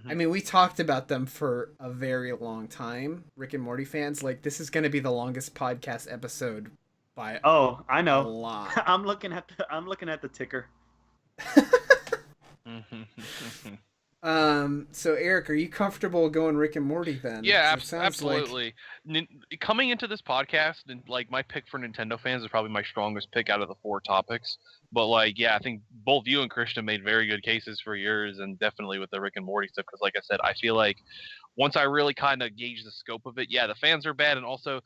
I mean, we talked about them for a very long time, Rick and Morty fans. Like, this is going to be the longest podcast episode by I know. a lot. I'm looking at the ticker. So Eric, are you comfortable going Rick and Morty then? Yeah, It sounds absolutely. Coming into this podcast, and like my pick for Nintendo fans is probably my strongest pick out of the 4 topics. But like, yeah, I think both you and Christian made very good cases for yours, and definitely with the Rick and Morty stuff. Because like I said, I feel like once I really kind of gauge the scope of it, yeah, the fans are bad, and also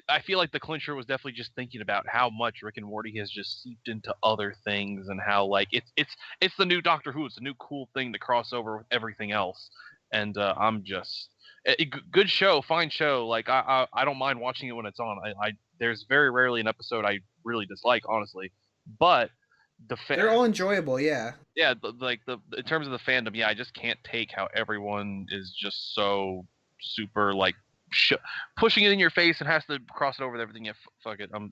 I feel like the clincher was definitely just thinking about how much Rick and Morty has just seeped into other things, and how like it's the new Doctor Who. It's a new cool thing to cross over with everything else, and I'm just good show, fine show. Like I don't mind watching it when it's on. I there's very rarely an episode I really dislike, honestly, but they're all enjoyable. Yeah. yeah, like the in terms of the fandom, yeah, I just can't take how everyone is just so super like pushing it in your face and has to cross it over with everything. Yeah, fuck it, I'm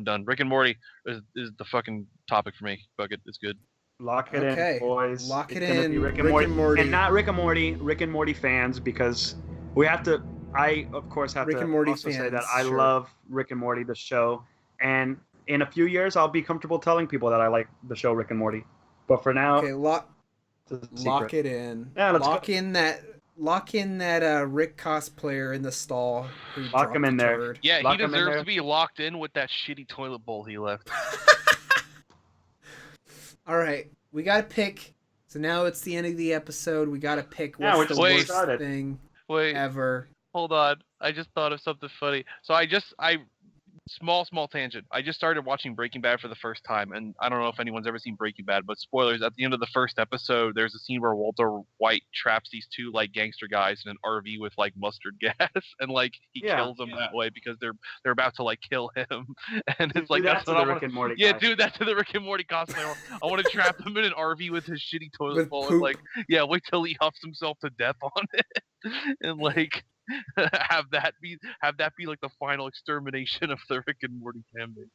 done. Rick and Morty is the fucking topic for me. Fuck it, it's good. Lock it Okay. in, boys. Lock it It's gonna in. be Rick and Rick Morty. and Morty. And not Rick and Morty. Rick and Morty fans, because we have to. I of course have Rick to and Morty also say fans, that I sure. love Rick and Morty, the show. And in a few years, I'll be comfortable telling people that I like the show Rick and Morty. But for now, Okay, lock it's a lock secret. it in. Yeah, let's lock go. in that Rick cosplayer in the stall who Lock dropped him in the there. turd. Yeah, Lock he him in deserves there. to be locked in with that shitty toilet bowl he left. All right, we got to pick. So now it's the end of the episode. We got to pick Yeah, what's we're the just worst started. thing Wait, ever. hold on. I just thought of something funny. So small tangent. I just started watching Breaking Bad for the first time, and I don't know if anyone's ever seen Breaking Bad, but spoilers, at the end of the first episode, there's a scene where Walter White traps these 2 like gangster guys in an RV with like mustard gas, and like he Yeah. kills them that way because they're about to like kill him. And it's Do like that that's to what the I Rick want. and Morty Yeah, guy. do that to the Rick and Morty cosplay. I want to trap him in an RV with his shitty toilet With bowl poop. and like, yeah, wait till he huffs himself to death on it, and like have that be like the final extermination of the Rick and Morty family.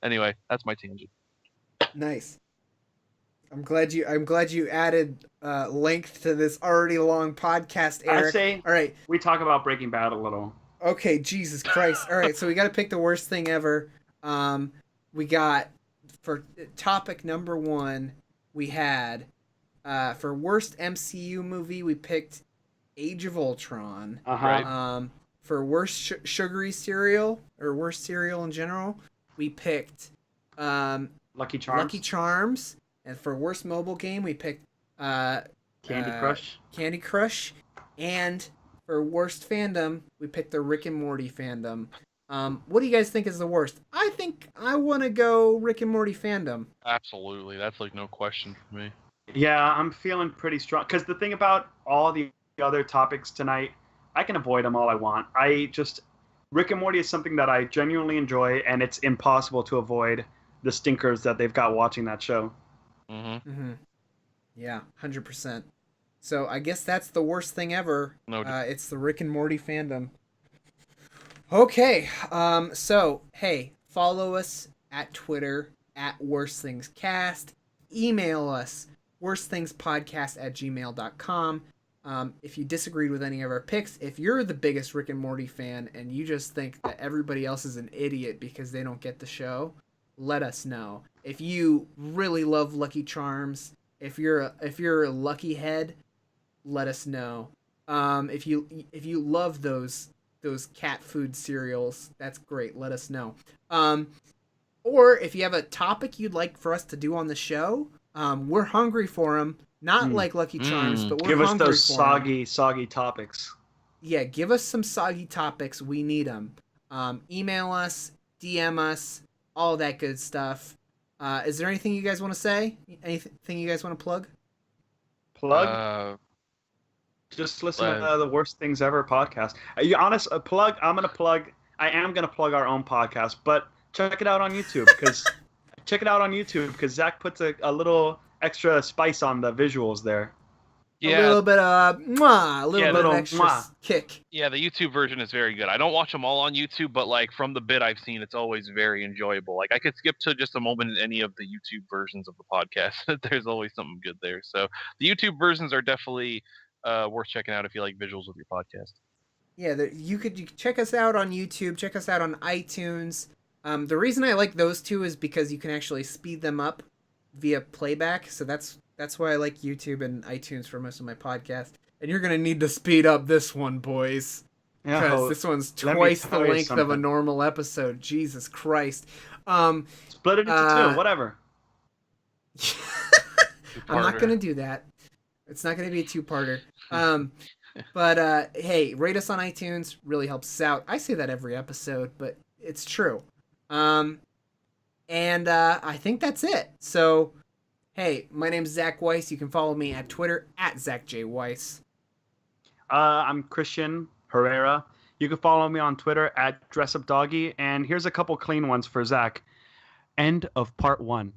Anyway, that's my tangent. Nice. I'm glad you added length to this already long podcast, Eric. I say All right. we talk about Breaking Bad a little. Okay, Jesus Christ. All right, so we got to pick the worst thing ever. We got for topic number 1, we had for worst MCU movie, we picked Age of Ultron. Right. For worst sugary cereal or worst cereal in general, we picked Lucky Charms. Lucky Charms, and for worst mobile game, we picked Candy Crush. Candy Crush, and for worst fandom, we picked the Rick and Morty fandom. What do you guys think is the worst? I think I want to go Rick and Morty fandom. Absolutely, that's like no question for me. Yeah, I'm feeling pretty strong. Because the thing about all the other topics tonight, I can avoid them all I want. Rick and Morty is something that I genuinely enjoy, and it's impossible to avoid the stinkers that they've got watching that show. Yeah, 100%. So I guess that's the worst thing ever. No. It's the Rick and Morty fandom. Okay, so hey, follow us at Twitter at Worst Things Cast. Email us worstthingspodcast@gmail.com. If you disagreed with any of our picks, if you're the biggest Rick and Morty fan and you just think that everybody else is an idiot because they don't get the show, let us know. If you really love Lucky Charms, if you're a lucky head, let us know. If you love those cat food cereals, that's great. Let us know. Or if you have a topic you'd like for us to do on the show, we're hungry for them. Not like Lucky Charms, but we're Give us hungry those for 'em. soggy topics. Yeah, give us some soggy topics. We need them. Email us, DM us, all that good stuff. Is there anything you guys want to say? Anything you guys want to plug? Plug? Just listen to the Worst Things Ever podcast. Honest, plug. I am gonna plug our own podcast, but check it out on YouTube because Zach puts a little extra spice on the visuals there. Yeah. A little bit of extra kick. Yeah, the YouTube version is very good. I don't watch them all on YouTube, but like from the bit I've seen, it's always very enjoyable. Like I could skip to just a moment in any of the YouTube versions of the podcast. There's always something good there. So the YouTube versions are definitely worth checking out if you like visuals with your podcast. Yeah, you could check us out on YouTube. Check us out on iTunes. The reason I like those two is because you can actually speed them up via playback. So that's That's why I like YouTube and iTunes for most of my podcasts. And you're gonna need to speed up this one, boys, because this one's let me twice the tell you length of a something. normal episode. Jesus Christ. Split it into two, whatever. I'm not gonna do that. It's not gonna be a two-parter. But hey, rate us on iTunes. Really helps us out. I say that every episode, but it's true. And I think that's it. So, hey, my name's Zack Weiss. You can follow me at Twitter at ZackJWeiss. I'm Christian Herrera. You can follow me on Twitter at DressUpDoggy. And here's a couple clean ones for Zach. End of part 1.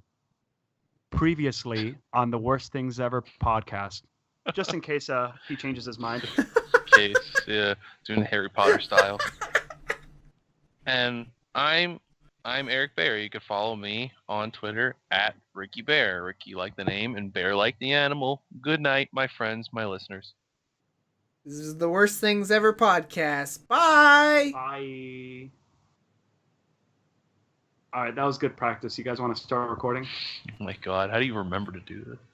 Previously on the Worst Things Ever podcast. Just in case he changes his mind. Case, yeah, doing the Harry Potter style. And I'm Eric Bear. You can follow me on Twitter at Ricky Bear. Ricky like the name and Bear like the animal. Good night, my friends, my listeners. This is the Worst Things Ever podcast. Bye! Bye. All right, that was good practice. You guys want to start recording? Oh my god, how do you remember to do this?